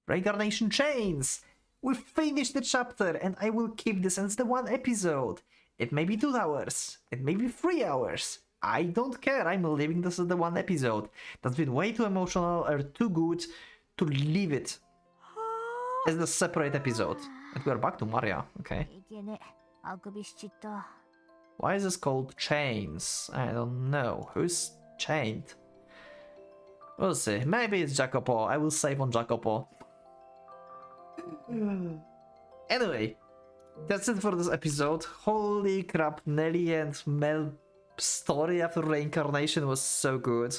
Reincarnation chains! We finished the chapter and I will keep this as the one episode. It may be 2 hours, it may be 3 hours. I don't care, I'm leaving this as the one episode. That's been way too emotional or too good to leave it as a separate episode. And we're back to Maria, okay? Why is this called chains? I don't know. Who's chained? We'll see. Maybe it's Jacopo. I will save on Jacopo. Anyway, that's it for this episode. Holy crap, Nelly and Mel's story after Reincarnation was so good.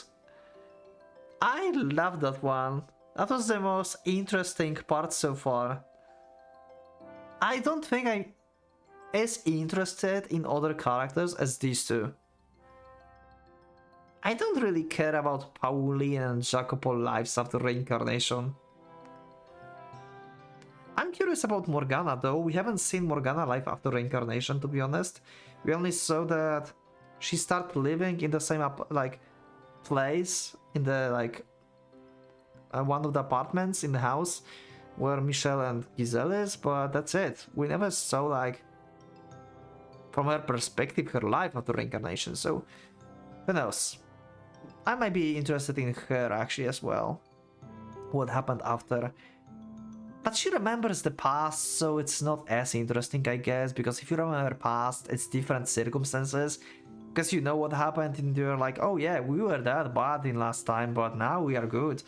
I love that one. That was the most interesting part so far. I don't think I'm as interested in other characters as these two. I don't really care about Pauline and Jacopo lives after Reincarnation. I'm curious about Morgana though. We haven't seen Morgana life after Reincarnation, to be honest. We only saw that she started living in the same place in the one of the apartments in the house where Michelle and Giselle is, but that's it. We never saw from her perspective her life after Reincarnation, so who knows. I might be interested in her actually as well. What happened after. But she remembers the past, so it's not as interesting, I guess, because if you remember past, it's different circumstances. Because you know what happened and you're like, oh yeah, we were that bad in last time, but now we are good.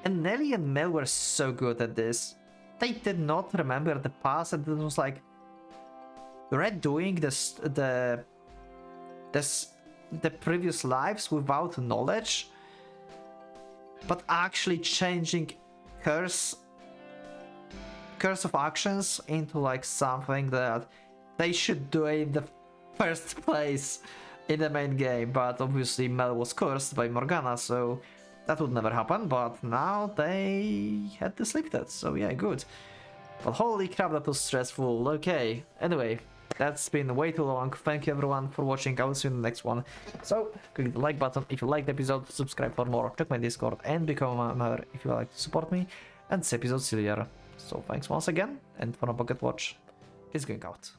And Nelly and Mel were so good at this. They did not remember the past, and it was like redoing the previous lives without knowledge, but actually changing curse of actions into something that they should do in the first place in the main game. But obviously Mel was cursed by Morgana, so that would never happen, but now they had this lifted, so yeah, good. But holy crap, that was stressful. Okay, anyway, that's been way too long. Thank you everyone for watching. I will see you in the next one. So click the like button if you liked the episode, subscribe for more, check my Discord, and become a member if you would like to support me. And this episode sillier. So thanks once again, and for a Pocket Watch is going out.